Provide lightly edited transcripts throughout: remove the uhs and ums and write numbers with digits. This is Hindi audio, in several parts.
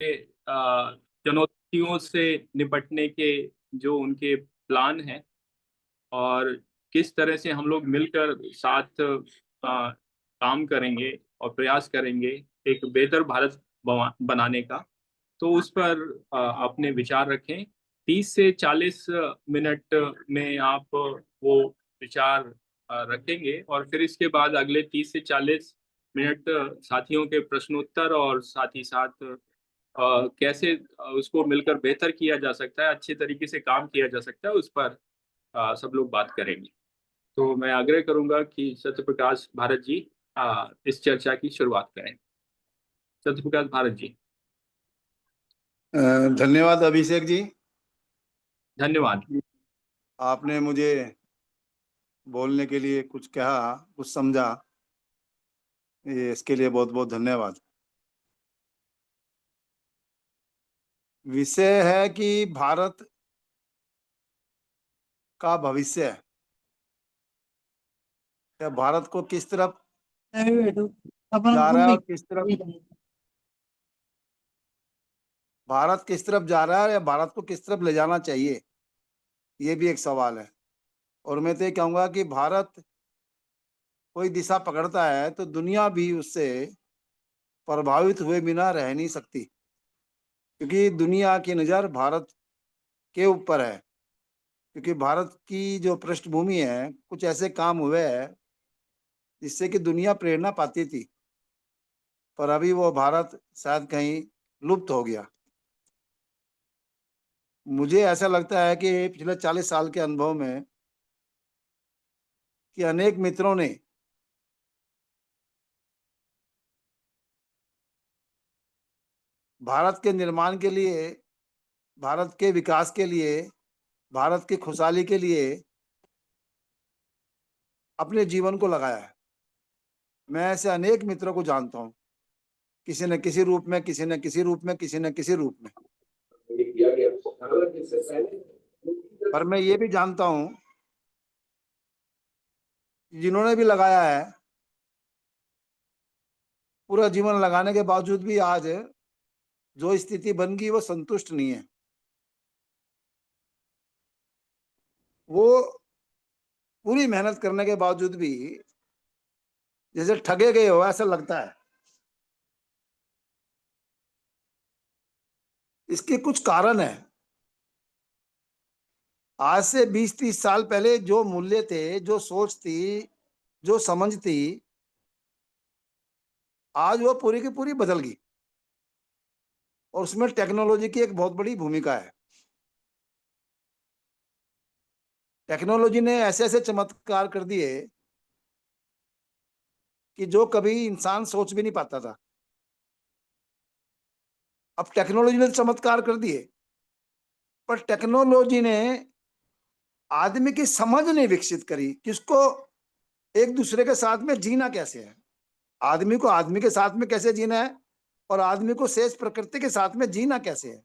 चुनौतियों से निपटने के जो उनके प्लान हैं और किस तरह से हम लोग मिलकर साथ काम करेंगे और प्रयास करेंगे एक बेहतर भारत बनाने का। तो उस पर अपने विचार रखें। 30 से 40 मिनट में आप वो विचार रखेंगे और फिर इसके बाद अगले 30 से 40 मिनट साथियों के प्रश्नोत्तर और साथ ही साथ कैसे उसको मिलकर बेहतर किया जा सकता है, अच्छे तरीके से काम किया जा सकता है, उस पर सब लोग बात करेंगे। तो मैं आग्रह करूंगा कि सत्य प्रकाश भारत जी इस चर्चा की शुरुआत करें। सत्य प्रकाश भारत जी। धन्यवाद अभिषेक जी। धन्यवाद। आपने मुझे बोलने के लिए कुछ कहा, कुछ समझा, इसके लिए बहुत बहुत धन्यवाद। विषय है कि भारत का भविष्य या भारत को किस तरफ जा रहा है और भारत किस तरफ जा रहा है या भारत को किस तरफ ले जाना चाहिए, ये भी एक सवाल है। और मैं तो ये कहूँगा कि भारत कोई दिशा पकड़ता है तो दुनिया भी उससे प्रभावित हुए बिना रह नहीं सकती, क्योंकि दुनिया की नज़र भारत के ऊपर है। क्योंकि भारत की जो पृष्ठभूमि है, कुछ ऐसे काम हुए हैं जिससे कि दुनिया प्रेरणा पाती थी, पर अभी वो भारत शायद कहीं लुप्त हो गया। मुझे ऐसा लगता है कि पिछले 40 साल के अनुभव में कि अनेक मित्रों ने भारत के निर्माण के लिए, भारत के विकास के लिए, भारत की खुशहाली के लिए अपने जीवन को लगाया है। मैं ऐसे अनेक मित्रों को जानता हूँ, किसी न किसी रूप में, किसी न किसी रूप में, किसी न किसी रूप में। पर मैं ये भी जानता हूँ जिन्होंने भी लगाया है, पूरा जीवन लगाने के बावजूद भी आज जो स्थिति बन गई वो संतुष्ट नहीं है। वो पूरी मेहनत करने के बावजूद भी जैसे ठगे गए हो ऐसा लगता है। इसके कुछ कारण है। आज से 20-30 साल पहले जो मूल्य थे, जो सोच थी, जो समझ थी, आज वो पूरी की पूरी बदल गई। और उसमें टेक्नोलॉजी की एक बहुत बड़ी भूमिका है। टेक्नोलॉजी ने ऐसे ऐसे चमत्कार कर दिए कि जो कभी इंसान सोच भी नहीं पाता था। अब टेक्नोलॉजी ने चमत्कार कर दिए, पर टेक्नोलॉजी ने आदमी की समझ नहीं विकसित करी कि उसको एक दूसरे के साथ में जीना कैसे है, आदमी को आदमी के साथ में कैसे जीना है और आदमी को शेष प्रकृति के साथ में जीना कैसे है,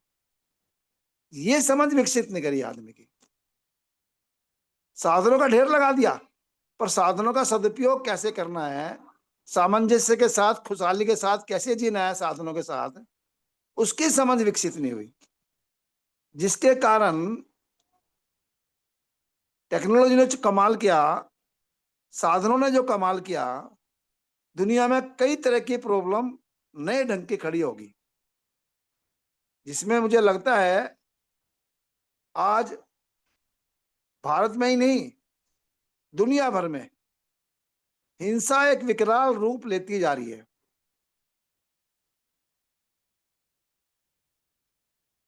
ये समझ विकसित नहीं करी आदमी की। साधनों का ढेर लगा दिया, पर साधनों का सदुपयोग कैसे करना है, सामंजस्य के साथ, खुशहाली के साथ कैसे जीना है साधनों के साथ, उसकी समझ विकसित नहीं हुई। जिसके कारण टेक्नोलॉजी ने जो कमाल किया, साधनों ने जो कमाल किया, दुनिया में कई तरह की प्रॉब्लम नए ढंग की खड़ी होगी, जिसमें मुझे लगता है आज भारत में ही नहीं, दुनिया भर में हिंसा एक विकराल रूप लेती जा रही है।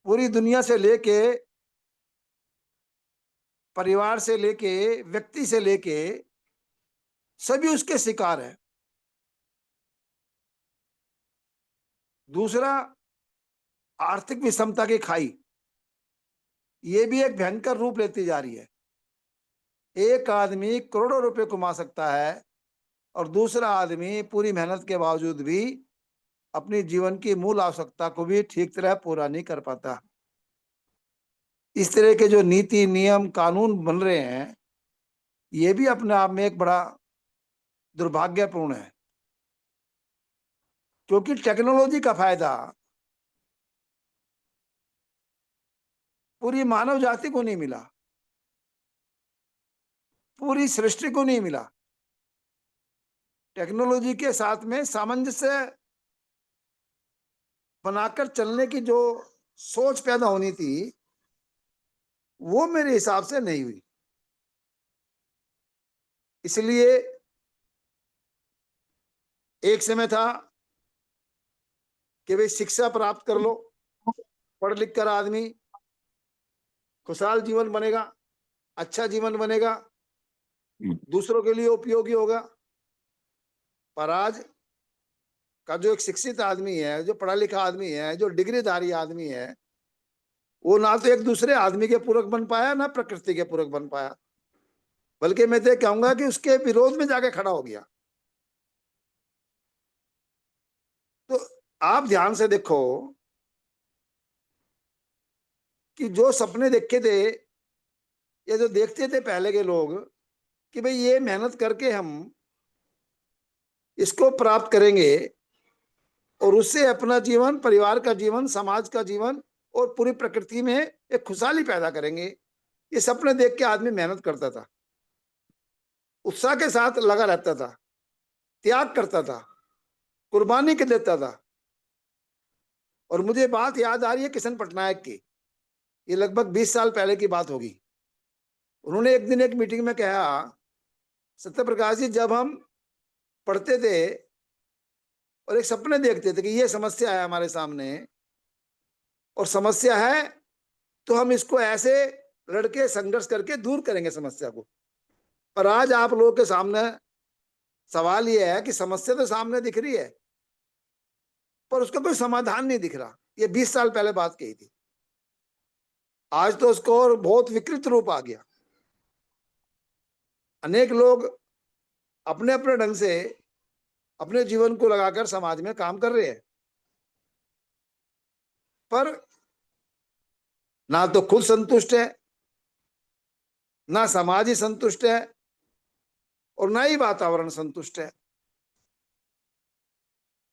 पूरी दुनिया से लेके, परिवार से लेके, व्यक्ति से लेके सभी उसके शिकार है। दूसरा, आर्थिक विषमता की खाई, ये भी एक भयंकर रूप लेती जा रही है। एक आदमी करोड़ों रुपए कमा सकता है और दूसरा आदमी पूरी मेहनत के बावजूद भी अपनी जीवन की मूल आवश्यकता को भी ठीक तरह पूरा नहीं कर पाता। इस तरह के जो नीति, नियम, कानून बन रहे हैं, ये भी अपने आप में एक बड़ा दुर्भाग्यपूर्ण है। क्योंकि टेक्नोलॉजी का फायदा पूरी मानव जाति को नहीं मिला, पूरी सृष्टि को नहीं मिला। टेक्नोलॉजी के साथ में सामंजस्य बनाकर चलने की जो सोच पैदा होनी थी, वो मेरे हिसाब से नहीं हुई। इसलिए एक समय था कि भाई शिक्षा प्राप्त कर लो, पढ़ लिख कर आदमी खुशहाल जीवन बनेगा, अच्छा जीवन बनेगा, दूसरों के लिए उपयोगी होगा। पर आज का जो एक शिक्षित आदमी है, जो पढ़ा लिखा आदमी है, जो डिग्रीधारी आदमी है, वो ना तो एक दूसरे आदमी के पूरक बन पाया, ना प्रकृति के पूरक बन पाया, बल्कि मैं तो कहूंगा कि उसके विरोध में जाके खड़ा हो गया। तो आप ध्यान से देखो कि जो सपने देखे थे या जो देखते थे पहले के लोग कि भाई ये मेहनत करके हम इसको प्राप्त करेंगे और उससे अपना जीवन, परिवार का जीवन, समाज का जीवन और पूरी प्रकृति में एक खुशहाली पैदा करेंगे, ये सपने देख के आदमी मेहनत करता था, उत्साह के साथ लगा रहता था, त्याग करता था, कुर्बानी के देता था। और मुझे बात याद आ रही है किशन पटनायक की, ये लगभग 20 साल पहले की बात होगी। उन्होंने एक दिन एक मीटिंग में कहा, सत्य प्रकाश जी, जब हम पढ़ते थे और एक सपने देखते थे कि ये समस्या है हमारे सामने और समस्या है तो हम इसको ऐसे लड़के संघर्ष करके दूर करेंगे समस्या को। पर आज आप लोगों के सामने सवाल ये है कि समस्या तो सामने दिख रही है पर उसका कोई समाधान नहीं दिख रहा। ये 20 साल पहले बात कही थी, आज तो उसको और बहुत विकृत रूप आ गया। अनेक लोग अपने अपने ढंग से अपने जीवन को लगाकर समाज में काम कर रहे हैं, पर ना तो खुद संतुष्ट है, ना समाज ही संतुष्ट है और ना ही वातावरण संतुष्ट है।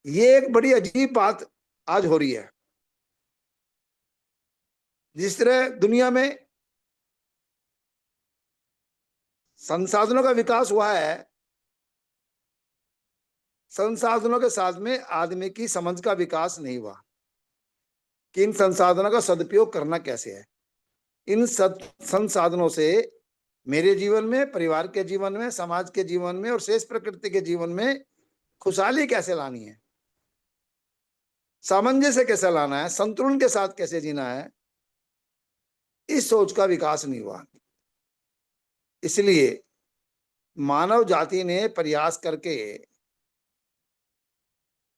ये एक बड़ी अजीब बात आज हो रही है। जिस तरह दुनिया में संसाधनों का विकास हुआ है, संसाधनों के साथ में आदमी की समझ का विकास नहीं हुआ कि इन संसाधनों का सदुपयोग करना कैसे है। इन संसाधनों से मेरे जीवन में, परिवार के जीवन में, समाज के जीवन में और शेष प्रकृति के जीवन में खुशहाली कैसे लानी है, सामंजस्य कैसे लाना है, संतुलन के साथ कैसे जीना है, इस सोच का विकास नहीं हुआ। इसलिए मानव जाति ने प्रयास करके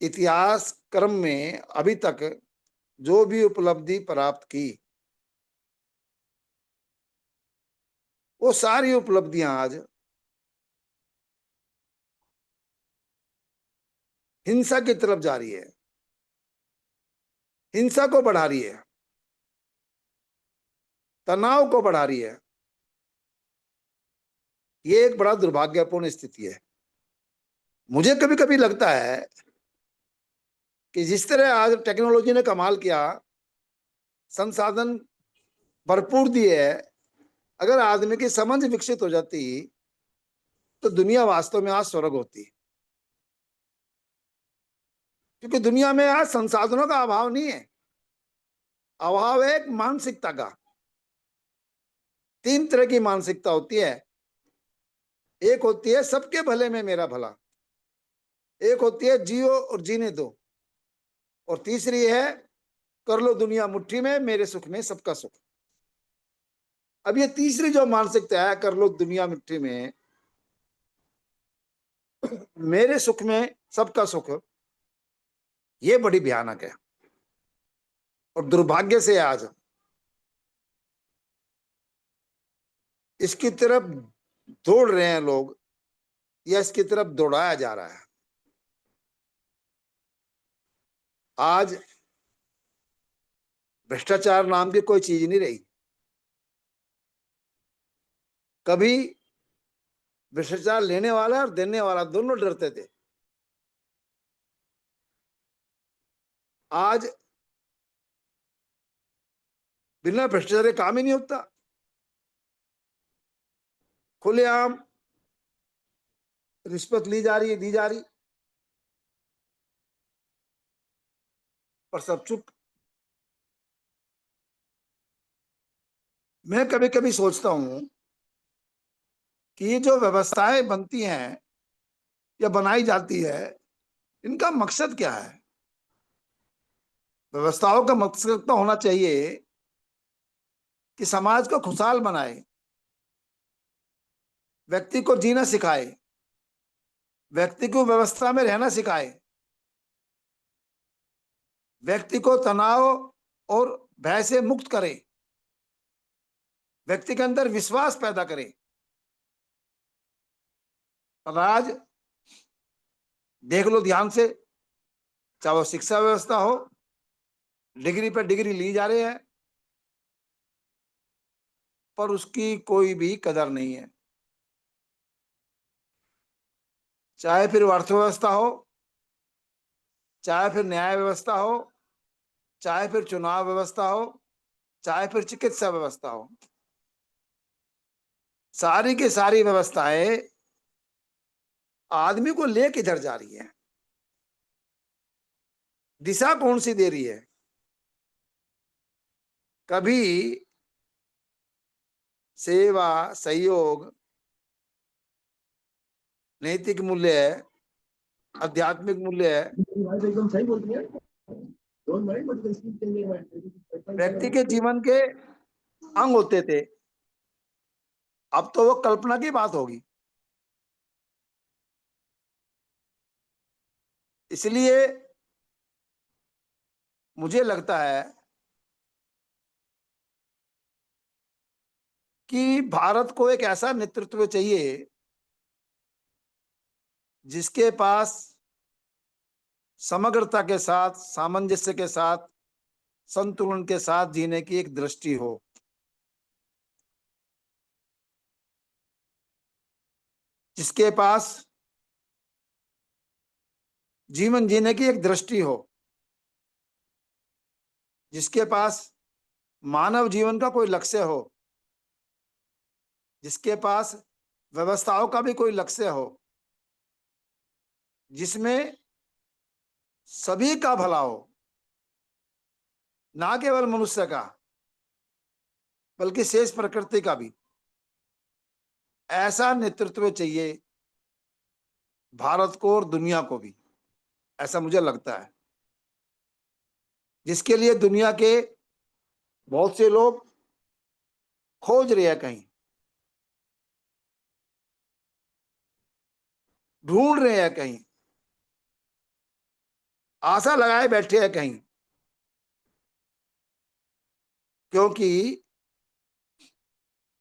इतिहास क्रम में अभी तक जो भी उपलब्धि प्राप्त की, वो सारी उपलब्धियां आज हिंसा की तरफ जा रही है, हिंसा को बढ़ा रही है, तनाव को बढ़ा रही है। ये एक बड़ा दुर्भाग्यपूर्ण स्थिति है। मुझे कभी कभी लगता है कि जिस तरह आज टेक्नोलॉजी ने कमाल किया, संसाधन भरपूर दिए है, अगर आदमी की समझ विकसित हो जाती तो दुनिया वास्तव में आज स्वर्ग होती। क्योंकि दुनिया में आज संसाधनों का अभाव नहीं है, अभाव है एक मानसिकता का। 3 तरह की मानसिकता होती है। एक होती है सबके भले में मेरा भला, एक होती है जियो और जीने दो, और तीसरी है कर लो दुनिया मुट्ठी में, मेरे सुख में सबका सुख। अब ये तीसरी जो मानसिकता है, कर लो दुनिया मुट्ठी में, मेरे सुख में सबका सुख, ये बड़ी भयानक है। और दुर्भाग्य से आज इसकी तरफ दौड़ रहे हैं लोग, या इसकी तरफ दौड़ाया जा रहा है। आज भ्रष्टाचार नाम की कोई चीज नहीं रही। कभी भ्रष्टाचार लेने वाला और देने वाला दोनों डरते थे। आज बिना भ्रष्टाचार के काम ही नहीं होता। खुलेआम रिश्वत ली जा रही है, दी जा रही, पर सब चुप। मैं कभी कभी सोचता हूं कि ये जो व्यवस्थाएं बनती हैं या बनाई जाती है, इनका मकसद क्या है? व्यवस्थाओं का मकसद तो होना चाहिए कि समाज को खुशहाल बनाए, व्यक्ति को जीना सिखाए, व्यक्ति को व्यवस्था में रहना सिखाए, व्यक्ति को तनाव और भय से मुक्त करे, व्यक्ति के अंदर विश्वास पैदा करे। पर आज देख लो ध्यान से, चाहे वो शिक्षा व्यवस्था हो, डिग्री पर डिग्री ली जा रही है, पर उसकी कोई भी कदर नहीं है। चाहे फिर अर्थव्यवस्था हो, चाहे फिर न्याय व्यवस्था हो, चाहे फिर चुनाव व्यवस्था हो, चाहे फिर चिकित्सा व्यवस्था हो, सारी की सारी व्यवस्थाएं आदमी को ले किधर जा रही है? दिशा कौन सी दे रही है? कभी सेवा, सहयोग, नैतिक मूल्य है, आध्यात्मिक मूल्य है, एकदम सही बोलती है। व्यक्ति के जीवन के अंग होते थे। अब तो वो कल्पना की बात होगी। इसलिए मुझे लगता है कि भारत को एक ऐसा नेतृत्व चाहिए जिसके पास समग्रता के साथ, सामंजस्य के साथ, संतुलन के साथ जीने की एक दृष्टि हो, जिसके पास जीवन जीने की एक दृष्टि हो, जिसके पास मानव जीवन का कोई लक्ष्य हो, जिसके पास व्यवस्थाओं का भी कोई लक्ष्य हो, जिसमें सभी का भला हो, ना केवल मनुष्य का बल्कि शेष प्रकृति का भी। ऐसा नेतृत्व चाहिए भारत को और दुनिया को भी, ऐसा मुझे लगता है, जिसके लिए दुनिया के बहुत से लोग खोज रहे हैं, कहीं ढूंढ रहे हैं, कहीं आशा लगाए बैठे हैं कहीं। क्योंकि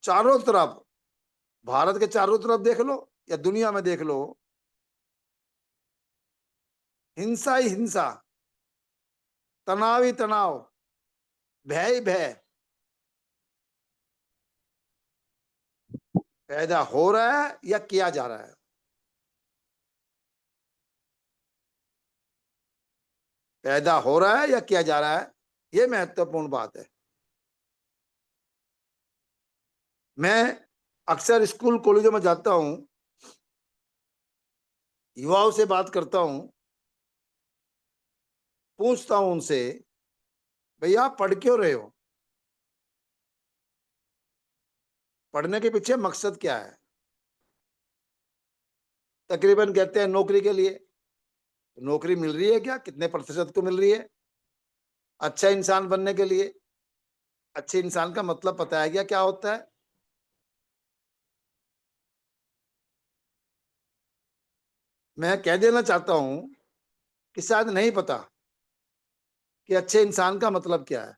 चारों तरफ, भारत के चारों तरफ देख लो या दुनिया में देख लो, हिंसा ही हिंसा, तनाव ही तनाव, भय ही भय पैदा हो रहा है या किया जा रहा है। पैदा हो रहा है या किया जा रहा है, यह महत्वपूर्ण बात है। मैं अक्सर स्कूल कॉलेजों में जाता हूं, युवाओं से बात करता हूं, पूछता हूं उनसे, भैया आप पढ़ क्यों रहे हो? पढ़ने के पीछे मकसद क्या है? तकरीबन कहते हैं नौकरी के लिए। नौकरी मिल रही है क्या? कितने प्रतिशत को मिल रही है? अच्छा इंसान बनने के लिए। अच्छे इंसान का मतलब पता है क्या होता है? मैं कह देना चाहता हूं कि शायद नहीं पता कि अच्छे इंसान का मतलब क्या है।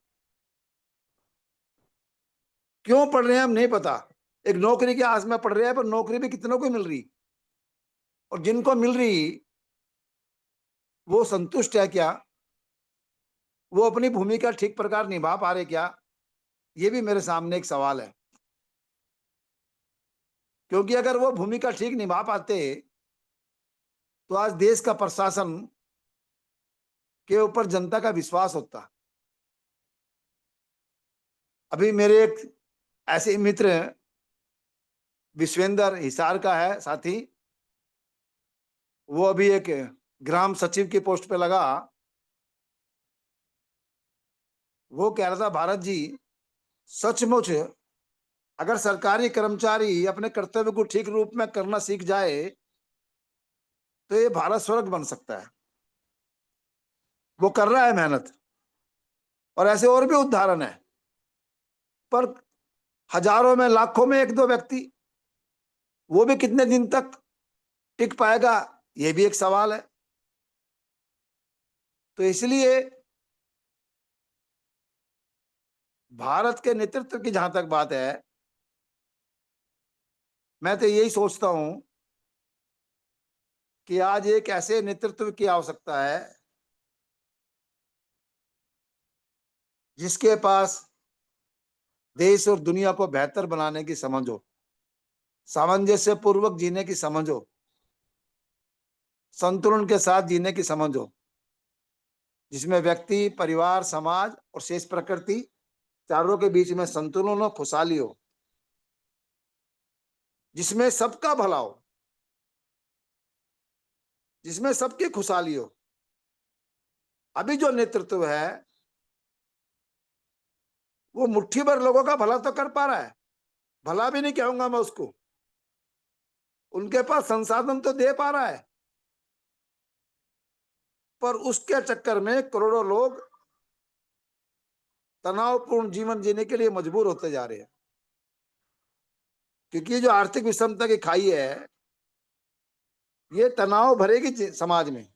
क्यों पढ़ रहे हैं हम नहीं पता। एक नौकरी की आस में पढ़ रहे हैं, पर नौकरी भी कितनों को मिल रही, और जिनको मिल रही वो संतुष्ट है क्या? वो अपनी भूमिका ठीक प्रकार निभा पा रहे क्या? ये भी मेरे सामने एक सवाल है। क्योंकि अगर वो भूमिका ठीक निभा पाते तो आज देश का प्रशासन के ऊपर जनता का विश्वास होता। अभी मेरे एक ऐसे मित्र हैं, विश्वेंद्र हिसार का है साथी, वो अभी एक ग्राम सचिव की पोस्ट पे लगा। वो कह रहा था, भारत जी सचमुच अगर सरकारी कर्मचारी अपने कर्तव्य को ठीक रूप में करना सीख जाए तो ये भारत स्वर्ग बन सकता है। वो कर रहा है मेहनत, और ऐसे और भी उदाहरण है। पर हजारों में, लाखों में एक दो व्यक्ति, वो भी कितने दिन तक टिक पाएगा, ये भी एक सवाल है। तो इसलिए भारत के नेतृत्व की जहां तक बात है, मैं तो यही सोचता हूं कि आज एक ऐसे नेतृत्व की आवश्यकता है जिसके पास देश और दुनिया को बेहतर बनाने की समझ हो, सामंजस्य पूर्वक जीने की समझ हो, संतुलन के साथ जीने की समझ हो, जिसमें व्यक्ति, परिवार, समाज और शेष प्रकृति चारों के बीच में संतुलन हो, खुशहाली हो, जिसमें सबका भला हो, जिसमें सबकी खुशहाली हो। अभी जो नेतृत्व है वो मुट्ठी भर लोगों का भला तो कर पा रहा है, भला भी नहीं कहूंगा मैं उसको, उनके पास संसाधन तो दे पा रहा है, पर उसके चक्कर में करोड़ों लोग तनावपूर्ण जीवन जीने के लिए मजबूर होते जा रहे हैं। क्योंकि ये जो आर्थिक विषमता की खाई है, ये तनाव भरेगी समाज में,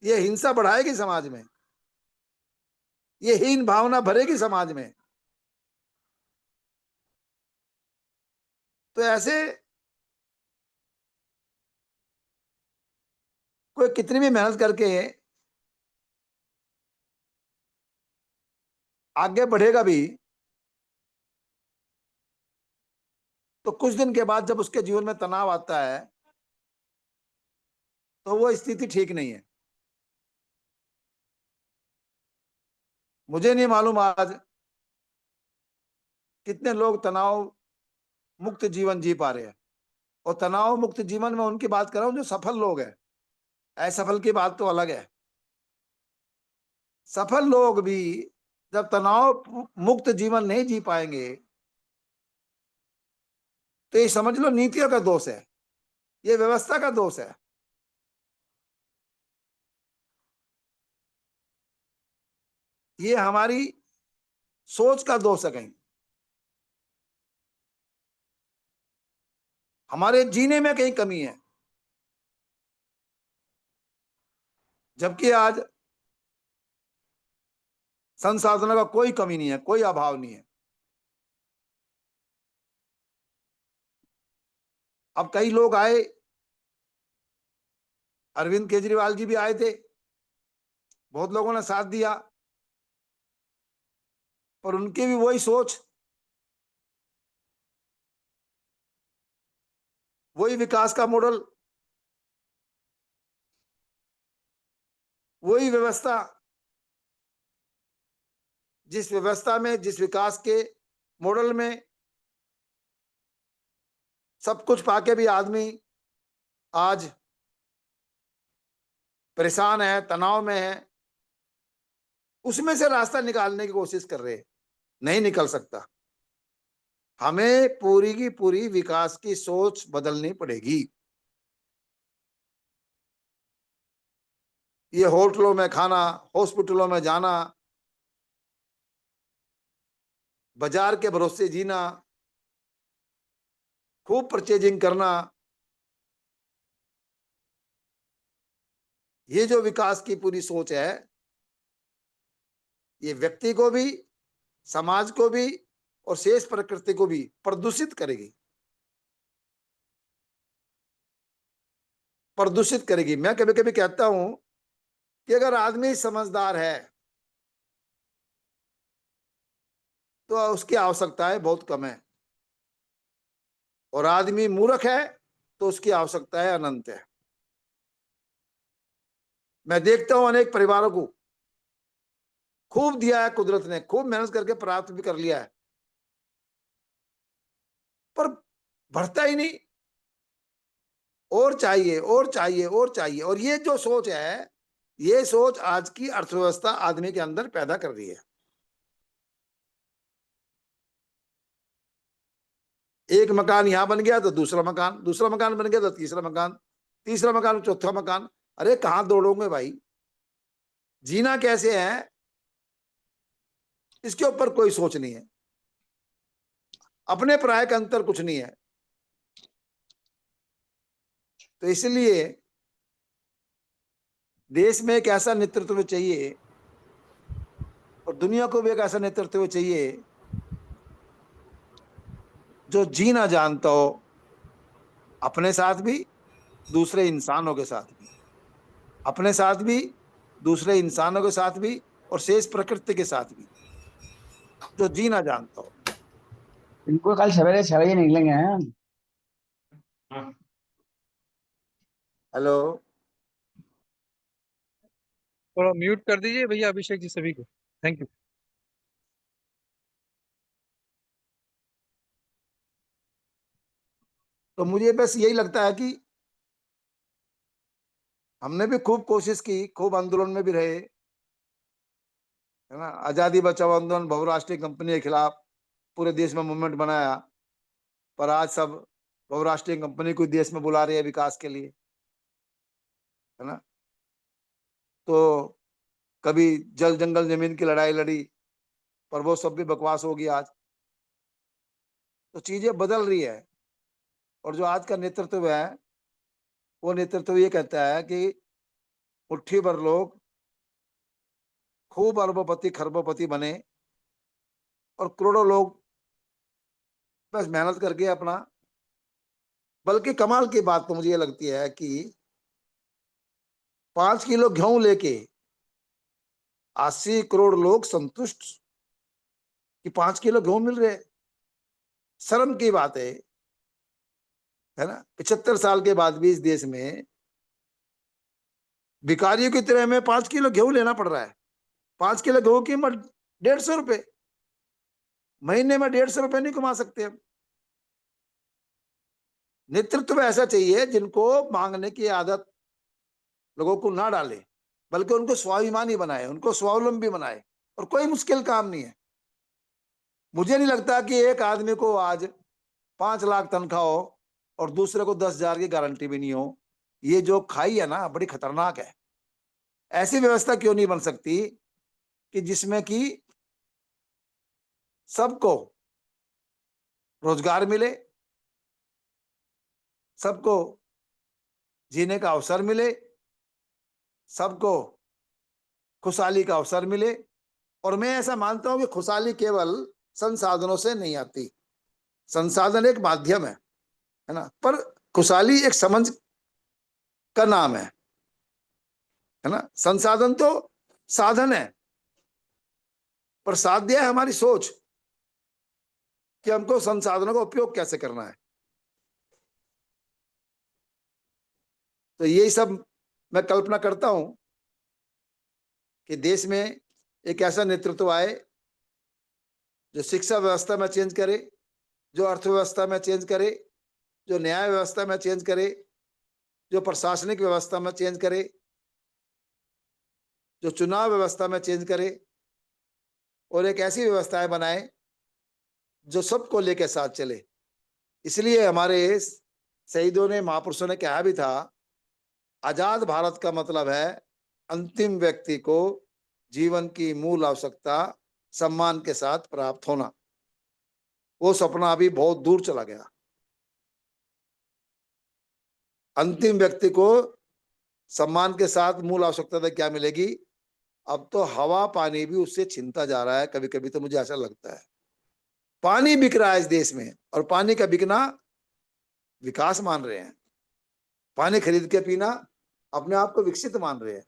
ये हिंसा बढ़ाएगी समाज में, ये हीन भावना भरेगी समाज में। तो ऐसे कोई कितनी भी मेहनत करके आगे बढ़ेगा भी, तो कुछ दिन के बाद जब उसके जीवन में तनाव आता है तो वो स्थिति ठीक नहीं है। मुझे नहीं मालूम आज कितने लोग तनाव मुक्त जीवन जी पा रहे हैं। और तनाव मुक्त जीवन में उनकी बात कर रहा हूं जो सफल लोग हैं, असफल की बात तो अलग है। सफल लोग भी जब तनाव मुक्त जीवन नहीं जी पाएंगे तो ये समझ लो नीतियों का दोष है, ये व्यवस्था का दोष है। ये हमारी सोच का दोष है, कहीं हमारे जीने में कहीं कमी है। जबकि आज संसाधनों का कोई कमी नहीं है, कोई अभाव नहीं है। अब कई लोग आए, अरविंद केजरीवाल जी भी आए थे, बहुत लोगों ने साथ दिया, पर उनकी भी वही सोच, वही विकास का मॉडल, वही व्यवस्था, जिस व्यवस्था में, जिस विकास के मॉडल में सब कुछ पाके भी आदमी आज परेशान है, तनाव में है, उसमें से रास्ता निकालने की कोशिश कर रहे हैं, नहीं निकल सकता। हमें पूरी की पूरी विकास की सोच बदलनी पड़ेगी। ये होटलों में खाना, हॉस्पिटलों में जाना, बाजार के भरोसे जीना, खूब परचेजिंग करना, ये जो विकास की पूरी सोच है, ये व्यक्ति को भी, समाज को भी और शेष प्रकृति को भी प्रदूषित करेगी, प्रदूषित करेगी। मैं कभी कभी कहता हूं कि अगर आदमी समझदार है तो उसकी आवश्यकताएं बहुत कम है, और आदमी मूर्ख है तो उसकी आवश्यकताएं अनंत है। मैं देखता हूं अनेक परिवारों को, खूब दिया है कुदरत ने, खूब मेहनत करके प्राप्त भी कर लिया है, पर बढ़ता ही नहीं, और चाहिए और चाहिए और चाहिए। और ये जो सोच है, ये सोच आज की अर्थव्यवस्था आदमी के अंदर पैदा कर रही है। एक मकान यहां बन गया तो दूसरा मकान, दूसरा मकान बन गया तो तीसरा मकान, तीसरा मकान, चौथा मकान। अरे कहां दौड़ोगे भाई? जीना कैसे है, इसके ऊपर कोई सोच नहीं है, अपने पराये का अंतर कुछ नहीं है। तो इसलिए देश में एक ऐसा नेतृत्व चाहिए और दुनिया को भी एक ऐसा नेतृत्व चाहिए जो जीना जानता हो, अपने साथ भी, दूसरे इंसानों के साथ भी, अपने साथ भी, दूसरे इंसानों के साथ भी, और शेष प्रकृति के साथ भी, जो जीना जानता हो। इनको कल सवेरे 6 बजे निकलेंगे हैं। हेलो, थोड़ा म्यूट कर दीजिए भैया अभिषेक जी सभी को। Thank you. तो मुझे बस यही लगता है कि हमने भी खूब कोशिश की, खूब आंदोलन में भी रहे, है ना। आजादी बचाओ आंदोलन, बहुराष्ट्रीय कंपनी के खिलाफ पूरे देश में मूवमेंट बनाया, पर आज सब बहुराष्ट्रीय कंपनी को देश में बुला रही है विकास के लिए, है ना। तो कभी जल जंगल जमीन की लड़ाई लड़ी, पर वो सब भी बकवास होगी आज। तो चीजें बदल रही है, और जो आज का नेतृत्व है, वो नेतृत्व ये कहता है कि मुट्ठी भर लोग खूब अरबोपति खरबोपति बने, और करोड़ों लोग बस मेहनत करके अपना। बल्कि कमाल की बात तो मुझे ये लगती है कि 5 किलो गेहूं लेके 80 करोड़ लोग संतुष्ट कि 5 किलो गेहूं मिल रहे। शर्म की बात है ना। 75 साल के बाद भी इस देश में भिखारियों की तरह में 5 किलो गेहूं लेना पड़ रहा है। 5 किलो गेहूं की कीमत 150 रुपए, महीने में 150 रुपए नहीं कमा सकते हम। नेतृत्व ऐसा चाहिए जिनको मांगने की आदत लोगों को ना डाले, बल्कि उनको स्वाभिमानी बनाए, उनको स्वावलंबी बनाए। और कोई मुश्किल काम नहीं है। मुझे नहीं लगता कि एक आदमी को आज 5 लाख तनख्वाह हो और दूसरे को 10,000 की गारंटी भी नहीं हो। ये जो खाई है ना, बड़ी खतरनाक है। ऐसी व्यवस्था क्यों नहीं बन सकती कि जिसमें कि सबको रोजगार मिले, सबको जीने का अवसर मिले, सबको खुशहाली का अवसर मिले। और मैं ऐसा मानता हूं कि खुशहाली केवल संसाधनों से नहीं आती। संसाधन एक माध्यम है ना, पर खुशहाली एक समझ का नाम है ना। संसाधन तो साधन है, पर साध्य है हमारी सोच कि हमको संसाधनों का उपयोग कैसे करना है। तो यही सब मैं कल्पना करता हूं कि देश में एक ऐसा नेतृत्व आए जो शिक्षा व्यवस्था में चेंज करे, जो अर्थव्यवस्था में चेंज करे, जो न्याय व्यवस्था में चेंज करे, जो प्रशासनिक व्यवस्था में चेंज करे, जो चुनाव व्यवस्था में चेंज करे, और एक ऐसी व्यवस्थाएं बनाए जो सबको लेकर साथ चले। इसलिए हमारे शहीदों ने, महापुरुषों ने कहा भी था, आजाद भारत का मतलब है अंतिम व्यक्ति को जीवन की मूल आवश्यकता सम्मान के साथ प्राप्त होना। वो सपना अभी बहुत दूर चला गया। अंतिम व्यक्ति को सम्मान के साथ मूल आवश्यकता क्या मिलेगी? अब तो हवा पानी भी उससे छीनता जा रहा है। कभी कभी तो मुझे ऐसा लगता है पानी बिक रहा है इस देश में, और पानी का बिकना विकास मान रहे हैं। पानी खरीद के पीना अपने आप को विकसित मान रहे हैं।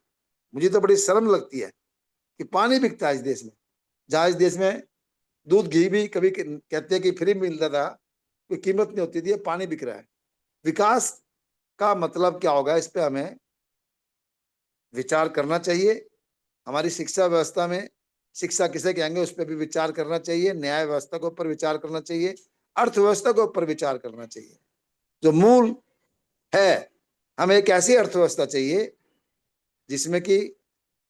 मुझे तो बड़ी शर्म लगती है कि पानी बिकता है इस देश में, जहां इस देश में दूध घी भी कभी कहते हैं कि फ्री मिलता था, कोई कीमत नहीं होती थी, पानी बिक रहा है। विकास का मतलब क्या होगा, इस पे हमें विचार करना चाहिए। हमारी शिक्षा व्यवस्था में शिक्षा किसे कहेंगे उस पर भी विचार करना चाहिए, न्याय व्यवस्था के ऊपर विचार करना चाहिए, अर्थव्यवस्था के ऊपर विचार करना चाहिए। जो मूल है, हमें एक ऐसी अर्थव्यवस्था चाहिए जिसमें कि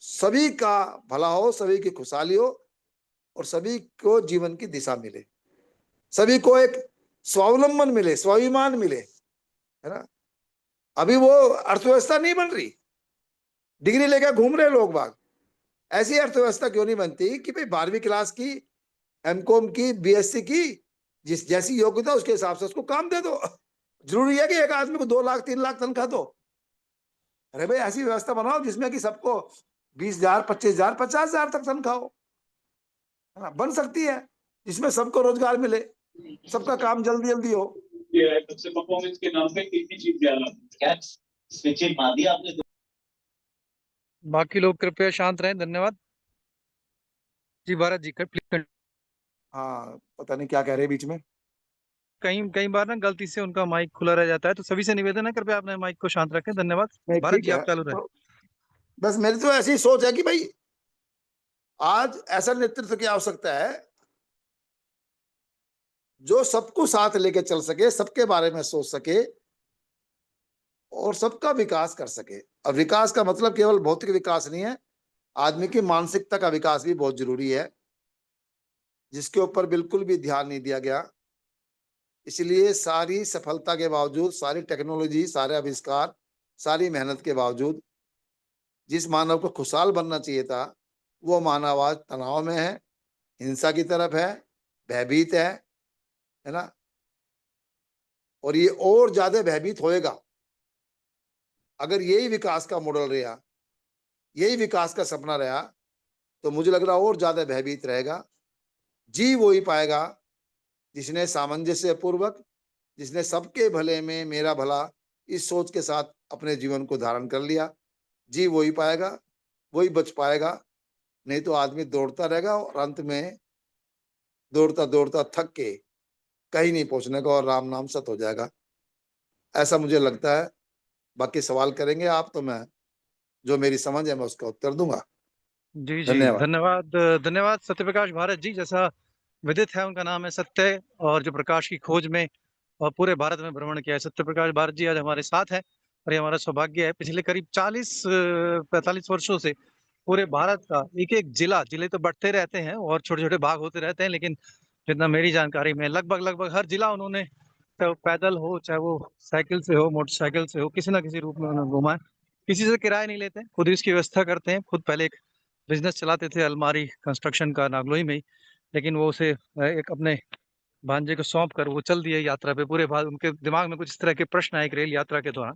सभी का भला हो, सभी की खुशहाली हो और सभी को जीवन की दिशा मिले, सभी को एक स्वावलंबन मिले, स्वाभिमान मिले, है ना। अभी वो अर्थव्यवस्था नहीं बन रही, डिग्री लेकर घूम रहे लोग बाग। ऐसी अर्थव्यवस्था क्यों नहीं बनती कि भाई 12वीं क्लास की, एमकॉम की, बीएससी की, जिस जैसी योग्यता उसके हिसाब से उसको काम दे दो। जरूरी है कि एक आदमी को 2 लाख 3 लाख तनख्वाह दो। अरे भाई ऐसी व्यवस्था बनाओ जिसमें कि सबको 20,000 25,000 50,000 तक तनख्वाह हो, है ना, बन सकती है, जिसमें सबको रोजगार मिले, सबका काम जल्दी जल्दी हो। सबसे परफॉर्मेंस के नाम पे कितनी चीज क्या स्विचिंग मार दिया आपने। बाकी लोग कृपया शांत रहें, धन्यवाद। जी भारत जी का प्लीज। हाँ, पता नहीं क्या कह रहे हैं बीच में। कई बार ना गलती से उनका माइक खुला रह जाता है, तो सभी से निवेदन है कृपया अपने माइक को शांत रखें, धन्यवाद। नहीं, भारत ठीक जी है, आप चालू रहे। तो बस मेरी तो ऐसी सोच है कि भाई आज ऐसा नेतृत्व की आवश्यकता है जो सबको साथ लेके चल सके, सबके बारे में सोच सके और सबका विकास कर सके। अब विकास का मतलब केवल भौतिक विकास नहीं है, आदमी की मानसिकता का विकास भी बहुत जरूरी है, जिसके ऊपर बिल्कुल भी ध्यान नहीं दिया गया। इसलिए सारी सफलता के बावजूद, सारी टेक्नोलॉजी, सारे आविष्कार, सारी मेहनत के बावजूद जिस मानव को खुशहाल बनना चाहिए था, वो मानव आज तनाव में है, हिंसा की तरफ है, भयभीत है ना। और ये और ज्यादा भयभीत होएगा अगर यही विकास का मॉडल रहा, यही विकास का सपना रहा, तो मुझे लग रहा और ज्यादा भयभीत रहेगा। जी वो ही पाएगा जिसने सामंजस्य पूर्वक, जिसने सबके भले में मेरा भला इस सोच के साथ अपने जीवन को धारण कर लिया। जी वही पाएगा, वही बच पाएगा, नहीं तो आदमी दौड़ता रहेगा और अंत में दौड़ता दौड़ता थक के कहीं नहीं पहुंचने का और राम नाम सत हो जाएगा, ऐसा मुझे लगता है। बाकी सवाल करेंगे आप तो मैं जो मेरी समझ है मैं उसका उत्तर दूंगा। जी जी धन्यवाद। धन्यवाद। धन्यवाद सत्य प्रकाश भारत जी। जैसा विदित है उनका नाम है सत्य, और जो प्रकाश की खोज में और पूरे भारत में भ्रमण किया है, सत्य प्रकाश भारत जी आज हमारे साथ है। और ये हमारा सौभाग्य है, पिछले करीब 40-45 वर्षों से पूरे भारत का एक एक जिले तो बढ़ते रहते हैं और छोटे छोटे भाग होते रहते हैं, लेकिन जितना मेरी जानकारी में लगभग हर जिला उन्होंने, चाहे वो पैदल हो, चाहे वो साइकिल से हो, मोटरसाइकिल से हो, किसी ना किसी रूप में उन्होंने घुमा है। किसी से किराया नहीं लेते हैं, खुद ही इसकी व्यवस्था करते हैं। खुद पहले एक बिजनेस चलाते थे अलमारी कंस्ट्रक्शन का नागलोई में ही, लेकिन वो उसे एक अपने भांजे को सौंप कर वो चल दिए यात्रा पे। पूरे भारत उनके दिमाग में कुछ इस तरह के प्रश्न आए एक रेल यात्रा के दौरान,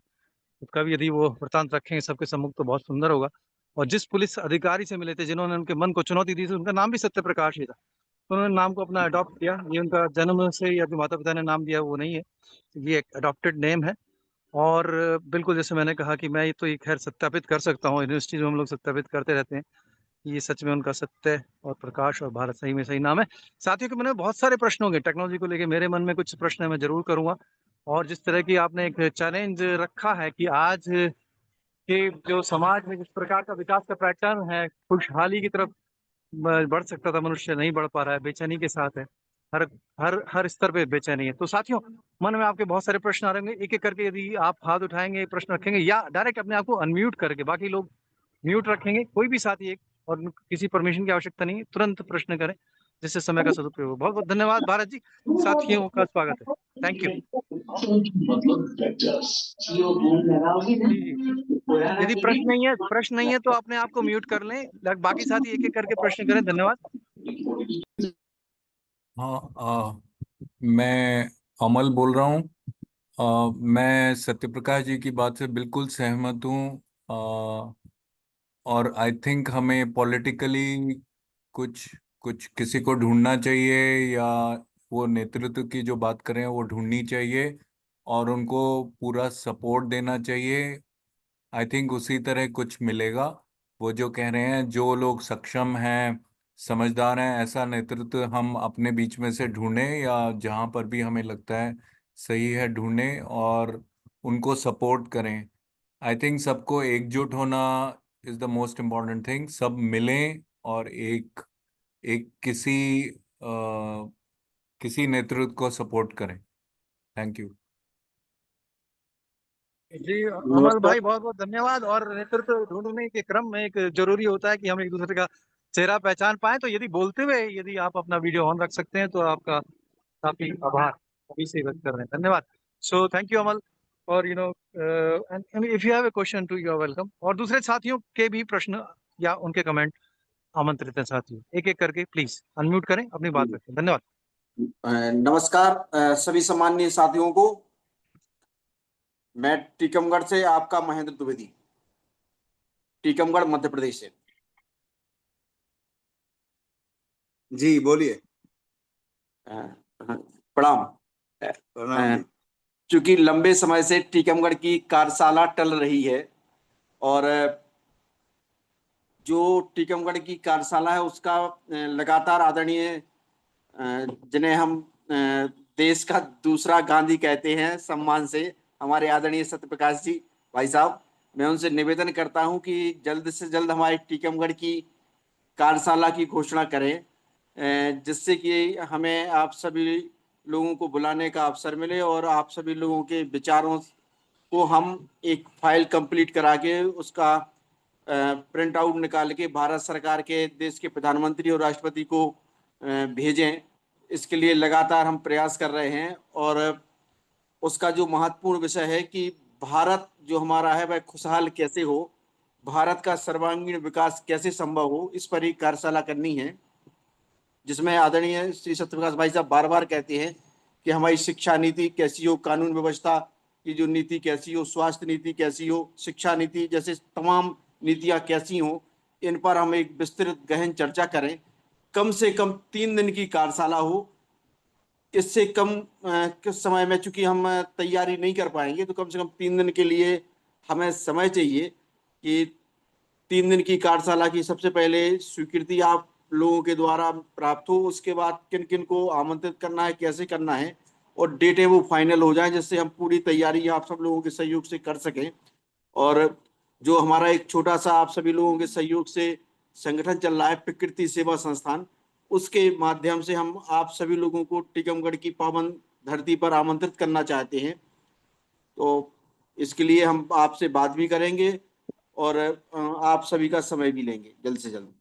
उसका भी यदि वो वृतांत रखेंगे सबके सम्मुख तो बहुत सुंदर होगा। और जिस पुलिस अधिकारी से मिले थे जिन्होंने उनके मन को चुनौती दी थी, उनका नाम भी सत्य प्रकाश ही था। तो उन्होंने नाम को अपना अडॉप्ट किया। ये उनका जन्म से या जो माता पिता ने नाम दिया वो नहीं है, ये एक अडॉप्टेड नेम है। और बिल्कुल जैसे मैंने कहा कि मैं ये तो ये खैर सत्यापित कर सकता हूँ, यूनिवर्सिटी में हम लोग सत्यापित करते रहते हैं, ये सच में उनका सत्य और प्रकाश और भारत सही में सही नाम है। साथियों के मन में बहुत सारे प्रश्न होंगे टेक्नोलॉजी को लेके, मेरे मन में कुछ प्रश्न है मैं जरूर करूंगा। और जिस तरह की आपने एक चैलेंज रखा है कि आज के जो समाज में जिस प्रकार का विकास का पैटर्न है, खुशहाली की तरफ बढ़ सकता था मनुष्य, नहीं बढ़ पा रहा है, बेचैनी के साथ है, हर हर स्तर पे बेचैनी है। तो साथियों मन में आपके बहुत सारे प्रश्न आ रहे होंगे, एक एक करके यदि आप हाथ उठाएंगे, प्रश्न रखेंगे या डायरेक्ट अपने आप को अनम्यूट करके, बाकी लोग म्यूट रखेंगे, कोई भी साथी एक, और किसी परमिशन की आवश्यकता नहीं है, तुरंत प्रश्न करें जिससे समय का सदुपयोग हो। बहुत बहुत धन्यवाद भारत जी, साथियों का स्वागत है, थैंक यू। यदि प्रश्न नहीं है तो अपने आप को म्यूट कर लें, बाकी साथी एक एक करके प्रश्न करें, धन्यवाद। हाँ, मैं अमल बोल रहा हूँ। मैं सत्यप्रकाश जी की बात से बिल्कुल सहमत हूँ। और आई थिंक हमें पॉलिटिकली कुछ कुछ किसी को ढूंढना चाहिए, या वो नेतृत्व की जो बात करें वो ढूंढनी चाहिए और उनको पूरा सपोर्ट देना चाहिए। आई थिंक उसी तरह कुछ मिलेगा। वो जो कह रहे हैं, जो लोग सक्षम हैं, समझदार हैं, ऐसा नेतृत्व हम अपने बीच में से ढूंढें, या जहाँ पर भी हमें लगता है सही है ढूंढें और उनको सपोर्ट करें। आई थिंक सबको एकजुट होना is the most important thing. सब मिलें और एक एक किसी नेतृत्व को सपोर्ट करें। Thank you. जी अमल भाई बहुत बहुत धन्यवाद। और नेतृत्व ढूंढने के क्रम में एक जरूरी होता है कि हम एक दूसरे का चेहरा पहचान पाए, तो यदि बोलते हुए यदि आप अपना वीडियो ऑन रख सकते हैं तो आपका काफी आभार अभी से व्यक्त कर रहे हैं। धन्यवाद। So thank you Amal. और and if you have a question too, you are welcome. और दूसरे साथियों के भी प्रश्न या उनके कमेंट आमंत्रित हैं साथियों, एक एक करके प्लीज अनम्यूट करें, अपनी बात रखें। धन्यवाद। नमस्कार सभी सम्माननीय साथियों को। मैं टीकमगढ़ से आपका महेंद्र द्विवेदी, टीकमगढ़ मध्य प्रदेश से। जी बोलिए। प्रणाम। प्रणाम। चूंकि लंबे समय से टीकमगढ़ की कार्यशाला टल रही है और जो टीकमगढ़ की कार्यशाला है उसका लगातार आदरणीय, जिन्हें हम देश का दूसरा गांधी कहते हैं सम्मान से, हमारे आदरणीय सत्यप्रकाश जी भाई साहब, मैं उनसे निवेदन करता हूं कि जल्द से जल्द हमारे टीकमगढ़ की कार्यशाला की घोषणा करें, जिससे कि हमें आप सभी लोगों को बुलाने का अवसर मिले और आप सभी लोगों के विचारों को हम एक फाइल कंप्लीट करा के उसका प्रिंट आउट निकाल के भारत सरकार के, देश के प्रधानमंत्री और राष्ट्रपति को भेजें। इसके लिए लगातार हम प्रयास कर रहे हैं और उसका जो महत्वपूर्ण विषय है कि भारत जो हमारा है वह खुशहाल कैसे हो, भारत का सर्वांगीण विकास कैसे संभव हो, इस पर ही कार्यशाला करनी है, जिसमें आदरणीय श्री सत्यप्रकाश भाई साहब बार बार कहते हैं कि हमारी शिक्षा नीति कैसी हो, कानून व्यवस्था की जो नीति कैसी हो, स्वास्थ्य नीति कैसी हो, शिक्षा नीति जैसे तमाम नीतियां कैसी हो, इन पर हम एक विस्तृत गहन चर्चा करें। कम से कम 3 दिन की कार्यशाला हो, इससे कम किस समय में चूंकि हम तैयारी नहीं कर पाएंगे, तो कम से कम 3 दिन के लिए हमें समय चाहिए कि 3 दिन की कार्यशाला की सबसे पहले स्वीकृति आप लोगों के द्वारा प्राप्त हो, उसके बाद किन किन को आमंत्रित करना है, कैसे करना है और डेट है वो फाइनल हो जाए, जिससे हम पूरी तैयारी आप सब लोगों के सहयोग से कर सकें। और जो हमारा एक छोटा सा आप सभी लोगों के सहयोग से संगठन चल रहा है प्रकृति सेवा संस्थान, उसके माध्यम से हम आप सभी लोगों को टीकमगढ़ की पावन धरती पर आमंत्रित करना चाहते हैं। तो इसके लिए हम आपसे बात भी करेंगे और आप सभी का समय भी लेंगे जल्द से जल्द।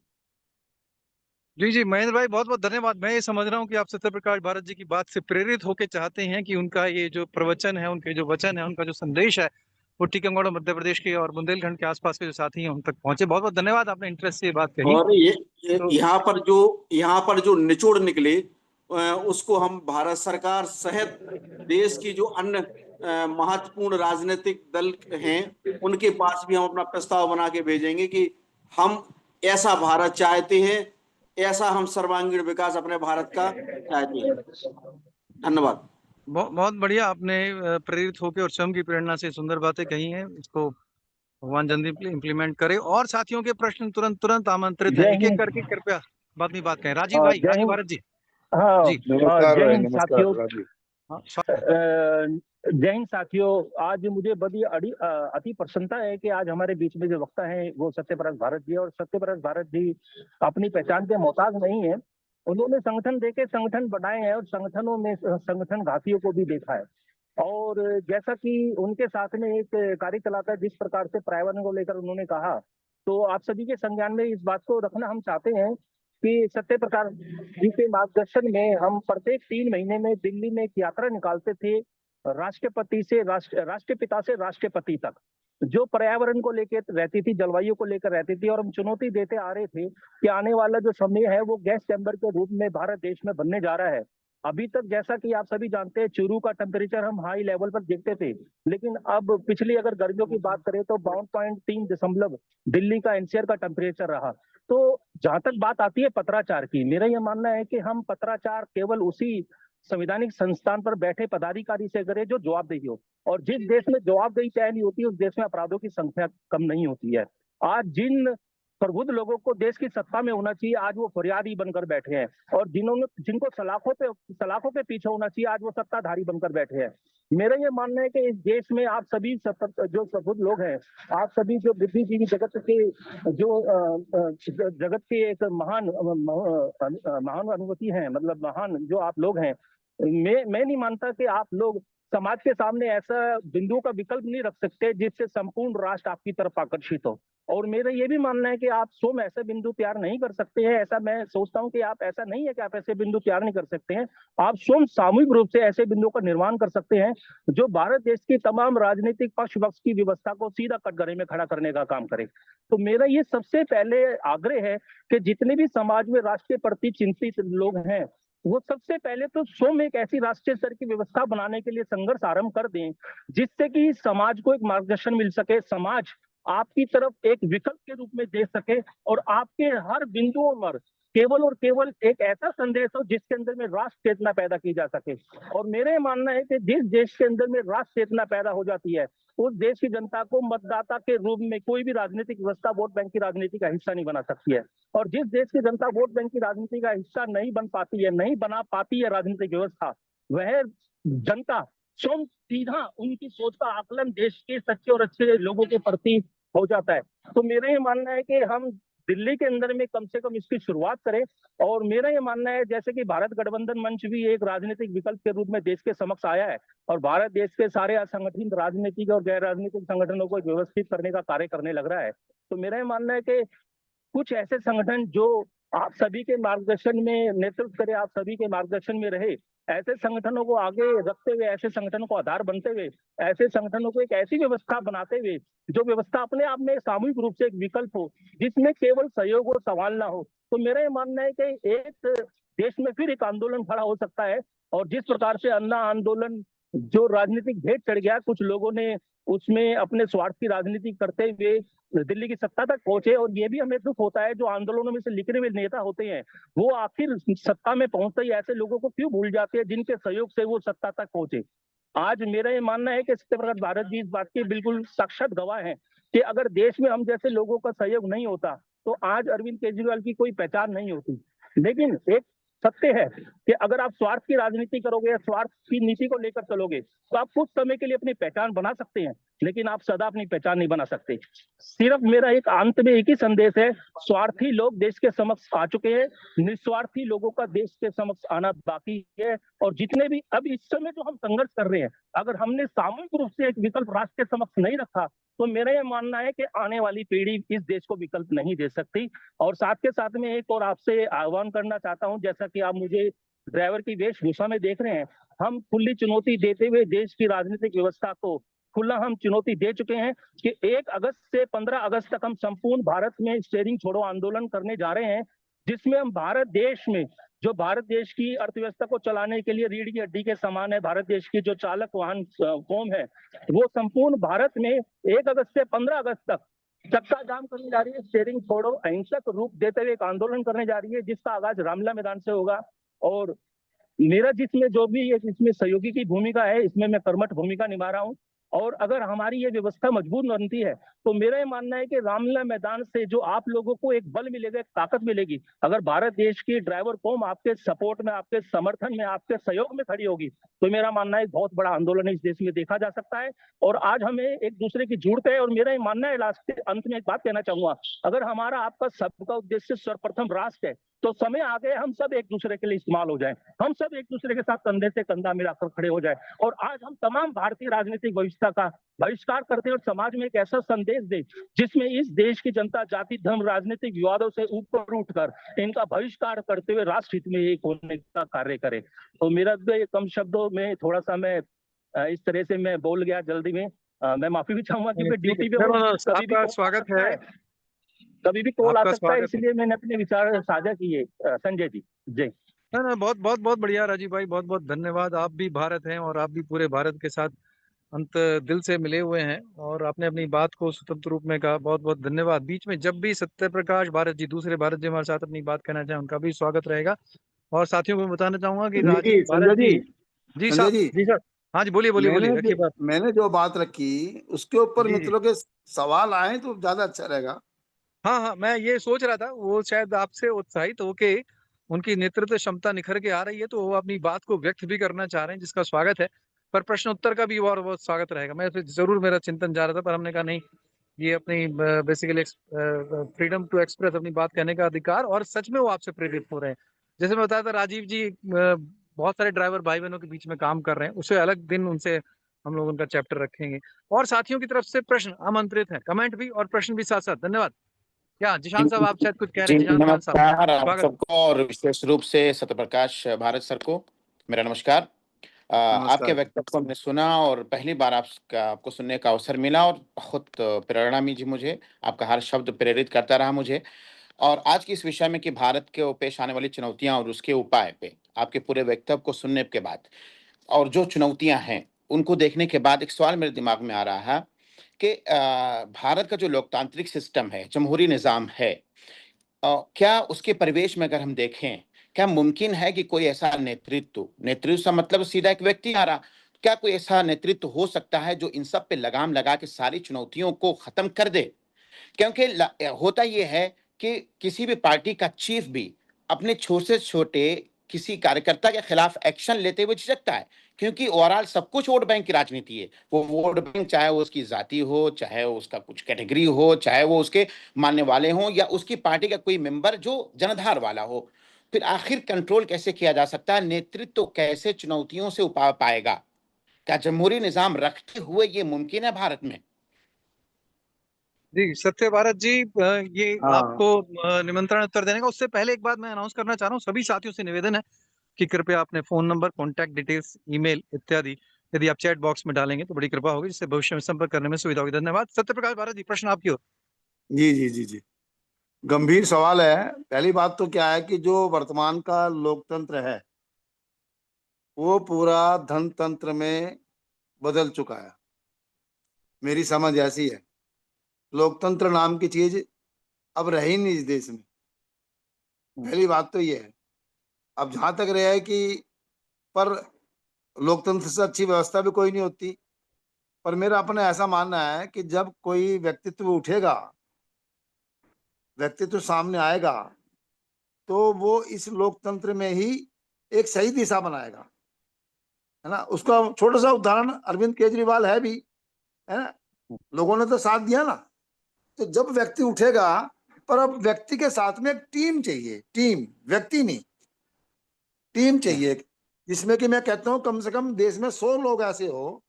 जी जी महेंद्र भाई बहुत बहुत धन्यवाद। मैं ये समझ रहा हूँ कि आप सत्यप्रकाश भारत जी की बात से प्रेरित होकर चाहते हैं कि उनका ये जो प्रवचन है, उनके जो वचन है, उनका जो संदेश है, वो टीकमगढ़ और मध्य प्रदेश के और बुंदेलखंड के आसपास के जो साथी हैं उन तक पहुंचे। बहुत बहुत धन्यवाद, आपने इंटरेस्ट से ये बात कही। और तो यहाँ पर जो निचोड़ निकले उसको हम भारत सरकार सहित देश की जो अन्य महत्वपूर्ण राजनीतिक दल हैं उनके पास भी हम अपना प्रस्ताव बना के भेजेंगे कि हम ऐसा भारत चाहते हैं, ऐसा हम सर्वांगीण विकास अपने भारत का चाहते हैं। धन्यवाद। बहुत बढ़िया, आपने प्रेरित होकर और स्वयं की प्रेरणा से सुंदर बातें कही हैं। इसको भगवान जल्दी इम्प्लीमेंट करे। और साथियों के प्रश्न तुरंत आमंत्रित हैं, एक एक करके कृपया बात कहें। राजीव भाई, राजीव भारत जी। हाँ, जी जय हिंद साथियों। हाँ, जय हिंद साथियों। आज मुझे बड़ी अति प्रसन्नता है कि आज हमारे बीच में जो वक्ता है वो सत्यप्रकाश भारत जी, और सत्यप्रकाश भारत जी अपनी पहचान के मोहताज नहीं है। उन्होंने संगठन देके संगठन बनाए हैं और संगठनों में संगठन घातियों को भी देखा है। और जैसा कि उनके साथ में एक कार्य चलाता है, जिस प्रकार से पर्यावरण को लेकर उन्होंने कहा, तो आप सभी के संज्ञान में इस बात को रखना हम चाहते हैं कि सत्यप्रकाश जी के मार्गदर्शन में हम प्रत्येक 3 महीने में दिल्ली में एक यात्रा निकालते थे, राष्ट्रपति से राष्ट्रपिता से राष्ट्रपति तक, जो पर्यावरण को लेकर रहती थी, जलवायु को लेकर रहती थी। और हम चुनौती देते आ रहे थे कि आने वाला जो समय है वो गैस चैम्बर के रूप में भारत देश में बनने जा रहा है। अभी तक जैसा कि आप सभी जानते हैं, चूरू का टेम्परेचर हम हाई लेवल पर देखते थे, लेकिन अब पिछली अगर गर्मियों की बात करें तो 52.3 दिल्ली का एनसीआर का टेम्परेचर रहा। तो जहां तक बात आती है पत्राचार की, मेरा यह मानना है कि हम पत्राचार केवल उसी संवैधानिक संस्थान पर बैठे पदाधिकारी से करें जो जवाबदेही हो, और जिस देश में जवाबदेही तय नहीं होती उस देश में अपराधों की संख्या कम नहीं होती है। आज जिन प्रबुद्ध लोगों को देश की सत्ता में होना चाहिए, आज वो फरियादी बनकर बैठे हैं। और जिनको सलाखों के पीछे होना चाहिए, आज वो सत्ताधारी बनकर बैठे हैं। मेरा ये मानना है कि इस देश में आप सभी जो प्रबुद्ध लोग हैं, आप सभी जो बुद्धिजीवी जगत के एक महान अनुभूति हैं, मतलब महान जो आप लोग हैं, मैं नहीं मानता कि आप लोग समाज के सामने ऐसा बिंदु का विकल्प नहीं रख सकते जिससे संपूर्ण राष्ट्र आपकी तरफ आकर्षित हो। और मेरा ये भी मानना है कि आप स्वयं ऐसे बिंदु तैयार नहीं कर सकते हैं। ऐसा मैं सोचता हूं कि आप ऐसा नहीं है कि आप ऐसे बिंदु तैयार नहीं कर सकते हैं। आप स्वयं सामूहिक रूप से ऐसे बिंदु का निर्माण कर सकते हैं जो भारत देश की तमाम राजनीतिक पक्ष वक्ष की व्यवस्था को सीधा कटघरे में खड़ा करने का काम करे। तो मेरा ये सबसे पहले आग्रह है कि जितने भी समाज में राष्ट्र के प्रति चिंतित लोग हैं, वो सबसे पहले तो स्वयं एक ऐसी राष्ट्रीय स्तर की व्यवस्था बनाने के लिए संघर्ष आरंभ कर दें जिससे कि समाज को एक मार्गदर्शन मिल सके, समाज आपकी तरफ एक विकल्प के रूप में दे सके और आपके हर बिंदुओं पर केवल और केवल एक ऐसा संदेश हो जिसके अंदर में राष्ट्र चेतना पैदा की जा सके। और मेरा मानना है कि जिस देश के अंदर में राष्ट्र चेतना पैदा हो जाती है, उस देश की जनता को मतदाता के रूप में कोई भी राजनीतिक व्यवस्था वोट बैंक की राजनीति का हिस्सा नहीं बना सकती है। और जिस देश की जनता वोट बैंक की राजनीति का हिस्सा नहीं बना पाती है राजनीतिक व्यवस्था, वह जनता स्वयं सीधा उनकी सोच का आकलन देश के सच्चे और अच्छे लोगों के प्रति हो जाता है। तो मेरा ये मानना है कि हम दिल्ली के अंदर में कम से कम इसकी शुरुआत करें। और मेरा ये मानना है जैसे कि भारत गठबंधन मंच भी एक राजनीतिक विकल्प के रूप में देश के समक्ष आया है और भारत देश के सारे असंगठित राजनीतिक और गैर राजनीतिक संगठनों को व्यवस्थित करने का कार्य करने लग रहा है। तो मेरा ये मानना है कि कुछ ऐसे संगठन जो आप सभी के मार्गदर्शन में नेतृत्व करे, आप सभी के मार्गदर्शन में रहे, ऐसे संगठनों को आगे रखते हुए, ऐसे संगठनों को आधार बनते हुए, ऐसे संगठनों को एक ऐसी व्यवस्था बनाते हुए जो व्यवस्था अपने आप में सामूहिक रूप से एक विकल्प हो जिसमें केवल सहयोग और सवाल ना हो। तो मेरा ये मानना है कि एक देश में फिर एक आंदोलन खड़ा हो सकता है। और जिस प्रकार से अन्ना आंदोलन जो राजनीतिक भेद चढ़ गया, कुछ लोगों ने उसमें अपने स्वार्थ की राजनीति करते हुए दिल्ली की सत्ता तक पहुंचे। और ये भी हमें दुख होता है जो आंदोलनों में से लिखने हुए नेता होते हैं, वो आखिर सत्ता में पहुंचते ही ऐसे लोगों को क्यों भूल जाते हैं जिनके सहयोग से वो सत्ता तक पहुंचे। आज मेरा ये मानना है कि सत्यप्रकाश भारत जी इस बात के बिल्कुल साक्षात गवाह हैं कि अगर देश में हम जैसे लोगों का सहयोग नहीं होता तो आज अरविंद केजरीवाल की कोई पहचान नहीं होती। लेकिन एक सत्य है कि अगर आप स्वार्थ की राजनीति करोगे, स्वार्थ की नीति को लेकर चलोगे तो आप कुछ समय के लिए अपनी पहचान बना सकते हैं, लेकिन आप सदा अपनी पहचान नहीं बना सकते। सिर्फ मेरा एक अंत में एक ही संदेश है, स्वार्थी लोग देश के समक्ष आ चुके हैं, निस्वार्थी लोगों का देश के समक्ष आना बाकी है। और जितने भी अब इस समय जो हम संघर्ष कर रहे हैं, अगर हमने सामूहिक रूप से एक विकल्प राष्ट्र के समक्ष नहीं रखा तो मेरा यह मानना है कि आने वाली पीढ़ी इस देश को विकल्प नहीं दे सकती। और साथ के साथ में एक और आपसे आह्वान करना चाहता हूं, जैसा कि आप मुझे ड्राइवर की वेशभूषा में देख रहे हैं, हम खुली चुनौती देते हुए देश की राजनीतिक व्यवस्था को खुला हम चुनौती दे चुके हैं कि 1 अगस्त से 15 अगस्त तक हम संपूर्ण भारत में स्टीयरिंग छोड़ो आंदोलन करने जा रहे हैं, जिसमें हम भारत देश में जो भारत देश की अर्थव्यवस्था को चलाने के लिए रीढ़ की हड्डी के समान है, भारत देश की जो चालक वाहन कौम है, वो संपूर्ण भारत में 1 अगस्त से 15 अगस्त तक चक्का जाम करने जा रही है, स्टीयरिंग छोड़ो अहिंसक रूप देते हुए एक आंदोलन करने जा रही है जिसका आगाज रामलीला मैदान से होगा। और मेरा जिसमें जो भी इसमें सहयोगी की भूमिका है, इसमें मैं कर्मठ भूमिका निभा रहा हूँ। और अगर हमारी ये व्यवस्था मजबूत बनती है तो मेरा ये मानना है कि रामलीला मैदान से जो आप लोगों को एक बल मिलेगा, एक ताकत मिलेगी, अगर भारत देश की ड्राइवर कौम आपके सपोर्ट में, आपके समर्थन में, आपके सहयोग में खड़ी होगी तो मेरा मानना है बहुत बड़ा आंदोलन इस देश में देखा जा सकता है। और आज हमें एक दूसरे की जरूरत है। और मेरा ये मानना है, लास्ट अंत में एक बात कहना चाहूंगा, अगर हमारा आपका सबका उद्देश्य सर्वप्रथम राष्ट्र है तो समय आ गए हम सब एक दूसरे के लिए इस्तेमाल हो जाए, हम सब एक दूसरे के साथ कंधे से कंधा मिलाकर खड़े हो जाए और आज हम तमाम भारतीय राजनीतिक व्यवस्था का बहिष्कार करते हैं और समाज में एक ऐसा संदेश दे जिसमें इस देश की जनता जाति धर्म राजनीतिक विवादों से ऊपर उठकर इनका बहिष्कार करते हुए राष्ट्र हित में एक होने का कार्य करे। तो मेरा कम शब्दों में थोड़ा सा मैं इस तरह से मैं बोल गया जल्दी में, मैं माफी भी चाहूंगा कि मैं ड्यूटी पे आपका स्वागत है, कभी भी कॉल आ सकता है, इसलिए मैंने अपने विचार साझा किए। संजय जी जय। ना बहुत बहुत बहुत बढ़िया राजीव भाई, बहुत बहुत धन्यवाद। आप भी भारत हैं और आप भी पूरे भारत के साथ अंत दिल से मिले हुए हैं और आपने अपनी बात को स्वतंत्र रूप में कहा, बहुत बहुत धन्यवाद। बीच में जब भी सत्यप्रकाश भारत जी, दूसरे भारत जी हमारे साथ अपनी बात कहना चाहें उनका भी स्वागत रहेगा। और साथियों को बताना चाहूंगा कि राजीव भारत जी जी साहब जी सर, हाँ जी बोलिए बोलिए बोलिए, रखिए बात। मैंने जो बात रखी उसके ऊपर मित्रों के सवाल आए तो ज्यादा अच्छा रहेगा। हाँ, हाँ, मैं ये सोच रहा था वो शायद आपसे उत्साहित होके उनकी नेतृत्व क्षमता निखर के आ रही है, तो वो अपनी बात को व्यक्त भी करना चाह रहे हैं, जिसका स्वागत है। पर प्रश्न उत्तर का भी और बहुत स्वागत रहेगा। मैं फिर ज़रूर मेरा चिंतन जा रहा था, पर हमने कहा नहीं, ये अपनी बेसिकली फ्रीडम टू एक्सप्रेस, अपनी बात कहने का अधिकार, और सच में वो आपसे प्रेरित हो रहे हैं। जैसे मैं बताया था, राजीव जी बहुत सारे ड्राइवर भाई बहनों के बीच में काम कर रहे हैं, उसे अलग दिन उनसे हम लोग उनका चैप्टर रखेंगे। और साथियों की तरफ से प्रश्न आमंत्रित हैं, कमेंट भी और प्रश्न भी साथ साथ। धन्यवाद। क्या जिशान साहब, आप शायद कुछ कह रहे जी हैं? जिशान खान साहब, नमस्कार आप स्वागत। सबको और विशेष रूप से सत्यप्रकाश भारत सर को मेरा नमस्कार। आपके नमस्कार। वक्तव्य को हमने सुना और पहली बार आपको सुनने का अवसर मिला और बहुत प्रेरणा मिली मुझे। आपका हर शब्द प्रेरित करता रहा मुझे। और आज की इस विषय में कि भारत के पेश आने वाली चुनौतियां और उसके उपाय पे आपके पूरे वक्तव्य को सुनने के बाद और जो चुनौतियां हैं उनको देखने के बाद एक सवाल मेरे दिमाग में आ रहा है कि भारत का जो लोकतांत्रिक सिस्टम है, जमहूरी निज़ाम है, क्या उसके परिवेश में अगर हम देखें, क्या मुमकिन है कि कोई ऐसा नेतृत्व से मतलब सीधा एक व्यक्ति आ रहा, क्या कोई ऐसा नेतृत्व हो सकता है जो इन सब पे लगाम लगा के सारी चुनौतियों को खत्म कर दे? क्योंकि होता यह है कि किसी भी पार्टी का चीफ भी अपने छोटे से छोटे किसी कार्यकर्ता के खिलाफ एक्शन लेते हुए झिझकता है, क्योंकि ओवरऑल सब कुछ वोट बैंक की राजनीति है। वो वोट बैंक चाहे वो उसकी जाति हो, चाहे वो उसका कुछ कैटेगरी हो, चाहे वो उसके मानने वाले हों या उसकी पार्टी का कोई मेंबर जो जनधार वाला हो, फिर आखिर कंट्रोल कैसे किया जा सकता है? नेतृत्व तो कैसे चुनौतियों से उपा पाएगा? क्या जमहूरी निजाम रखते हुए ये मुमकिन है भारत में? जी, सत्य भारत जी, ये हाँ। आपको निमंत्रण उत्तर देने का। उससे पहले एक बात मैं अनाउंस करना चाह रहा हूँ, सभी साथियों से निवेदन है कि कृपया अपने phone number, contact details, email इत्यादि यदि आप चैट बॉक्स में डालेंगे तो बड़ी कृपा होगी, जिससे भविष्य में संपर्क करने में सुविधा होगी। धन्यवाद। सत्यप्रकाश भारत जी, प्रश्न आपकी ओर। जी जी जी जी, गंभीर सवाल है। पहली बात तो क्या है कि जो वर्तमान का लोकतंत्र है वो पूरा धन तंत्र में बदल चुका है। मेरी समझ ऐसी है, लोकतंत्र नाम की चीज अब रही नहीं इस देश में। पहली बात तो ये है। अब जहां तक रहा है कि पर लोकतंत्र से अच्छी व्यवस्था भी कोई नहीं होती। पर मेरा अपना ऐसा मानना है कि जब कोई व्यक्तित्व उठेगा, व्यक्तित्व सामने आएगा, तो वो इस लोकतंत्र में ही एक सही दिशा बनाएगा, है ना। उसका छोटा सा उदाहरण अरविंद केजरीवाल है भी, है ना। लोगों ने तो साथ दिया ना। तो जब व्यक्ति उठेगा, पर अब व्यक्ति के साथ में एक टीम चाहिए, टीम, व्यक्ति नहीं, टीम चाहिए, जिसमें कि मैं कहता हूँ कम से कम देश में 100 लोग ऐसे हो।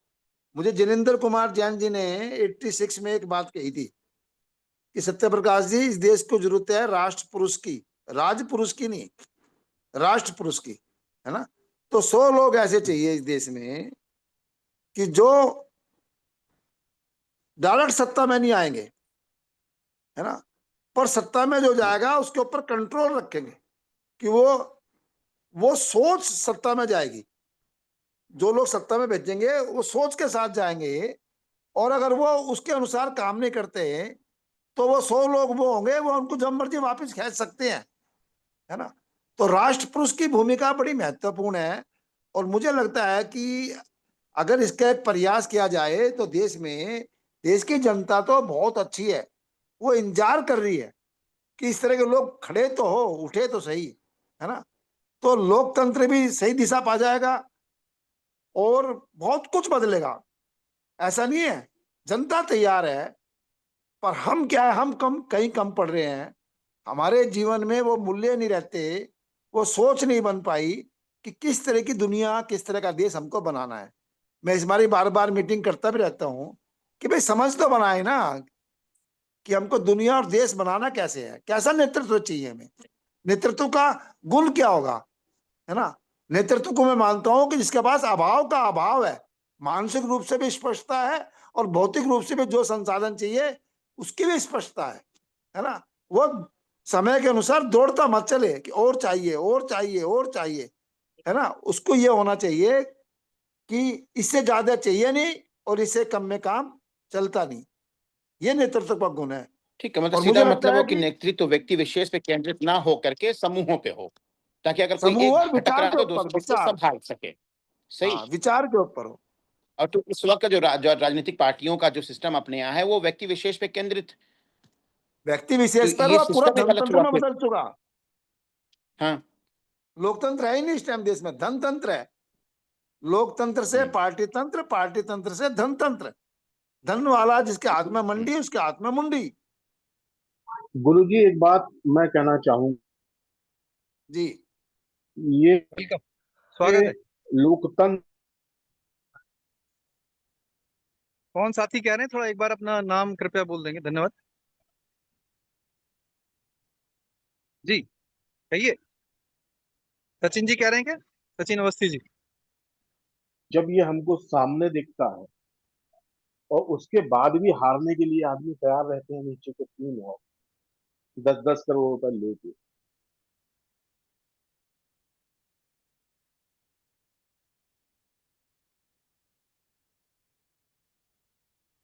मुझे जिनेंद्र कुमार जैन जी ने 86 में एक बात कही थी कि सत्य प्रकाश जी, इस देश को जरूरत है राष्ट्र पुरुष की, राज पुरुष की नहीं, राष्ट्र पुरुष की, है ना। तो 100 लोग ऐसे चाहिए इस देश में कि जो डायरेक्ट सत्ता में नहीं आएंगे, है ना, पर सत्ता में जो जाएगा उसके ऊपर कंट्रोल रखेंगे कि वो सोच सत्ता में जाएगी। जो लोग सत्ता में भेजेंगे वो सोच के साथ जाएंगे, और अगर वो उसके अनुसार काम नहीं करते तो वो 100 लोग वो होंगे, वो उनको जब मर्जी वापस खींच सकते हैं, है ना। तो राष्ट्र पुरुष की भूमिका बड़ी महत्वपूर्ण है। और मुझे लगता है कि अगर इसका एक प्रयास किया जाए तो देश में, देश की जनता तो बहुत अच्छी है, वो इंतजार कर रही है कि इस तरह के लोग खड़े तो हो, उठे तो सही, है ना। तो लोकतंत्र भी सही दिशा पा जाएगा और बहुत कुछ बदलेगा। ऐसा नहीं है, जनता तैयार है, पर हम क्या है, हम कहीं कम पड़ रहे हैं। हमारे जीवन में वो मूल्य नहीं रहते, वो सोच नहीं बन पाई कि किस तरह की दुनिया, किस तरह का देश हमको बनाना है। मैं इस बार बार बार मीटिंग करता भी रहता हूँ कि भाई समझ तो बनाए ना कि हमको दुनिया और देश बनाना कैसे है, कैसा नेतृत्व चाहिए हमें, नेतृत्व का गुण क्या होगा, है ना। नेतृत्व को मैं मानता हूं कि जिसके पास अभाव का अभाव है, मानसिक रूप से भी स्पष्टता है और भौतिक रूप से भी जो संसाधन चाहिए उसकी भी स्पष्टता है ना। वो समय के अनुसार दौड़ता मत चले कि और चाहिए और चाहिए और चाहिए, है ना। उसको ये होना चाहिए कि इससे ज्यादा चाहिए नहीं और इससे कम में काम चलता नहीं। ये नेतृत्व का गुण है। ठीक है, मतलब और सीधा मुझे लगता मतलब है हो कि कि नेतृत्व व्यक्ति विशेष पे केंद्रित ना हो करके समूहों पे हो, ताकि अगर कोई एक समूह और भटक विचार रहा है के तो ऊपर, दूसरों को विचार, संभाल सके। सही। हाँ, विचार के ऊपर हो। और तो इस वक्त का जो राजनीतिक पार्टियों का जो सिस्टम अपने यहाँ है वो व्यक्ति विशेष पे केंद्रित व्यक्ति विशेष तो पर ये वो पूरा सिस्टम ही गलत धनतंत्र हुआ में फिर। बदल चुका। हाँ लोकतंत्र है ही नहीं इस टाइम देश में, धनतंत्र है। लोकतंत्र से पार्टी तंत्र से धनतंत्र। धन वाला जिसके हाथ में मंडी उसके हाथ में मुंडी। गुरुजी एक बात मैं कहना चाहूँ, जी ये वेलकम, स्वागत है। लोकतंत्र, कौन साथी कह रहे हैं? थोड़ा एक बार अपना नाम कृपया बोल देंगे, धन्यवाद। जी कहिए। सचिन जी कह रहे हैं क्या? सचिन अवस्थी जी। जब ये हमको सामने दिखता है और उसके बाद भी हारने के लिए आदमी तैयार रहते हैं, नीचे के 3 और 10-10 करोड़ रुपए लेके।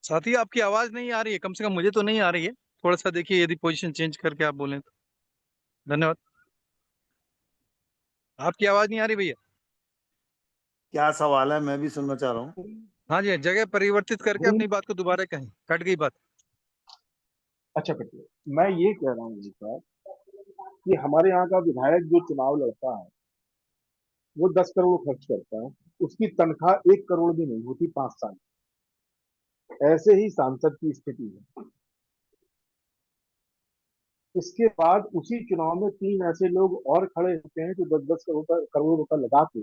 साथी आपकी आवाज नहीं आ रही है, कम से कम मुझे तो नहीं आ रही है। थोड़ा सा देखिए, यदि पोजीशन चेंज करके आप बोलें तो। धन्यवाद। आपकी आवाज नहीं आ रही भैया। क्या सवाल है, मैं भी सुनना चाह रहा हूँ। हाँ जी, जगह परिवर्तित करके अपनी बात को दोबारा कहें, कट गई बात। अच्छा कटिए, मैं ये कह रहा हूँ सर कि हमारे यहाँ का विधायक जो चुनाव लड़ता है वो 10 करोड़ खर्च करता है, उसकी तनख्वाह 1 करोड़ भी नहीं होती 5 साल। ऐसे ही सांसद की स्थिति है। इसके बाद उसी चुनाव में 3 ऐसे लोग और खड़े होते हैं जो 10-10 करोड़ रुपए लगा के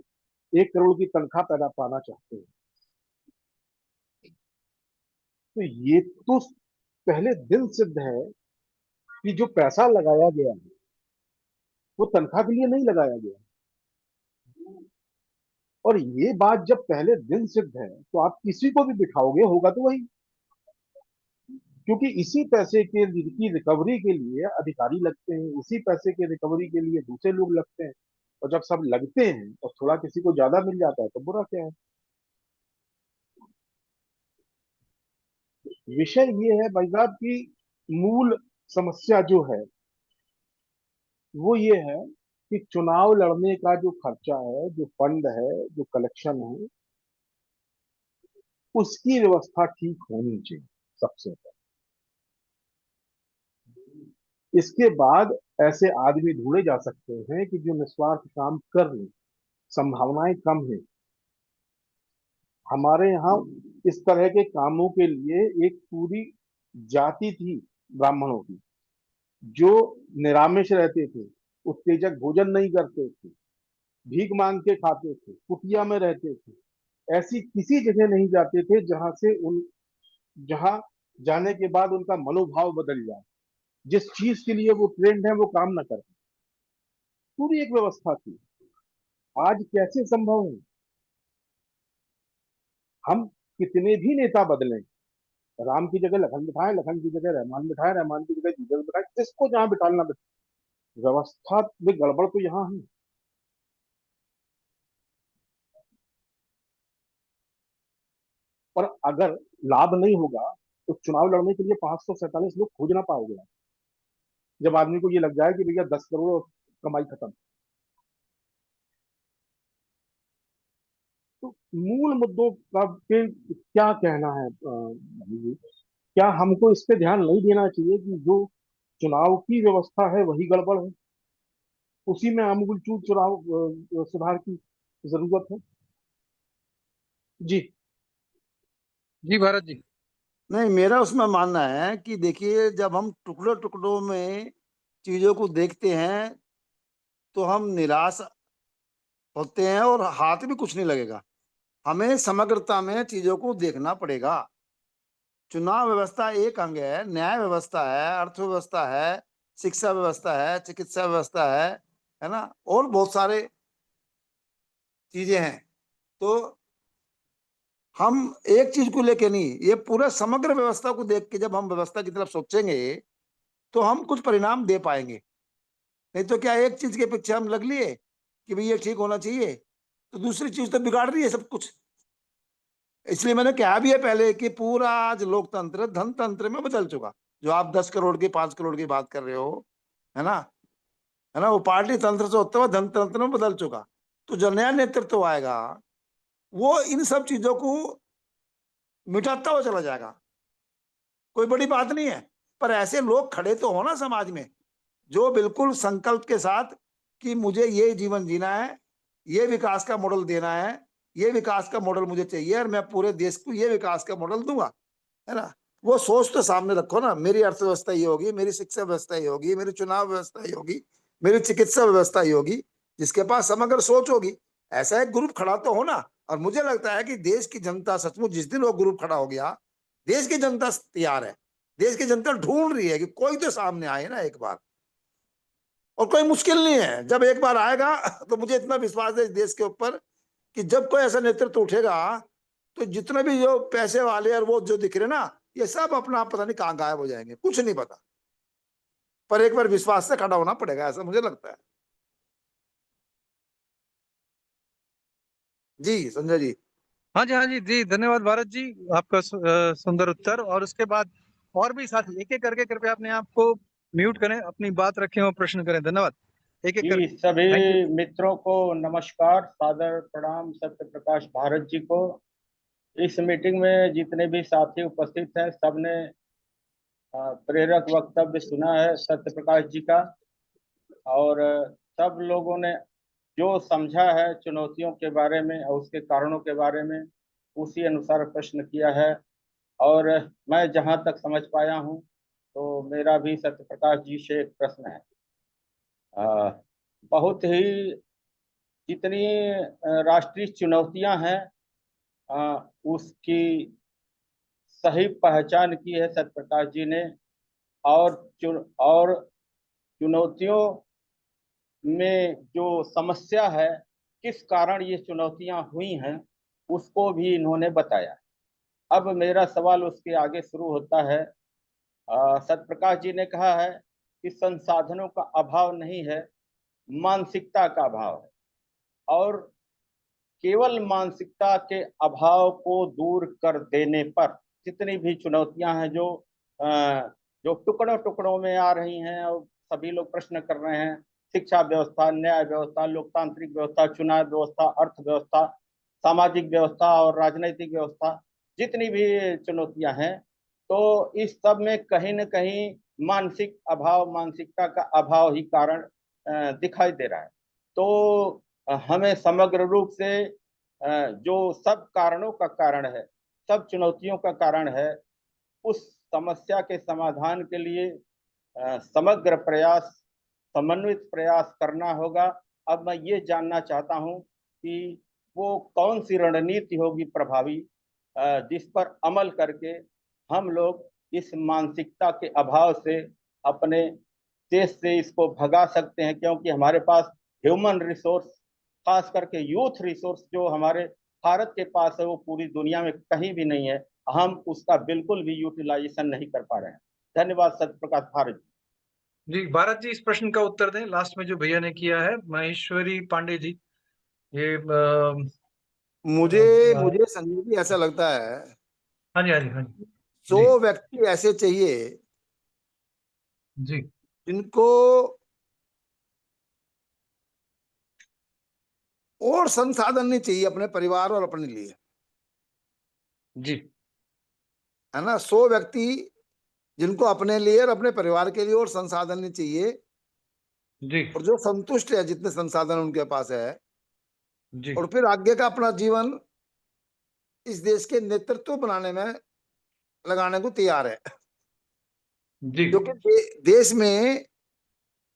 1 करोड़ की तनख्वाह पैदा पाना चाहते हैं। तो ये तो पहले दिन सिद्ध है कि जो पैसा लगाया गया है वो तनख्वाह के लिए नहीं लगाया गया। और ये बात जब पहले दिन सिद्ध है तो आप किसी को भी बिठाओगे होगा तो वही, क्योंकि इसी पैसे के की रिकवरी के लिए अधिकारी लगते हैं, इसी पैसे के रिकवरी के लिए दूसरे लोग लगते हैं। और जब सब लगते हैं और थोड़ा किसी को ज्यादा मिल जाता है तो बुरा क्या है। विषय ये है भाई साहब की मूल समस्या जो है वो ये है कि चुनाव लड़ने का जो खर्चा है, जो फंड है, जो कलेक्शन है, उसकी व्यवस्था ठीक होनी चाहिए सबसे पहले। इसके बाद ऐसे आदमी ढूंढे जा सकते हैं कि जो निस्वार्थ काम कर रहे, संभावनाएं कम है। हमारे यहाँ इस तरह के कामों के लिए एक पूरी जाति थी ब्राह्मणों की, जो निरामिष रहते थे, उत्तेजक भोजन नहीं करते थे, भीख मांग के खाते थे, कुटिया में रहते थे, ऐसी किसी जगह नहीं जाते थे जहां जाने के बाद उनका मनोभाव बदल जाए, जिस चीज के लिए वो ट्रेंड है वो काम ना करते। पूरी एक व्यवस्था थी। आज कैसे संभव है? हम कितने भी नेता बदलें, राम की जगह लखन बिठाएं, लखन की जगह रहमान बिठाएं, रहमान की जगह जीसस बिठाएं, जिसको जहां बिठाना बिठाएं, व्यवस्था में गड़बड़ तो यहाँ है। और अगर लाभ नहीं होगा तो चुनाव लड़ने के लिए 547 लोग खोज ना पाओगे जब आदमी को ये लग जाए कि भैया 10 करोड़ कमाई खत्म। तो मूल मुद्दों का पे क्या कहना है भाई जी? क्या हमको इस पे ध्यान नहीं देना चाहिए कि जो चुनाव की व्यवस्था है वही गड़बड़ है, उसी में आमूलचूल चुनाव सुधार की जरूरत है। जी जी भारत जी। नहीं, मेरा उसमें मानना है कि देखिए, जब हम टुकड़ों टुकड़ों में चीजों को देखते हैं तो हम निराश होते हैं और हाथ भी कुछ नहीं लगेगा। हमें समग्रता में चीजों को देखना पड़ेगा। चुनाव व्यवस्था एक अंग है, न्याय व्यवस्था है, अर्थव्यवस्था है, शिक्षा व्यवस्था है, चिकित्सा व्यवस्था है ना, और बहुत सारे चीजें हैं। तो हम एक चीज को लेके नहीं, ये पूरा समग्र व्यवस्था को देख के जब हम व्यवस्था की तरफ सोचेंगे तो हम कुछ परिणाम दे पाएंगे। नहीं तो क्या एक चीज के पीछे हम लग लिए कि भाई ये ठीक होना चाहिए, तो दूसरी चीज तो बिगाड़ रही है सब कुछ। इसलिए मैंने कहा भी है पहले कि पूरा आज लोकतंत्र धनतंत्र में बदल चुका। जो आप 10 करोड़ की 5 करोड़ की बात कर रहे हो, है ना, वो पार्टी तंत्र से होता हुआ धनतंत्र में बदल चुका। तो जो नया नेतृत्व आएगा वो इन सब चीजों को मिटाता हुआ चला जाएगा। कोई बड़ी बात नहीं है। पर ऐसे लोग खड़े तो हो ना समाज में, जो बिल्कुल संकल्प के साथ कि मुझे ये जीवन जीना है, ये विकास का मॉडल देना है, ये विकास का मॉडल मुझे चाहिए और मैं पूरे देश को ये विकास का मॉडल दूंगा, है ना। वो सोच तो सामने रखो ना, मेरी अर्थव्यवस्था ये होगी, मेरी शिक्षा व्यवस्था ये होगी, मेरी चुनाव व्यवस्था ये होगी, मेरी चिकित्सा व्यवस्था ये होगी, जिसके पास समग्र सोच होगी। ऐसा एक ग्रुप खड़ा तो हो ना। और मुझे लगता है कि देश की जनता सचमुच, जिस दिन वो ग्रुप खड़ा हो गया, देश की जनता तैयार है, देश की जनता ढूंढ रही है कि कोई तो सामने आए ना एक बार। और कोई मुश्किल नहीं है, जब एक बार आएगा तो मुझे इतना विश्वास है इस देश के ऊपर कि जब कोई ऐसा नेतृत्व उठेगा तो जितने भी जो पैसे वाले और वो जो दिख रहे ना, ये सब अपना पता नहीं कहाँ गायब हो जाएंगे, कुछ नहीं पता। पर एक बार विश्वास से खड़ा होना पड़ेगा, ऐसा मुझे लगता है। जी संजय जी। हाँ जी, हाँ जी, जी धन्यवाद भारत जी, आपका सुंदर उत्तर। और उसके बाद और भी साथी एक एक करके कृपया अपने आप को म्यूट करें, अपनी बात रखें और प्रश्न करें। धन्यवाद, एक एक जी करके। Thank you. सभी मित्रों को नमस्कार, सादर प्रणाम सत्य प्रकाश भारत जी को। इस मीटिंग में जितने भी साथी उपस्थित हैं, सबने प्रेरक वक्तव्य सुना है सत्य प्रकाश जी का, और सब लोगों ने जो समझा है चुनौतियों के बारे में और उसके कारणों के बारे में, उसी अनुसार प्रश्न किया है। और मैं जहां तक समझ पाया हूं, तो मेरा भी सत्य प्रकाश जी से एक प्रश्न है। बहुत ही जितनी राष्ट्रीय चुनौतियां हैं, उसकी सही पहचान की है सत्य प्रकाश जी ने। और चुनौतियों में जो समस्या है, किस कारण ये चुनौतियां हुई हैं, उसको भी इन्होंने बताया। अब मेरा सवाल उसके आगे शुरू होता है। सत्य प्रकाश जी ने कहा है कि संसाधनों का अभाव नहीं है, मानसिकता का अभाव है। और केवल मानसिकता के अभाव को दूर कर देने पर जितनी भी चुनौतियां हैं, जो टुकड़ों टुकड़ों में आ रही हैं और सभी लोग प्रश्न कर रहे हैं, शिक्षा व्यवस्था, न्याय व्यवस्था, लोकतांत्रिक व्यवस्था, चुनाव व्यवस्था, अर्थव्यवस्था, सामाजिक व्यवस्था और राजनीतिक व्यवस्था, जितनी भी चुनौतियां हैं, तो इस सब में कहीं न कहीं मानसिक अभाव, मानसिकता का अभाव ही कारण दिखाई दे रहा है। तो हमें समग्र रूप से जो सब कारणों का कारण है, सब चुनौतियों का कारण है, उस समस्या के समाधान के लिए समग्र प्रयास, समन्वित प्रयास करना होगा। अब मैं ये जानना चाहता हूँ कि वो कौन सी रणनीति होगी प्रभावी, जिस पर अमल करके हम लोग इस मानसिकता के अभाव से अपने देश से इसको भगा सकते हैं। क्योंकि हमारे पास ह्यूमन रिसोर्स, खास करके यूथ रिसोर्स जो हमारे भारत के पास है, वो पूरी दुनिया में कहीं भी नहीं है। हम उसका बिल्कुल भी यूटिलाइजेशन नहीं कर पा रहे हैं। धन्यवाद सत्य प्रकाश भारत जी भारत जी, इस प्रश्न का उत्तर दें लास्ट में जो भैया ने किया है, महेश्वरी पांडे जी। ये मुझे संजय जी ऐसा लगता है, हाँ जी, हाँ जी, हाँ जी 100 व्यक्ति ऐसे चाहिए जी जिनको और संसाधन नहीं चाहिए अपने परिवार और अपने लिए, जी है ना। 100 व्यक्ति जिनको अपने लिए और अपने परिवार के लिए और संसाधन नहीं चाहिए, जी और जो संतुष्ट है जितने संसाधन उनके पास है, जी और फिर आगे का अपना जीवन इस देश के नेतृत्व बनाने में लगाने को तैयार है। जी क्योंकि देश में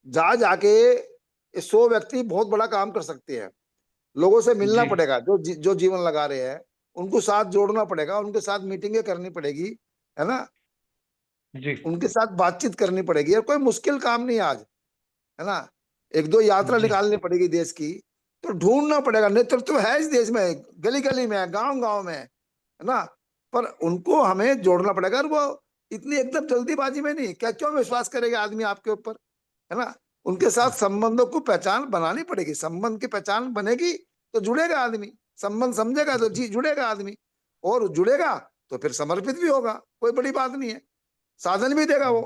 जा जाके 100 व्यक्ति बहुत बड़ा काम कर सकते हैं। लोगों से मिलना जी पड़ेगा, जो जीवन लगा रहे हैं उनको साथ जोड़ना पड़ेगा, उनके साथ मीटिंगें करनी पड़ेगी, है ना, जी उनके साथ बातचीत करनी पड़ेगी। और कोई मुश्किल काम नहीं आज, है ना। 1-2 यात्रा जी निकालनी पड़ेगी देश की, तो ढूंढना पड़ेगा। नेतृत्व है इस देश में, गली गली में, गांव गांव में, है ना। पर उनको हमें जोड़ना पड़ेगा। और वो इतनी एकदम जल्दीबाजी में नहीं, क्या क्यों विश्वास करेगा आदमी आपके ऊपर, है ना। उनके साथ संबंधों को पहचान बनानी पड़ेगी। संबंध की पहचान बनेगी तो जुड़ेगा आदमी, संबंध समझेगा तो जी जुड़ेगा आदमी, और जुड़ेगा तो फिर समर्पित भी होगा। कोई बड़ी बात नहीं है, साधन भी देगा वो।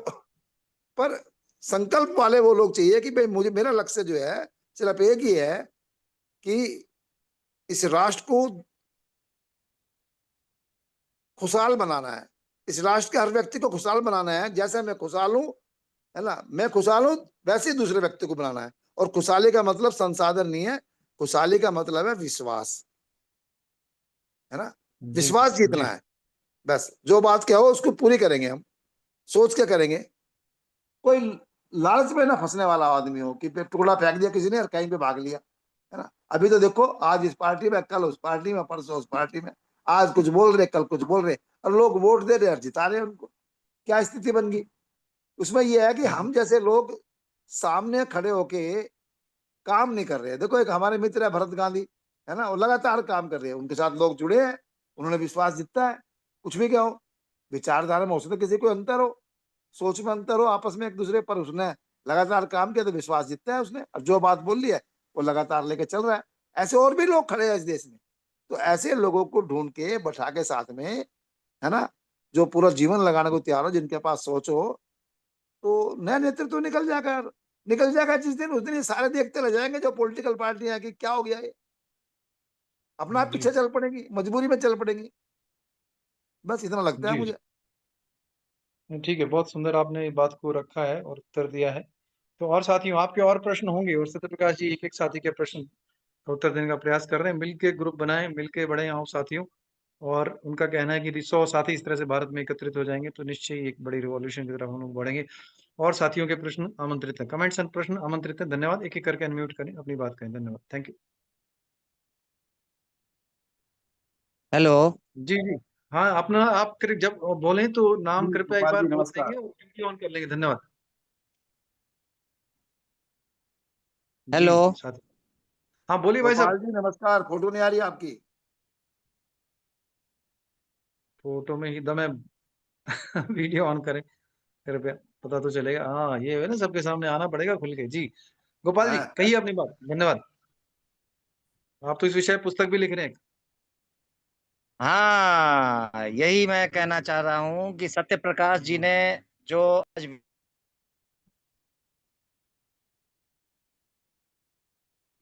पर संकल्प वाले वो लोग चाहिए कि भाई मुझे, मेरा लक्ष्य जो है सिर्फ एक ही है कि इस राष्ट्र को खुशहाल बनाना है, इस राष्ट्र के हर व्यक्ति को खुशहाल बनाना है। जैसे मैं खुशहाल हूँ, है ना, मैं खुशहाल हूँ, वैसे ही दूसरे व्यक्ति को बनाना है। और खुशहाली का मतलब संसाधन नहीं है, खुशहाली का मतलब है विश्वास, है ना, विश्वास जीतना है। बस जो बात कहो उसको पूरी करेंगे हम, सोच के करेंगे। कोई लालच में ना फंसने वाला आदमी हो कि टुकड़ा फेंक दिया किसी ने और कहीं पे भाग लिया, है ना। अभी तो देखो, आज इस पार्टी में, कल उस पार्टी में, परसों उस पार्टी में, आज कुछ बोल रहे, कल कुछ बोल रहे, और लोग वोट दे रहे और जिता रहे उनको। क्या स्थिति बन गई? उसमें यह है कि हम जैसे लोग सामने खड़े होके काम नहीं कर रहे। देखो, एक हमारे मित्र है भरत गांधी, है ना, वो लगातार काम कर रहे हैं, उनके साथ लोग जुड़े हैं, उन्होंने विश्वास जीता है। कुछ भी क्या हो, विचारधारा में हो सकता है किसी को अंतर हो, सोच में अंतर हो आपस में एक दूसरे पर, उसने लगातार काम किया तो विश्वास जीतता है उसने, और जो बात बोल ली है वो लगातार लेके चल रहा है। ऐसे और भी लोग खड़े हैं इस देश में। तो ऐसे लोगों को ढूंढ के बैठा के साथ में, है ना, जो पूरा जीवन लगाने को तैयार हो, जिनके पास सोच हो, तो नया नेतृत्व निकल जाएगा जिस दिन, उस दिन ये सारे देखते रह जाएंगे जो पॉलिटिकल पार्टियां हैं कि क्या हो गया ये, अपना आप पीछे चल पड़ेगी, मजबूरी में चल पड़ेंगी। बस इतना लगता है जी मुझे। जी, ठीक है, बहुत सुंदर आपने ये बात को रखा है और उत्तर दिया है। तो और साथियों, आपके और प्रश्न होंगे, और सत्य प्रकाश जी एक एक साथी के प्रश्न का उत्तर देने का प्रयास कर रहे हैं। मिलके ग्रुप बनाएं, मिलके बढ़े आओ साथियों। और उनका कहना है कि यदि 100 साथी इस तरह से भारत में एकत्रित हो जाएंगे तो निश्चय ही एक बड़ी रिवॉल्यूशन की तरफ हम लोग बढ़ेंगे। और साथियों के प्रश्न आमंत्रित हैं, कमेंट्स एंड प्रश्न आमंत्रित हैं। धन्यवाद। एक एक करके अनम्यूट करें, अपनी बात करें। धन्यवाद, थैंक यू। हेलो। जी जी, हाँ, अपना आप जब बोलें तो नाम जी कृपया एक गोपाल बार जी बोल नमस्कार। देंगे और वीडियो ऑन कर लेंगे। धन्यवाद। जी हेलो। जी साथी, हाँ बोलिए भाई गोपाल साहब। जी नमस्कार, फोटो नहीं आ रही आपकी। फोटो में ही दम है। वीडियो ऑन करें कृपया, पता तो चलेगा। हाँ, ये है ना, सबके सामने आना पड़ेगा खुल के। जी गोपाल जी, हाँ, कहिए अपनी बात। धन्यवाद। आप तो इस विषय पे पुस्तक भी लिख रहे हैं। हाँ, यही मैं कहना चाह रहा हूँ कि सत्य प्रकाश जी ने जो आज जी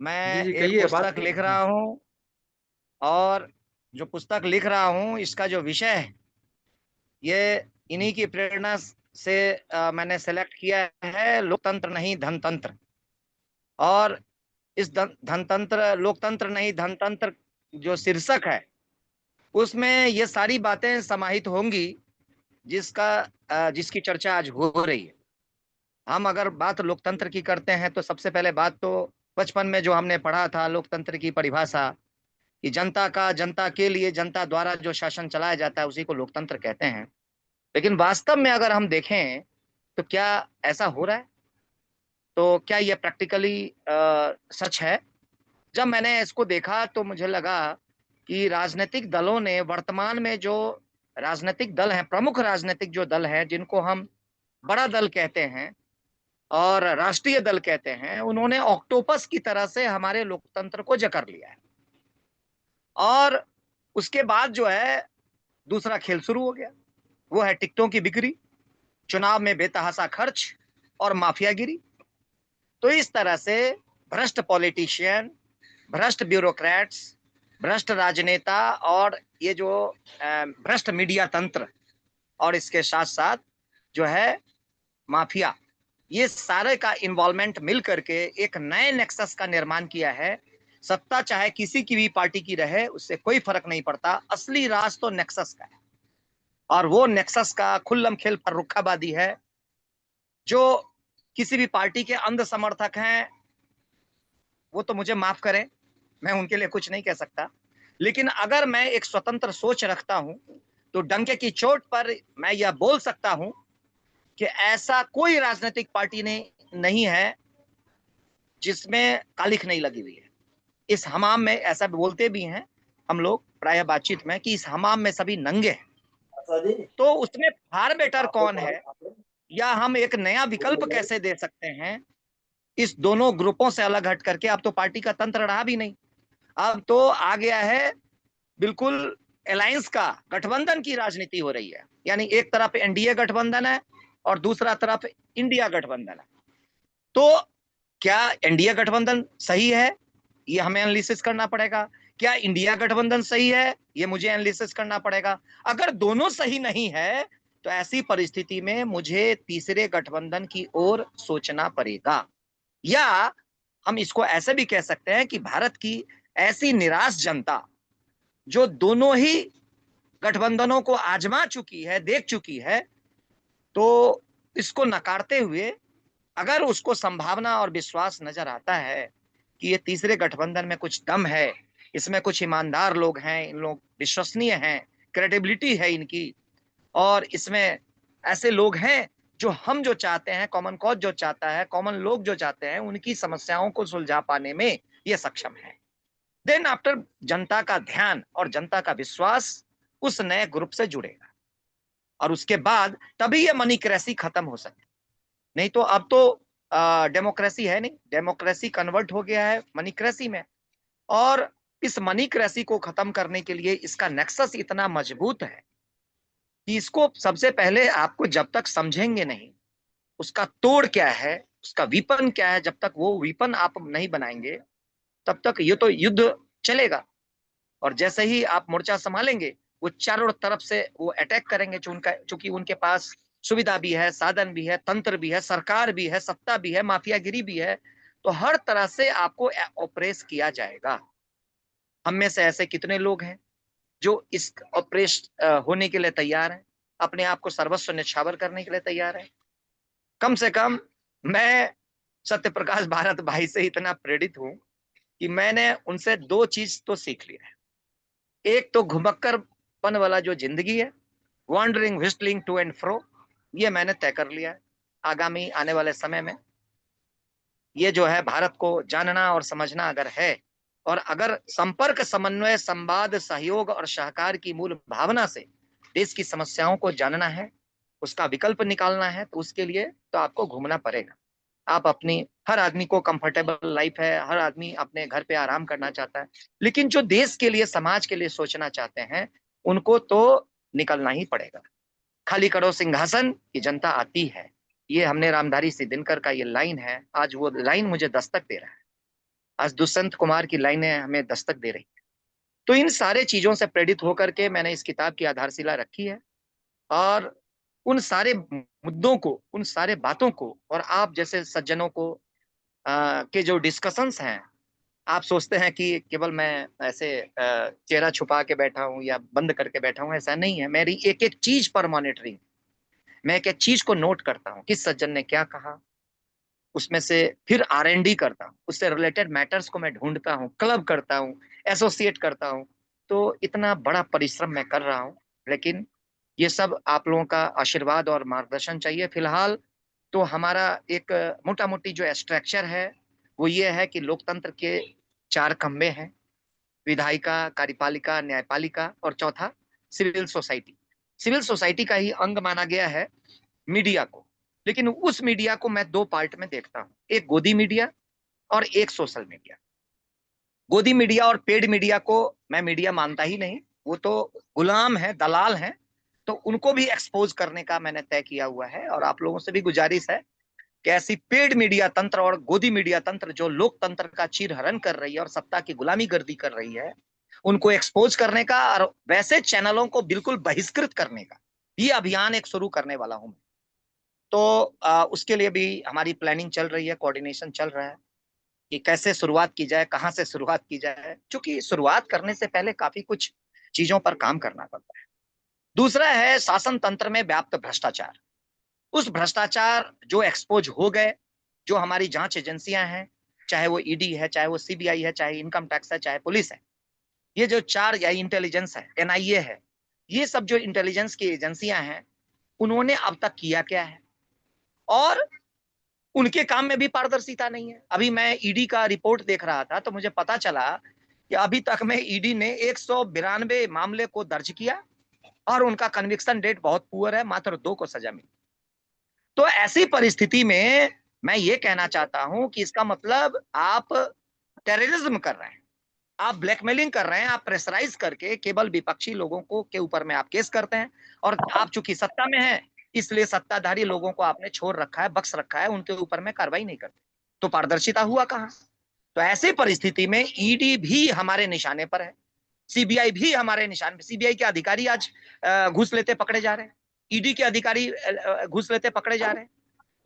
मैं जी, एक कहिए, बात पुस्तक लिख करिए। रहा हूँ, और जो पुस्तक लिख रहा हूँ इसका जो विषय है, ये इन्हीं की प्रेरणा से मैंने सेलेक्ट किया है, लोकतंत्र नहीं धनतंत्र। और इस धनतंत्र, लोकतंत्र नहीं धनतंत्र जो शीर्षक है, उसमें ये सारी बातें समाहित होंगी जिसकी चर्चा आज हो रही है। हम अगर बात लोकतंत्र की करते हैं तो सबसे पहले बात तो बचपन में जो हमने पढ़ा था लोकतंत्र की परिभाषा, कि जनता का, जनता के लिए, जनता द्वारा जो शासन चलाया जाता है उसी को लोकतंत्र कहते हैं। लेकिन वास्तव में अगर हम देखें तो क्या ऐसा हो रहा है? तो क्या यह प्रैक्टिकली सच है? जब मैंने इसको देखा तो मुझे लगा कि राजनीतिक दलों ने वर्तमान में जो राजनीतिक दल हैं, प्रमुख राजनीतिक जो दल हैं, जिनको हम बड़ा दल कहते हैं और राष्ट्रीय दल कहते हैं, उन्होंने ऑक्टोपस की तरह से हमारे लोकतंत्र को जकड़ लिया है। और उसके बाद जो है दूसरा खेल शुरू हो गया, वो है टिकटों की बिक्री, चुनाव में बेतहाशा खर्च और माफियागिरी। तो इस तरह से भ्रष्ट पॉलिटिशियन, भ्रष्ट ब्यूरोक्रेट्स, भ्रष्ट राजनेता और ये जो भ्रष्ट मीडिया तंत्र, और इसके साथ साथ जो है माफिया, ये सारे का इन्वॉल्वमेंट मिल करके एक नए नेक्सस का निर्माण किया है। सत्ता चाहे किसी की भी पार्टी की रहे, उससे कोई फर्क नहीं पड़ता, असली राज तो नेक्सस का है। और वो नेक्सस का खुल्लम खेल फर्रुखाबादी है। जो किसी भी पार्टी के अंध समर्थक हैं वो तो मुझे माफ करें, मैं उनके लिए कुछ नहीं कह सकता। लेकिन अगर मैं एक स्वतंत्र सोच रखता हूं तो डंके की चोट पर मैं यह बोल सकता हूं कि ऐसा कोई राजनीतिक पार्टी नहीं है जिसमें कालिख नहीं लगी हुई है। इस हमाम में, ऐसा बोलते भी हैं हम लोग प्रायः बातचीत में, कि इस हमाम में सभी नंगे हैं। तो उसमें फार बेटर कौन है, या हम एक नया विकल्प कैसे दे सकते हैं इस दोनों ग्रुपों से अलग हट करके? अब तो पार्टी का तंत्र रहा भी नहीं, अब तो आ गया है बिल्कुल अलायंस का, गठबंधन की राजनीति हो रही है। यानी एक तरफ एनडीए गठबंधन है और दूसरा तरफ इंडिया गठबंधन है। तो क्या एनडीए गठबंधन सही है, ये हमें एनालिसिस करना पड़ेगा। क्या इंडिया गठबंधन सही है, ये मुझे एनालिसिस करना पड़ेगा। अगर दोनों सही नहीं है तो ऐसी परिस्थिति में मुझे तीसरे गठबंधन की ओर सोचना पड़ेगा, या हम इसको ऐसे भी कह सकते हैं कि भारत की ऐसी निराश जनता जो दोनों ही गठबंधनों को आजमा चुकी है, देख चुकी है, तो इसको नकारते हुए अगर उसको संभावना और विश्वास नजर आता है कि ये तीसरे गठबंधन में कुछ दम है, इसमें कुछ ईमानदार लोग हैं, इन लोग विश्वसनीय हैं, क्रेडिबिलिटी है इनकी, और इसमें ऐसे लोग हैं जो हम जो चाहते हैं, कॉमन कॉज जो चाहता है, कॉमन लोग जो चाहते हैं, उनकी समस्याओं को सुलझा पाने में ये सक्षम है, देन आफ्टर जनता का ध्यान और जनता का विश्वास उस नए ग्रुप से जुड़ेगा, और उसके बाद तभी ये मनीक्रेसी खत्म हो सकती। नहीं तो अब तो डेमोक्रेसी है नहीं, डेमोक्रेसी कन्वर्ट हो गया है मनीक्रेसी में, और इस मनीक्रेसी को खत्म करने के लिए इसका नेक्सस इतना मजबूत है कि इसको सबसे पहले आपको जब तक समझेंगे नहीं, उसका तोड़ क्या है, उसका वीपन क्या है, जब तक वो वीपन आप नहीं बनाएंगे तब तक ये तो युद्ध चलेगा। और जैसे ही आप मोर्चा संभालेंगे, वो चारों तरफ से वो अटैक करेंगे, चूंकि उनके पास सुविधा भी है, साधन भी है, तंत्र भी है, सरकार भी है, सत्ता भी है, माफियागिरी भी है, तो हर तरह से आपको ऑपरेस किया जाएगा। हम में से ऐसे कितने लोग हैं जो इस ऑपरेस होने के लिए तैयार हैं, अपने आप को सर्वस्व न्यौछावर करने के लिए तैयार है? कम से कम मैं सत्य प्रकाश भारत भाई से इतना प्रेरित हूं कि मैंने उनसे दो चीज तो सीख लिया है। एक तो घुमक्करपन वाला जो जिंदगी है, वॉन्डरिंग व्हिस्टलिंग टू एंड फ्रो, ये मैंने तय कर लिया है। आगामी आने वाले समय में ये जो है भारत को जानना और समझना अगर है, और अगर संपर्क, समन्वय, संवाद, सहयोग और सहकार की मूल भावना से देश की समस्याओं को जानना है, उसका विकल्प निकालना है, तो उसके लिए तो आपको घूमना पड़ेगा। आप अपनी, हर आदमी को कंफर्टेबल लाइफ है, हर आदमी अपने घर पे आराम करना चाहता है, लेकिन जो देश के लिए, समाज के लिए सोचना चाहते हैं, उनको तो निकलना ही पड़ेगा। खाली करो सिंहासन की जनता आती है, ये हमने रामधारी सिंह दिनकर का ये लाइन है, आज वो लाइन मुझे दस्तक दे रहा है, आज दुष्यंत कुमार की लाइनें हमें दस्तक दे रही है। तो इन सारे चीजों से प्रेरित होकर के मैंने इस किताब की आधारशिला रखी है, और उन सारे मुद्दों को, उन सारे बातों को, और आप जैसे सज्जनों को के जो डिस्कशंस हैं, आप सोचते हैं कि केवल मैं ऐसे चेहरा छुपा के बैठा हूं या बंद करके बैठा हूं, ऐसा नहीं है। मेरी एक एक चीज पर मॉनिटरिंग, मैं एक एक चीज को नोट करता हूं, किस सज्जन ने क्या कहा, उसमें से फिर R&D करता हूँ, उससे रिलेटेड मैटर्स को मैं ढूंढता हूँ, क्लब करता हूँ, एसोसिएट करता हूँ। तो इतना बड़ा परिश्रम मैं कर रहा हूँ, लेकिन ये सब आप लोगों का आशीर्वाद और मार्गदर्शन चाहिए। फिलहाल तो हमारा एक मोटा मोटी जो स्ट्रक्चर है वो ये है कि लोकतंत्र के 4 खंबे हैं, विधायिका, कार्यपालिका, न्यायपालिका, और चौथा सिविल सोसाइटी। सिविल सोसाइटी का ही अंग माना गया है मीडिया को, लेकिन उस मीडिया को मैं 2 पार्ट में देखता हूँ, एक गोदी मीडिया और एक सोशल मीडिया। गोदी मीडिया और पेड मीडिया को मैं मीडिया मानता ही नहीं, वो तो गुलाम है, दलाल हैं, तो उनको भी एक्सपोज करने का मैंने तय किया हुआ है। और आप लोगों से भी गुजारिश है कि ऐसी पेड मीडिया तंत्र और गोदी मीडिया तंत्र जो लोकतंत्र का चीरहरण कर रही है और सत्ता की गुलामी गर्दी कर रही है, उनको एक्सपोज करने का और वैसे चैनलों को बिल्कुल बहिष्कृत करने का ये अभियान एक शुरू करने वाला हूं। तो उसके लिए भी हमारी प्लानिंग चल रही है, कोऑर्डिनेशन चल रहा है कि कैसे शुरुआत की जाए, कहां से शुरुआत की जाए, क्योंकि शुरुआत करने से पहले काफी कुछ चीजों पर काम करना पड़ता है। दूसरा है शासन तंत्र में व्याप्त भ्रष्टाचार। उस भ्रष्टाचार जो एक्सपोज हो गए, जो हमारी जांच एजेंसियां हैं, चाहे वो ईडी है, चाहे वो सीबीआई है, चाहे इनकम टैक्स है, चाहे पुलिस है, ये जो 4 या इंटेलिजेंस है, एनआईए है, ये सब जो इंटेलिजेंस की एजेंसियां हैं, उन्होंने अब तक किया क्या है, और उनके काम में भी पारदर्शिता नहीं है। अभी मैं ईडी का रिपोर्ट देख रहा था तो मुझे पता चला कि अभी तक में ईडी ने 192 मामले को दर्ज किया और उनका कन्विक्शन रेट बहुत पुअर है, मात्र 2 को सजा मिली। तो ऐसी परिस्थिति में मैं ये कहना चाहता हूं कि इसका मतलब आप टेररिज्म कर रहे हैं, आप ब्लैकमेलिंग कर रहे हैं, आप प्रेशराइज करके केवल विपक्षी लोगों को के ऊपर में आप केस करते हैं, और आप चूंकि सत्ता में हैं इसलिए सत्ताधारी लोगों को आपने छोड़ रखा है, बख्श रखा है, उनके ऊपर में कार्रवाई नहीं करते। तो पारदर्शिता हुआ कहां? तो ऐसी परिस्थिति में ईडी भी हमारे निशाने पर है, सीबीआई भी हमारे निशाने पर। सीबीआई के अधिकारी आज घूस लेते पकड़े जा रहे हैं, ईडी के अधिकारी घूस लेते पकड़े जा रहे हैं।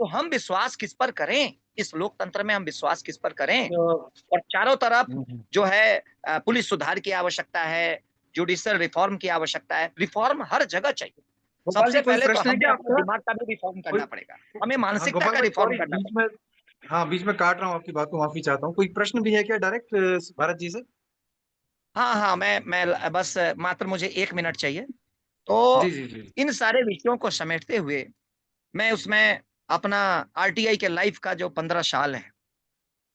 तो हम विश्वास किस पर करें? इस लोकतंत्र में हम विश्वास किस पर करें? और चारों तरफ जो है पुलिस सुधार की आवश्यकता है, जुडिशियल रिफॉर्म की आवश्यकता है। रिफॉर्म हर जगह चाहिए। गोपाल जी, सबसे कोई पहले तो प्रश्न है हमें क्या अपने आपका? दिमाग का भी रिफॉर्म करना कोई- पड़ेगा, हमें हाँ, मानसिकता गोपाल का भाई रिफॉर्म सॉरी, करना बीच पड़ेगा। में, हाँ बीच में काट रहा हूँ आपकी बात को, माफी चाहता हूँ। कोई प्रश्न भी है क्या डायरेक्ट भारत जी से? हाँ, मैं बस मात्र मुझे 1 मिनट चाहिए। जी तो जी जी। इन सारे विषयों को समेटते हुए मैं उसमें अपना आरटीआई के लाइफ का जो 15 साल है,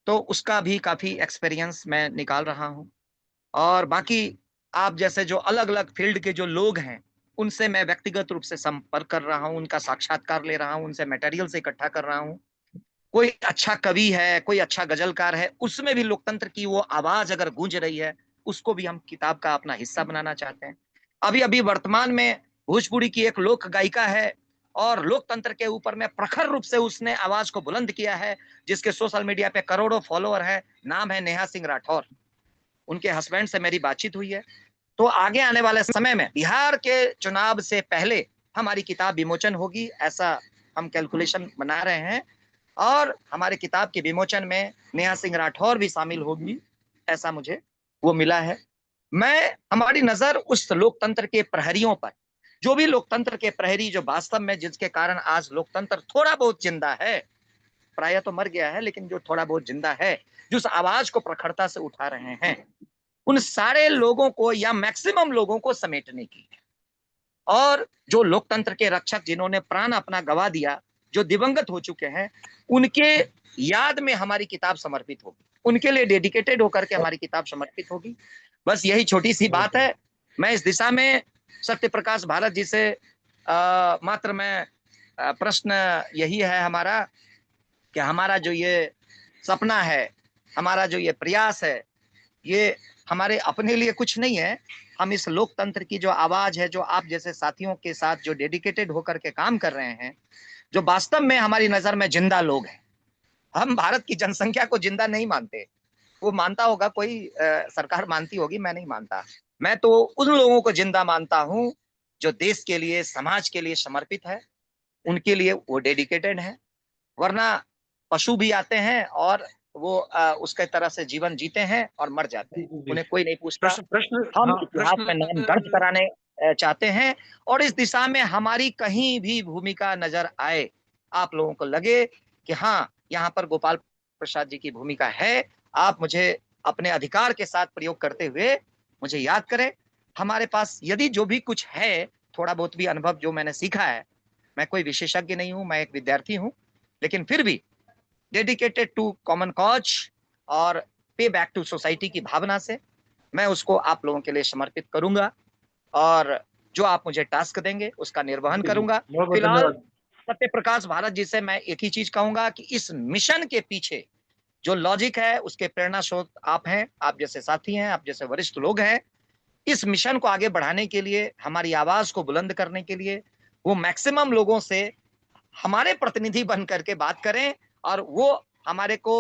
तो उसका भी काफ़ी एक्सपीरियंस मैं निकाल रहा हूँ। और बाकी आप जैसे जो अलग-अलग फ़ील्ड के जो लोग हैं, उनसे मैं व्यक्तिगत रूप से संपर्क कर रहा हूँ, उनका साक्षात्कार ले रहा हूँ, उनसे मटेरियल्स इकट्ठा कर रहा हूँ। कोई अच्छा कवि है, कोई अच्छा गज़लकार है, उसमें भी लोकतंत्र की वो आवाज़ अगर गूंज रही है, उसको भी हम किताब का अपना हिस्सा बनाना चाहते हैं। अभी-अभी वर्तमान में भोजपुरी की एक लोक गायिका है और लोकतंत्र के ऊपर में प्रखर रूप से उसने आवाज़ को बुलंद किया है, जिसके सोशल मीडिया पे करोड़ों फॉलोवर हैं, नाम है नेहा सिंह राठौर। उनके हस्बैंड से मेरी बातचीत हुई है। तो आगे आने वाले समय में बिहार के चुनाव से पहले हमारी किताब विमोचन होगी, ऐसा हम कैलकुलेशन बना रहे हैं। और हमारे किताब के विमोचन में नेहा सिंह राठौर भी शामिल होगी, ऐसा मुझे वो मिला है। मैं हमारी नज़र उस लोकतंत्र के प्रहरियों पर, जो भी लोकतंत्र के प्रहरी जो वास्तव में जिसके कारण आज लोकतंत्र थोड़ा बहुत जिंदा है, प्रायः तो मर गया है, लेकिन जो थोड़ा बहुत जिंदा है, जिस आवाज को प्रखरता से उठा रहे हैं, उन सारे लोगों को या मैक्सिमम लोगों को समेटने की है। और जो लोकतंत्र के रक्षक जिन्होंने प्राण अपना गवा दिया, जो दिवंगत हो चुके हैं, उनके याद में हमारी किताब समर्पित होगी, उनके लिए डेडिकेटेड होकर के हमारी किताब समर्पित होगी। बस यही छोटी सी बात है। मैं इस दिशा में सत्य प्रकाश भारत जी से मात्र मैं प्रश्न यही है हमारा कि हमारा जो ये सपना है, हमारा जो ये प्रयास है, ये हमारे अपने लिए कुछ नहीं है। हम इस लोकतंत्र की जो आवाज है, जो आप जैसे साथियों के साथ जो डेडिकेटेड होकर के काम कर रहे हैं, जो वास्तव में हमारी नजर में जिंदा लोग हैं। हम भारत की जनसंख्या को जिंदा नहीं मानते। वो मानता होगा कोई, सरकार मानती होगी, मैं नहीं मानता। मैं तो उन लोगों को जिंदा मानता हूँ जो देश के लिए, समाज के लिए समर्पित है, उनके लिए वो डेडिकेटेड है। वरना पशु भी आते हैं और वो उसके तरह से जीवन जीते हैं और मर जाते हैं, उन्हें कोई नहीं पूछता। प्रश्न प्रश्न हम हाँ, इतिहास में नाम दर्ज कराने चाहते हैं और इस दिशा में हमारी कहीं भी भूमिका नजर आए, आप लोगों को लगे कि हाँ, यहाँ पर गोपाल प्रसाद जी की भूमिका है, आप मुझे अपने अधिकार के साथ प्रयोग करते हुए मुझे याद करें। हमारे पास यदि जो भी कुछ है, थोड़ा बहुत भी अनुभव जो मैंने सीखा है, मैं कोई विशेषज्ञ नहीं हूँ, मैं एक विद्यार्थी हूँ, लेकिन फिर भी डेडिकेटेड टू कॉमन कॉज और पे बैक टू सोसाइटी की भावना से मैं उसको आप लोगों के लिए समर्पित करूंगा और जो आप मुझे टास्क देंगे उसका निर्वहन करूंगा। बहुत बहुत फिलहाल धन्यवाद। सत्य प्रकाश भारत जी से मैं एक ही चीज कहूंगा कि इस मिशन के पीछे जो लॉजिक है, उसके प्रेरणा स्रोत आप हैं, आप जैसे साथी हैं, आप जैसे वरिष्ठ लोग हैं। इस मिशन को आगे बढ़ाने के लिए, हमारी आवाज को बुलंद करने के लिए वो मैक्सिमम लोगों से हमारे प्रतिनिधि बन करके बात करें और वो हमारे को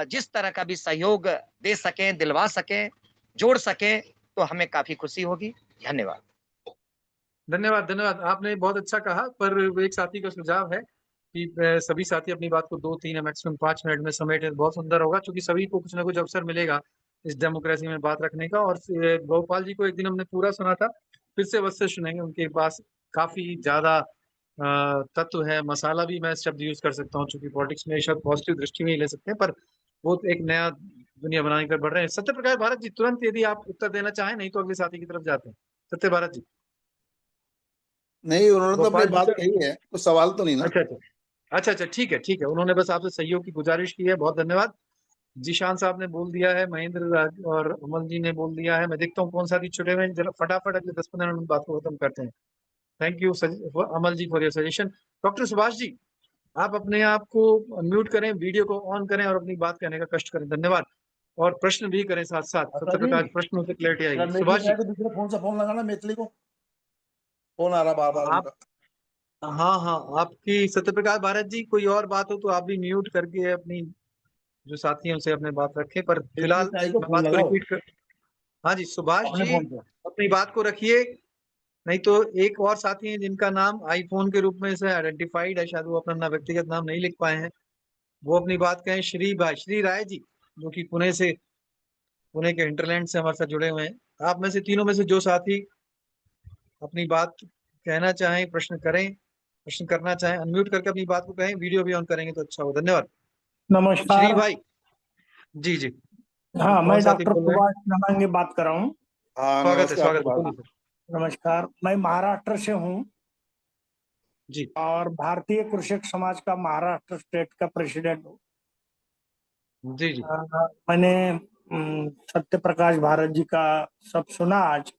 जिस तरह का भी सहयोग दे सकें, दिलवा सकें, जोड़ सकें, तो हमें काफी खुशी होगी। धन्यवाद। धन्यवाद धन्यवाद, आपने बहुत अच्छा कहा। पर वो एक साथी का सुझाव है कि सभी साथी अपनी बात को 2, 3 या मैक्सिमम 5 मिनट में समेटे, बहुत सुंदर होगा, क्योंकि सभी को कुछ ना कुछ अवसर मिलेगा इस डेमोक्रेसी में बात रखने का। और गोपाल जी को एक दिन हमने पूरा सुना था, फिर से अवश्य सुनेंगे। उनके पास काफी ज्यादा तत्व है, मसाला भी मैं शब्द यूज कर सकता हूँ, चूंकि पॉलिटिक्स में शब्द पॉजिटिव दृष्टि में ही ले सकते हैं, पर वो एक नया दुनिया बनाने कर बढ़ रहे हैं। सत्य प्रकाश भारत जी, तुरंत यदि आप उत्तर देना चाहें, नहीं तो अगले साथी की तरफ जाते हैं। सत्य भारत जी। नहीं, उन्होंने तो अपनी गोपाल जी बात का, कही है, कुछ सवाल तो नहीं ना। अच्छा, ठीक है ठीक है, उन्होंने बस आपसे सहयोग की गुजारिश की है, बहुत धन्यवाद। जीशान साहब ने बोल दिया है, महेंद्र और अमल जी ने बोल दिया है। मैं देखता हूँ कौन साथी छुटे हुए हैं, जरा फटाफट अगले 10-15 मिनट बात को खत्म करते हैं। Thank you Amal ji for your suggestion. Doctor Subhash ji, आप अपने आप को म्यूट करें, वीडियो को ऑन करें और अपनी बात कहने का कष्ट करें। धन्यवाद। और प्रश्न भी करें साथ साथ, सत्य प्रकाश प्रश्नों से क्लैरिटी आएगी। सुभाष जी, दूसरे फोन से फोन लगाना, मैथिली को फोन आ रहा बार बार आप, हाँ, आपकी सत्य प्रकाश भारत जी, कोई और बात हो तो आप भी म्यूट करके अपनी जो साथी हैं उनसे अपने बात रखें। पर फिलहाल मैं बात को रिपीट कर, हाँ जी सुभाष जी, अपनी बात को रखिए, नहीं तो एक और साथी हैं जिनका नाम आईफोन के रूप में से आइडेंटिफाइड है, शायद वो अपना व्यक्तिगत नाम नहीं लिख पाए हैं, वो अपनी बात कहें। श्री राय जी, जो कि पुणे के इंटरलैंड से हमारे साथ जुड़े हुए हैं। आप में से तीनों में से जो साथी अपनी बात कहना चाहें, प्रश्न करना चाहें, अनम्यूट करके अपनी बात को कहें, वीडियो भी ऑन करेंगे तो अच्छा हो। धन्यवाद। श्री नमस्कार। भाई जी जी, हाँ, कौन मैं साथी डॉक्टर बोल रहे हैं? सुभाष नारंगे बात कर रहा हूँ। हाँ स्वागत है, नमस्कार स्वागत है, सुभाष। बोलिए सर। नमस्कार, मैं महाराष्ट्र से हूँ जी और भारतीय कृषक समाज का महाराष्ट्र स्टेट का प्रेसिडेंट हूँ। जी जी मैंने सत्य प्रकाश भारत जी का सब सुना आज,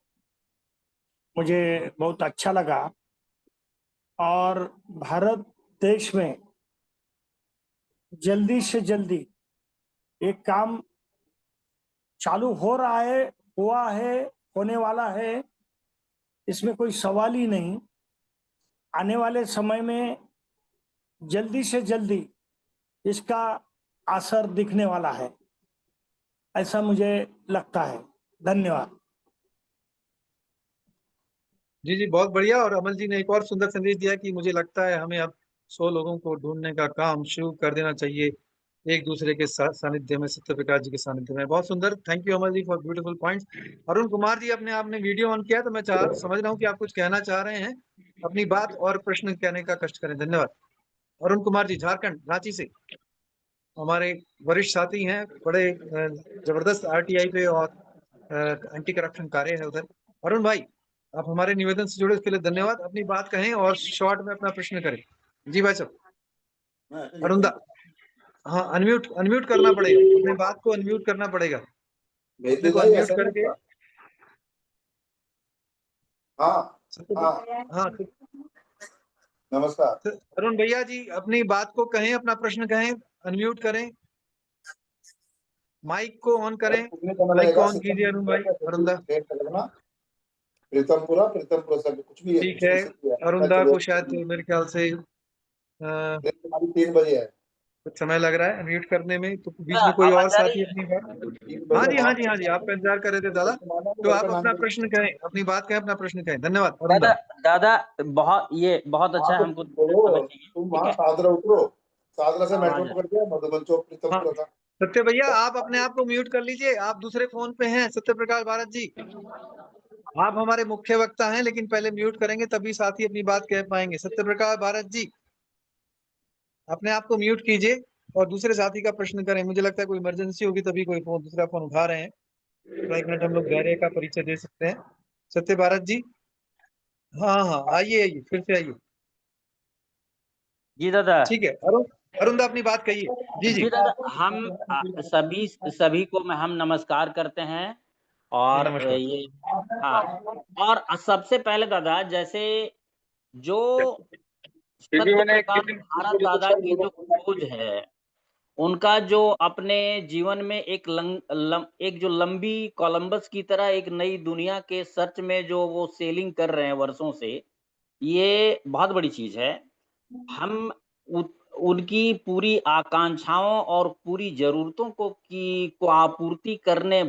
मुझे बहुत अच्छा लगा। और भारत देश में जल्दी से जल्दी एक काम चालू हो रहा है, हुआ है, होने वाला है, इसमें कोई सवाल ही नहीं। आने वाले समय में जल्दी से जल्दी इसका असर दिखने वाला है, ऐसा मुझे लगता है। धन्यवाद। जी जी, बहुत बढ़िया। और अमल जी ने एक और सुंदर संदेश दिया कि मुझे लगता है हमें अब 100 लोगों को ढूंढने का काम शुरू कर देना चाहिए एक दूसरे के सानिध्य में, सत्य प्रकाश जी के सानिध्य में। बहुत सुंदर, thank you Amal ji for beautiful points. Arun Kumar ji, आपने वीडियो ऑन किया तो मैं समझ रहा हूँ कि आप कुछ कहना चाह रहे हैं, अपनी बात और प्रश्न कहने का कष्ट करें। धन्यवाद। अरुण कुमार जी, झारखंड, रांची से हमारे वरिष्ठ साथी हैं, बड़े जबरदस्त आरटीआई पे और एंटी करप्शन कार्य है उधर। अरुण भाई, आप हमारे निवेदन से जुड़े उसके लिए धन्यवाद। अपनी बात कहें और शॉर्ट में अपना प्रश्न करें। जी भाई साहब। अरुण दा, हाँ, अनम्यूट करना पड़ेगा, अपनी बात को अनम्यूट करना पड़ेगा, अपने को अनम्यूट करके। हाँ हाँ हाँ नमस्कार। अरुण भैया जी, अपनी बात को कहें, अपना प्रश्न कहें, अनम्यूट करें, माइक को ऑन करें, माइक को ऑन कीजिए अरुण भाई। अरुण दा, प्रीतमपुरा से कुछ भी है, ठीक है। अरुण दा को शायद मेरे ख्याल से 3 बजे है। कुछ समय लग रहा है म्यूट करने में, तो बीच में कोई और साथी अपनी बात। हाँ जी हाँ जी हाँ जी, आपका इंतजार कर रहे थे दादा, तो आप अपना प्रश्न कहें, अपनी बात कहें, अपना प्रश्न कहें। धन्यवाद अरुण दा। दादा बहुत अच्छा है, हमको समय चाहिए। तुम वहाँ सादरा उतरो, सादरा से मेट्रो हाँ, पकड़ के मधुबन चौक प्रीतमपुरा का। सत्य भैया, आप अपने आप को म्यूट कर लीजिए, आप दूसरे फोन पे हैं। सत्य प्रकाश भारत जी, आप हमारे मुख्य वक्ता हैं, लेकिन पहले म्यूट करेंगे तभी साथी अपनी बात कह पाएंगे। सत्य प्रकाश भारत जी, अपने आप को म्यूट कीजिए और दूसरे साथी का प्रश्न करें। मुझे लगता है कोई इमरजेंसी होगी तभी कोई दूसरा फोन उठा रहे हैं। तो 1 मिनट हम लोग धैर्य का परिचय दे सकते हैं। सत्य भारत जी, हाँ हाँ, आइए आइए, फिर से आइए। जी दादा। ठीक है, अरुण दा, अपनी बात कहिए। जी जी दादा, हम सभी को हम नमस्कार करते हैं। और नमस्कार। ये हाँ, और सबसे पहले दादा, जैसे जो सत्य प्रकाश भारत दादा की जो खोज है, उनका जो अपने जीवन में एक जो लंबी कोलंबस की तरह एक नई दुनिया के सर्च में जो वो सेलिंग कर रहे हैं वर्षों से, ये बहुत बड़ी चीज है। हम उनकी पूरी आकांक्षाओं और पूरी जरूरतों को आपूर्ति करने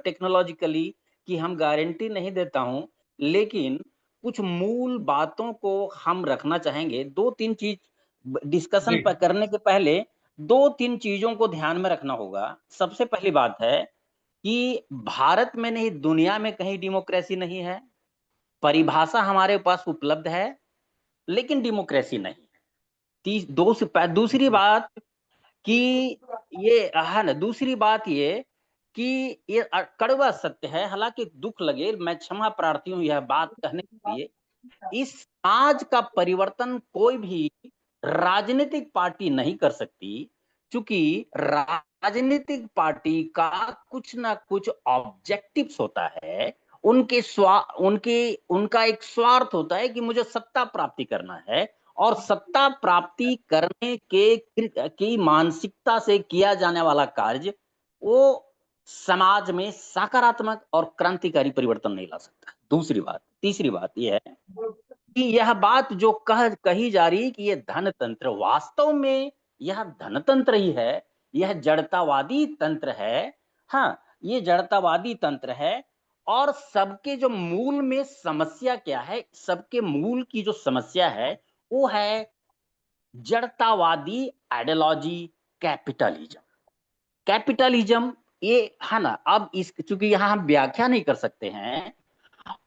टेक्नोलॉजिकली की हम गारंटी नहीं देता हूं, लेकिन कुछ मूल बातों को हम रखना चाहेंगे। 2-3 चीज डिस्कशन जी करने के पहले 2-3 चीजों को ध्यान में रखना होगा। सबसे पहली बात है कि भारत में नहीं, दुनिया में कहीं डेमोक्रेसी नहीं है। परिभाषा हमारे पास उपलब्ध है, लेकिन डेमोक्रेसी नहीं। दूसरी बात कि ये है ना, दूसरी बात ये कि ये कड़वा सत्य है, हालांकि दुख लगे, मैं क्षमा प्रार्थी हूं यह बात कहने के लिए। इस समाज का परिवर्तन कोई भी राजनीतिक पार्टी नहीं कर सकती, क्योंकि राजनीतिक पार्टी का कुछ ना कुछ ऑब्जेक्टिव्स होता है। उनका एक स्वार्थ होता है कि मुझे सत्ता प्राप्ति करना है, और सत्ता प्राप्ति करने की मानसिकता से किया जाने वाला कार्य वो समाज में सकारात्मक और क्रांतिकारी परिवर्तन नहीं ला सकता। तीसरी बात यह है कि यह बात जो कही जा रही है कि ये धनतंत्र, वास्तव में यह धनतंत्र ही है, यह जड़तावादी तंत्र है। हाँ, ये जड़तावादी तंत्र है। और सबके जो मूल में समस्या क्या है, सबके मूल की जो समस्या है वो है जड़तावादी आइडियोलॉजी, कैपिटलिज्म। कैपिटलिज्म ये है ना, अब इस चूंकि यहाँ हम व्याख्या नहीं कर सकते हैं,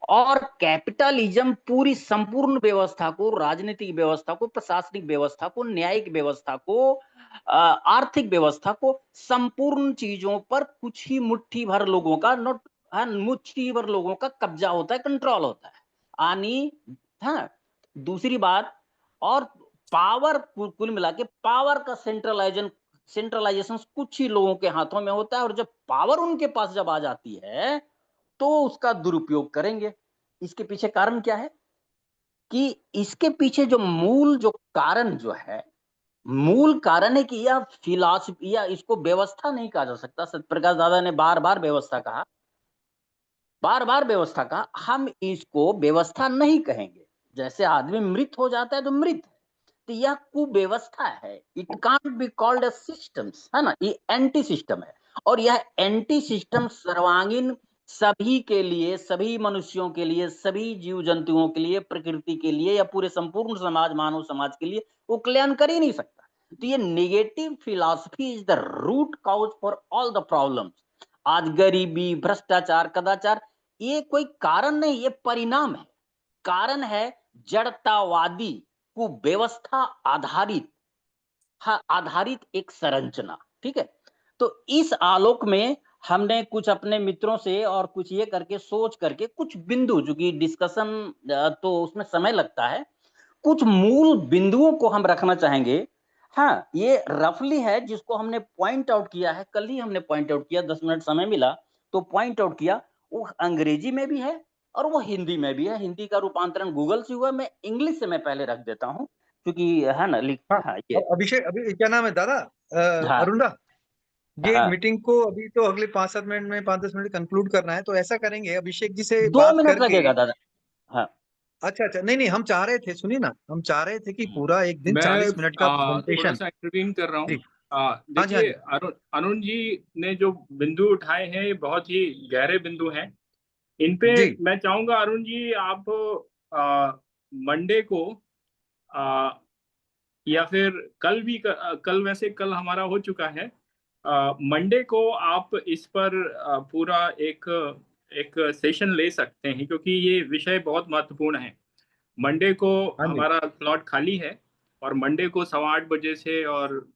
और कैपिटलिज्म पूरी संपूर्ण व्यवस्था को, राजनीतिक व्यवस्था को, प्रशासनिक व्यवस्था को, न्यायिक व्यवस्था को, आर्थिक व्यवस्था को, संपूर्ण चीजों पर कुछ ही मुट्ठी भर लोगों का मुट्ठी भर लोगों का कब्जा होता है, कंट्रोल होता है। यानी हाँ, दूसरी बात, और पावर कुल मिला के पावर का सेंट्रलाइजेशन कुछ ही लोगों के हाथों में होता है, और जब पावर उनके पास जब आ जाती है तो उसका दुरुपयोग करेंगे। इसके पीछे कारण क्या है कि इसके पीछे जो मूल जो कारण जो है, मूल कारण है कि यह फिलॉसफी या इसको व्यवस्था नहीं कहा जा सकता। सत्यप्रकाश दादा ने बार बार व्यवस्था कहा, बार बार व्यवस्था कहा, हम इसको व्यवस्था नहीं कहेंगे। जैसे आदमी मृत हो जाता है तो मृत है, तो यह कुव्यवस्था है। It can't be called a systems, है ना, ये एंटी सिस्टम है। और यह एंटी सिस्टम सर्वांगीण सभी के लिए, सभी मनुष्यों के लिए, सभी जीव जंतुओं के लिए, प्रकृति के लिए, या पूरे संपूर्ण समाज, मानव समाज के लिए वो कल्याण कर ही नहीं सकता। तो ये negative philosophy is the root cause for all the problems. आज गरीबी, भ्रष्टाचार, कदाचार, ये कोई कारण नहीं, ये परिणाम है। कारण है जड़तावादी कुव्यवस्था आधारित, आधारित एक संरचना। ठीक है, तो इस आलोक में हमने कुछ अपने मित्रों से और कुछ ये करके सोच करके कुछ बिंदु, जो कि डिस्कशन तो उसमें समय लगता है, कुछ मूल बिंदुओं को हम रखना चाहेंगे। हाँ, ये रफली है जिसको हमने पॉइंट आउट किया है, कल ही हमने पॉइंट आउट किया, 10 मिनट समय मिला तो पॉइंट आउट किया। वो अंग्रेजी में भी है और वो हिंदी में भी है। हिंदी का रूपांतरण गूगल से हुआ, मैं इंग्लिश से मैं पहले रख देता हूँ क्योंकि है ना हाँ, ये अभिषेक, अभी क्या नाम है दादा? हाँ अरुणा, ये हाँ, मीटिंग को अभी तो अगले 5-7 मिनट में, 5-10 मिनट कंक्लूड करना है, तो ऐसा करेंगे अभिषेक जी से 2 बात मिनट करके। लगेगा दादा। हाँ अच्छा अच्छा, नहीं नहीं, हम चाह रहे थे, सुनिए ना, हम चाह रहे थे कि पूरा एक दिन मैं 40 मिनट का थोड़ा प्रेजेंटेशन। सा इंटरवीन कर रहा जी, हूँ। हाँ जी, हाँ देखिए, जी। अरुण जी ने जो बिंदु उठाए हैं ये बहुत ही गहरे बिंदु हैं। इन पे जी मैं चाहूंगा अरुण जी, आप मंडे को आ, या फिर कल भी कल, वैसे कल हमारा हो चुका है, मंडे को आप इस पर पूरा एक एक सेशन ले सकते हैं, क्योंकि ये विषय बहुत महत्वपूर्ण है। मंडे को हाँ जी। हमारा स्लॉट खाली है, और मंडे को 8:15 से, और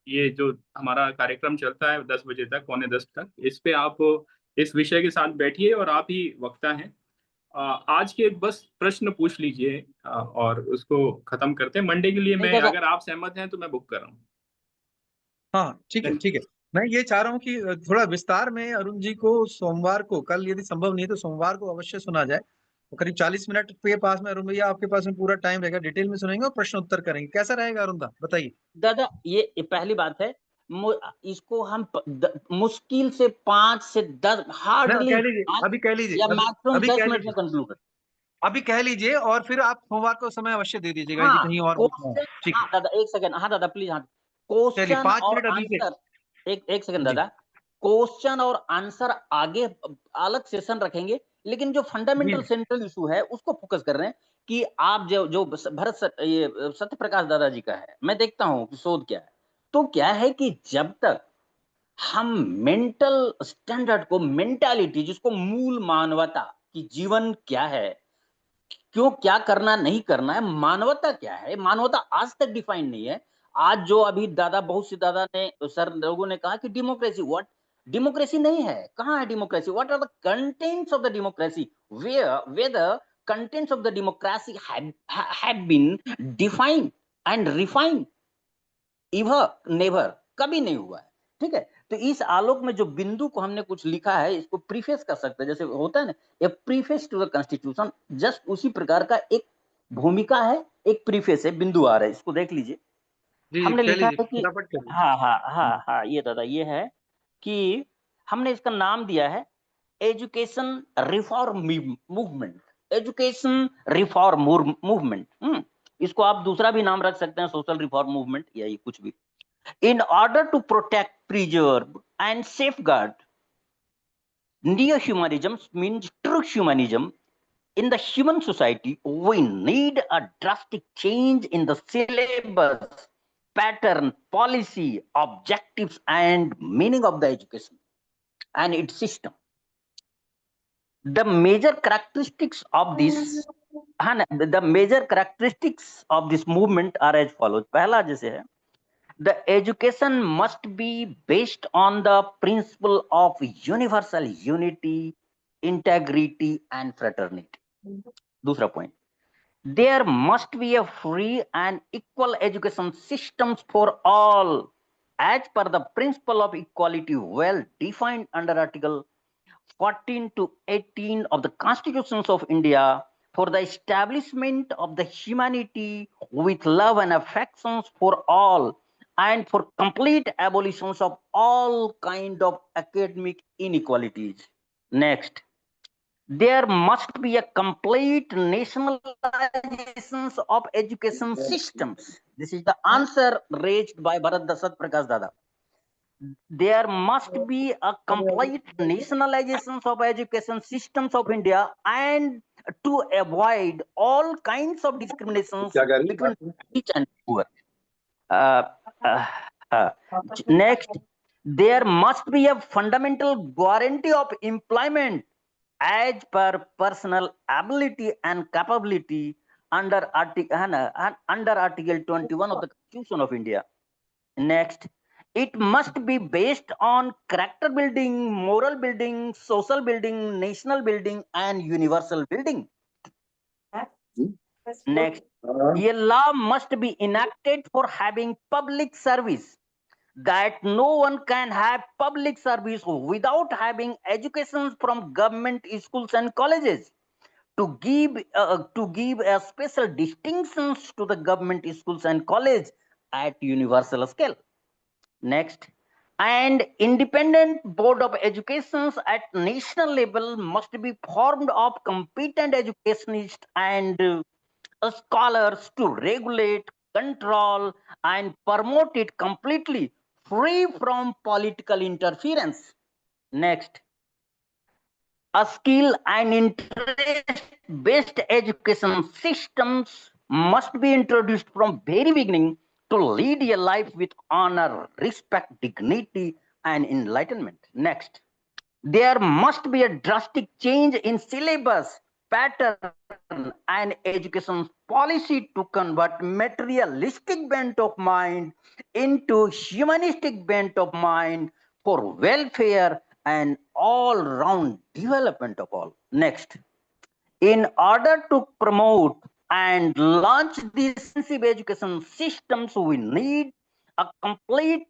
ये जो हमारा कार्यक्रम चलता है 10 बजे तक, 9:45 तक, इस पे आप इस विषय के साथ बैठिए और आप ही वक्ता हैं। आज के बस प्रश्न पूछ लीजिए, और उसको खत्म करते हैं। मंडे के लिए नहीं मैं, दादा, अगर आप सहमत हैं तो मैं बुक कर रहा हूँ। हाँ ठीक है ठीक है। मैं ये चाह रहा हूँ कि थोड़ा विस्तार में अरुण जी को सोमवार को, कल यदि संभव नहीं है तो सोमवार को अवश्य सुना जाए। तो करीब 40 मिनट के पास में अरुण भैया आपके पास में पूरा टाइम रहेगा, डिटेल में सुनेंगे और प्रश्न उत्तर करेंगे। कैसा रहेगा अरुण दा, बताइए। दादा ये पहली बात है, इसको हम मुश्किल से 5 से 10, ना हार्डली कह लीजिए, अभी कह लीजिए, या अभी मैक्सिमम अभी 10 कह मिनट में लीजिए, कंक्लूड कर। अभी कह लीजिए, और फिर आप सोमवार को समय अवश्य दे दीजिएगा यदि हाँ, कहीं और रुकना है। क्वेश्चन, ठीक हाँ है, दादा एक सेकंड, हाँ दादा प्लीज, हाँ चलिए क्वेश्चन 5 और मिनट अभिषेक आंसर, एक सेकंड जी। दादा, क्वेश्चन और आंसर आगे अलग सेशन रखेंगे, लेकिन जो जी फंडामेंटल सेंट्रल इशू है उसको फोकस कर रहे हैं कि आप जो जो ये सत्य प्रकाश दादाजी का है, मैं देखता हूँ कि शोध क्या है। तो क्या है कि जब तक हम मेंटल स्टैंडर्ड को, मेंटालिटी जिसको मूल मानवता की जीवन क्या है, क्यों क्या करना नहीं करना है, मानवता क्या है, मानवता आज तक डिफाइन नहीं है। आज जो अभी दादा, बहुत से दादा ने, सर लोगों ने कहा कि डेमोक्रेसी, व्हाट, डेमोक्रेसी नहीं है। कहाँ है democracy? What are the contents of the democracy? Where the contents of the democracy have been defined and refined, ever never, कभी नहीं हुआ है। ठीक है, तो इस आलोक में जो बिंदु को हमने कुछ लिखा है, इसको प्रीफेस कर सकते हैं, जैसे होता है ना, a preface to the constitution, just उसी प्रकार का एक भूमिका है, एक प्रीफेस है, बिंदु आ रहा है, इसको देख लीजिए। जी हमने कह लिखा लीजिए, है कि फटाफट कह लीजिए। हाँ हाँ हाँ हाँ, ये दादा ये है कि हमने इसका नाम दिया है education reform movement, education reform movement. इसको आप दूसरा भी नाम रख सकते हैं, सोशल रिफॉर्म मूवमेंट, या ये कुछ भी। In order to protect, preserve and safeguard Neo-humanism means true humanism. In the human society, we need a drastic change in the syllabus, pattern, policy, objectives, and meaning of the education and its system. The major characteristics of this movement are as follows. पहला जैसे है, the education must be based on the principle of universal unity, integrity, and fraternity. दूसरा point, there must be a free and equal education systems for all as per the principle of equality well defined under Article 14 to 18 of the Constitutions of India, for the establishment of the humanity with love and affections for all, and for complete abolitions of all kind of academic inequalities. Next, there must be a complete nationalization of education systems. This is the answer raised by Bharat Dasat Prakash Dada. There must be a complete nationalization of education systems of India, and to avoid all kinds of discriminations between rich and poor. Next, there must be a fundamental guarantee of employment as per personal ability and capability under Article 21 of the Constitution of India. Next, it must be based on character building, moral building, social building, national building, and universal building. Next, a law must be enacted for having public service, that no one can have public service without having education from government schools and colleges. To give a special distinctions to the government schools and college at universal scale. Next, and independent board of educations at national level must be formed of competent educationists and scholars to regulate, control, and promote it completely free from political interference. Next, a skill and interest-based education systems must be introduced from very beginning to lead a life with honor, respect, dignity, and enlightenment. Next, there must be a drastic change in syllabus, pattern, and education policy to convert materialistic bent of mind into humanistic bent of mind for welfare and all-round development of all. Next, in order to promote and launch these education systems, we need complete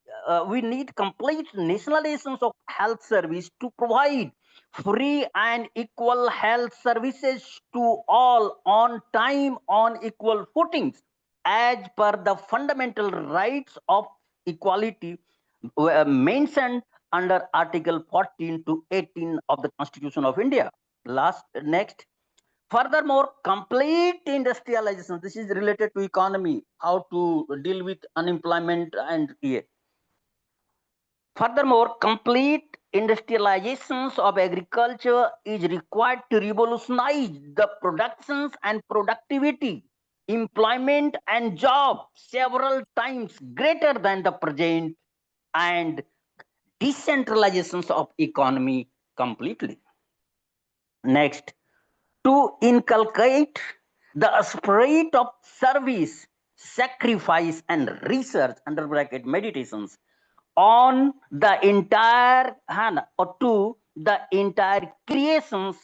nationalizations of health service to provide free and equal health services to all on time on equal footings as per the fundamental rights of equality mentioned under Article 14 to 18 of the Constitution of India. Next, furthermore, complete industrialization. This is related to economy, how to deal with unemployment and Furthermore, complete industrializations of agriculture is required to revolutionize the productions and productivity, employment and job several times greater than the present, and decentralizations of economy completely. Next, to inculcate the spirit of service, sacrifice, and research under bracket meditations on the entire or to the entire creations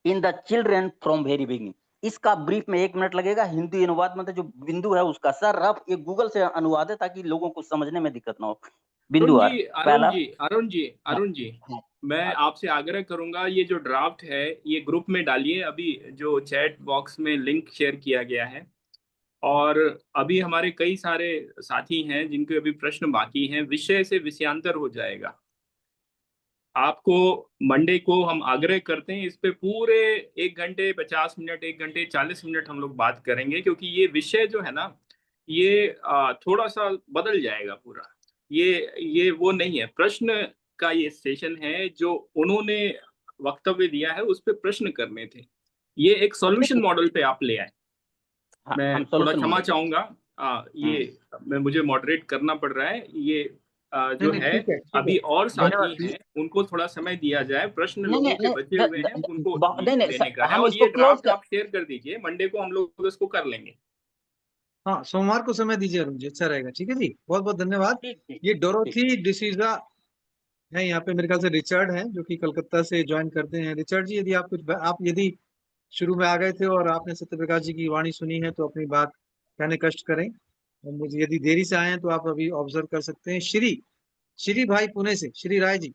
in the children from very beginning. इसका ब्रीफ में 1 मिनट लगेगा. हिंदी अनुवाद में जो बिंदु है उसका सर रफ ये गूगल से अनुवाद है ताकि लोगों को समझने में दिक्कत ना हो. बिंदु अरुण जी, मैं आपसे आग्रह करूंगा ये जो ड्राफ्ट है ये ग्रुप में डालिए. अभी जो चैट बॉक्स में लिंक शेयर किया गया है और अभी हमारे कई सारे साथी हैं जिनके अभी प्रश्न बाकी हैं. विषय से विषयांतर हो जाएगा. आपको मंडे को हम आग्रह करते हैं इस पे पूरे 1 घंटे 50 मिनट 1 घंटे 40 मिनट हम लोग बात करेंगे, क्योंकि ये विषय जो है ना ये थोड़ा सा बदल जाएगा पूरा. ये वो नहीं है प्रश्न का ये सेशन है जो उन्होंने वक्तव्य दिया है उस पे प्रश्न करने थे। ये एक सॉल्यूशन मॉडल पे आप ले आए। हाँ, मैं हम थोड़ा सॉल्यूशन क्षमा मॉडल पे। चाहूंगा, ये मुझे मॉडरेट करना पड़ रहा है। ये नहीं जो नहीं है ठीक है ठीक अभी है। और साथी धन्यवाद। हैं उनको थोड़ा समय दिया जाए, प्रश्न नहीं लोगों नहीं के नहीं बचे हुए हैं उनको नहीं नहीं लेने का है। हम और इसको ये क्लोज ड्राफ्ट कर। आप शेयर कर दीजिए, मंडे को हम लोग इसको कर लेंगे। हाँ सोमवार को समय दीजिए मुझे, अच्छा रहेगा। ठीक है जी, बहुत बहुत धन्यवाद। ठीक ठीक ये ठीक। डोरोथी डिसूजा है यहाँ पे, मेरे ख्याल से रिचर्ड हैं जो कि कलकत्ता से ज्वाइन करते हैं। रिचर्ड जी, यदि आप आप यदि शुरू में आ गए थे और आपने सत्यप्रकाश जी की वाणी सुनी है तो अपनी बात कहने कष्ट करें, और मुझे यदि देरी से आए हैं तो आप अभी ऑब्जर्व कर सकते हैं। श्री भाई पुणे से, श्री राय जी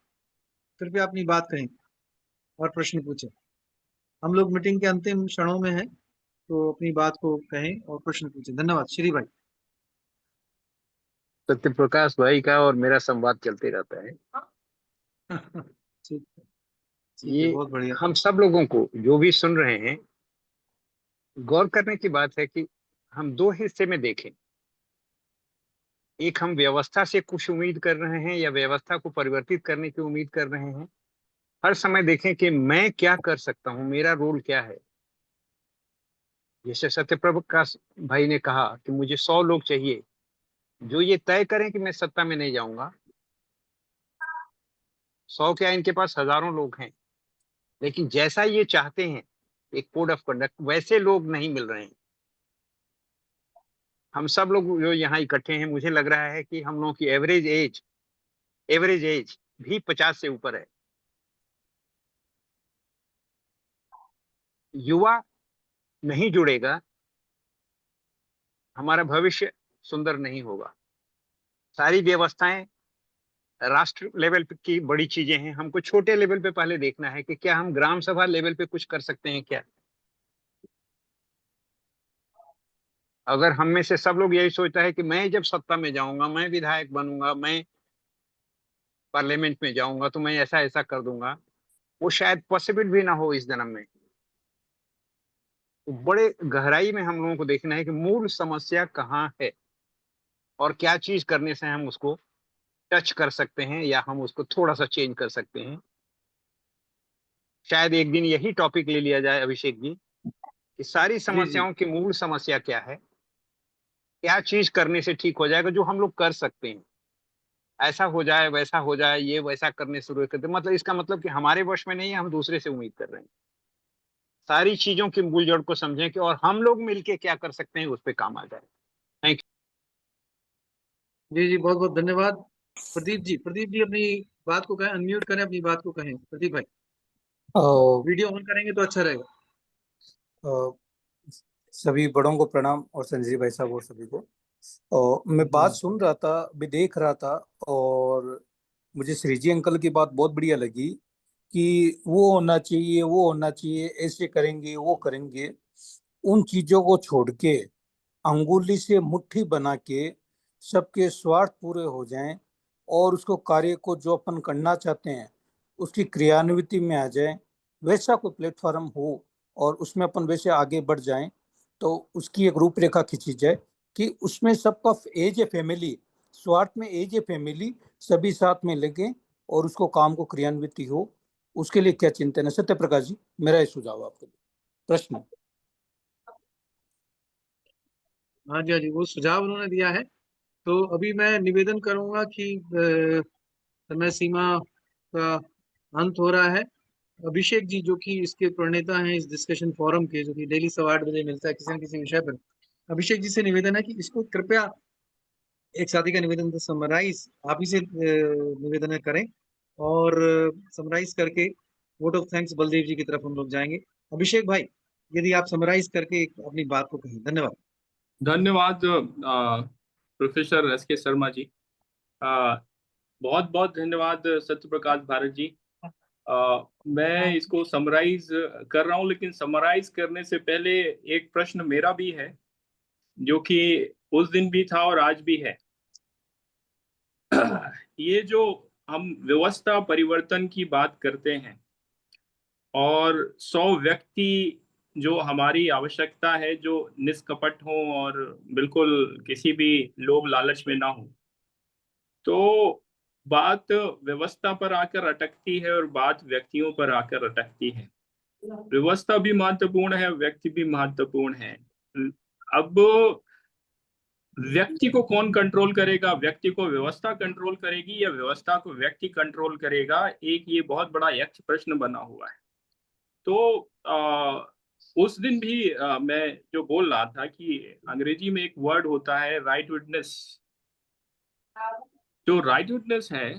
कृपया अपनी बात कहें और प्रश्न पूछें। हम लोग मीटिंग के अंतिम क्षणों में हैं, तो अपनी बात को कहें और प्रश्न पूछें। धन्यवाद श्री भाई। सत्य प्रकाश भाई का और मेरा संवाद चलते रहता है। ठीक है, ठीक है, ये बहुत बढ़िया। हम सब लोगों को जो भी सुन रहे हैं, गौर करने की बात है कि हम दो हिस्से में देखें। एक, हम व्यवस्था से कुछ उम्मीद कर रहे हैं या व्यवस्था को परिवर्तित करने की उम्मीद कर रहे हैं। हर समय देखें कि मैं क्या कर सकता हूं, मेरा रोल क्या है। जैसे सत्यप्रकाश भाई ने कहा कि मुझे 100 लोग चाहिए जो ये तय करें कि मैं सत्ता में नहीं जाऊंगा। 100 क्या, इनके पास हजारों लोग हैं, लेकिन जैसा ये चाहते हैं एक कोड ऑफ कंडक्ट, वैसे लोग नहीं मिल रहे हैं। हम सब लोग जो यहाँ इकट्ठे हैं, मुझे लग रहा है कि हम लोगों की एवरेज एज भी 50 से ऊपर है। युवा नहीं जुड़ेगा, हमारा भविष्य सुंदर नहीं होगा। सारी व्यवस्थाएं राष्ट्र लेवल पे की बड़ी चीजें हैं, हमको छोटे लेवल पे पहले देखना है कि क्या हम ग्राम सभा लेवल पे कुछ कर सकते हैं क्या। अगर हम में से सब लोग यही सोचता है कि मैं जब सत्ता में जाऊंगा, मैं विधायक बनूंगा, मैं पार्लियामेंट में जाऊंगा, तो मैं ऐसा ऐसा कर दूंगा, वो शायद पॉसिबल भी ना हो इस जन्म में। तो बड़े गहराई में हम लोगों को देखना है कि मूल समस्या कहाँ है और क्या चीज करने से हम उसको टच कर सकते हैं या हम उसको थोड़ा सा चेंज कर सकते हैं। शायद एक दिन यही टॉपिक ले लिया जाए अभिषेक जी, कि सारी जी जी समस्याओं की मूल समस्या क्या है, क्या चीज करने से ठीक हो जाएगा, जो हम लोग कर सकते हैं। ऐसा हो जाए, वैसा हो जाए, ये वैसा करने शुरू कर दे, मतलब इसका मतलब कि हमारे वश में नहीं है, हम दूसरे से उम्मीद कर रहे हैं। सारी चीजों की मूल जड़ को समझें कि और हम लोग मिलके क्या कर सकते हैं, उस पर काम आ जाए। थैंक जी जी, बहुत बहुत धन्यवाद। प्रदीप जी अपनी बात को कहें, अनम्यूट करें, अपनी बात को कहें। प्रदीप भाई अ, वीडियो ऑन करेंगे तो अच्छा रहेगा। अ, सभी बड़ों को प्रणाम और संजय भाई साहब और सभी को। मैं बात सुन रहा था, भी देख रहा था, और मुझे श्रीजी अंकल की बात बहुत बढ़िया लगी कि वो होना चाहिए, वो होना चाहिए, ऐसे करेंगे, वो करेंगे। उन चीजों को छोड़ के अंगुली से मुट्ठी बना के सबके स्वार्थ पूरे हो जाएं और उसको कार्य को जो अपन करना चाहते हैं उसकी क्रियान्विति में आ जाए, वैसा कोई प्लेटफॉर्म हो और उसमें अपन वैसे आगे बढ़ जाएं, तो उसकी एक रूपरेखा खींची जाए कि उसमें सबका एज ए फैमिली, स्वार्थ में एज ए फैमिली, सभी साथ में लगे और उसको काम को क्रियान्विति हो। उसके लिए क्या चिंतन है सत्य प्रकाश जी? मेरा ये सुझाव आपके लिए। प्रश्न। हाँ जी हाँ जी, वो सुझाव उन्होंने दिया है। तो अभी मैं निवेदन करूंगा कि समय सीमा का अंत हो रहा है। अभिषेक जी जो कि इसके प्रणेता हैं, इस डिस्कशन फोरम के, जो कि डेली 8:15 मिलता है किसी न किसी विषय पर, अभिषेक जी से निवेदन है कि इसको कृपया एक साथी का निवेदन था, समराइज आप ही से निवेदन है करें, और समराइज करके वोट ऑफ थैंक्स बलदेव जी की तरफ हम लोग जाएंगे। अभिषेक भाई यदि आप समराइज करके अपनी बात को कहें। धन्यवाद। धन्यवाद प्रोफेसर एस के शर्मा जी। बहुत बहुत धन्यवाद सत्य प्रकाश भारत जी। मैं इसको समराइज कर रहा हूं, लेकिन समराइज करने से पहले एक प्रश्न मेरा भी है जो कि उस दिन भी था और आज भी है। ये जो हम व्यवस्था परिवर्तन की बात करते हैं और 100 व्यक्ति जो हमारी आवश्यकता है, जो निष्कपट हो और बिल्कुल किसी भी लोभ लालच में ना हो, तो बात व्यवस्था पर आकर अटकती है और बात व्यक्तियों पर आकर अटकती है। व्यवस्था भी महत्वपूर्ण है, व्यक्ति भी महत्वपूर्ण है। अब व्यक्ति को कौन कंट्रोल करेगा, व्यक्ति को व्यवस्था कंट्रोल करेगी या व्यवस्था को व्यक्ति कंट्रोल करेगा, एक ये बहुत बड़ा यक्ष प्रश्न बना हुआ है। तो उस दिन भी मैं जो बोल रहा था कि अंग्रेजी में एक वर्ड होता है राइट विटनेस। जो राइट विटनेस है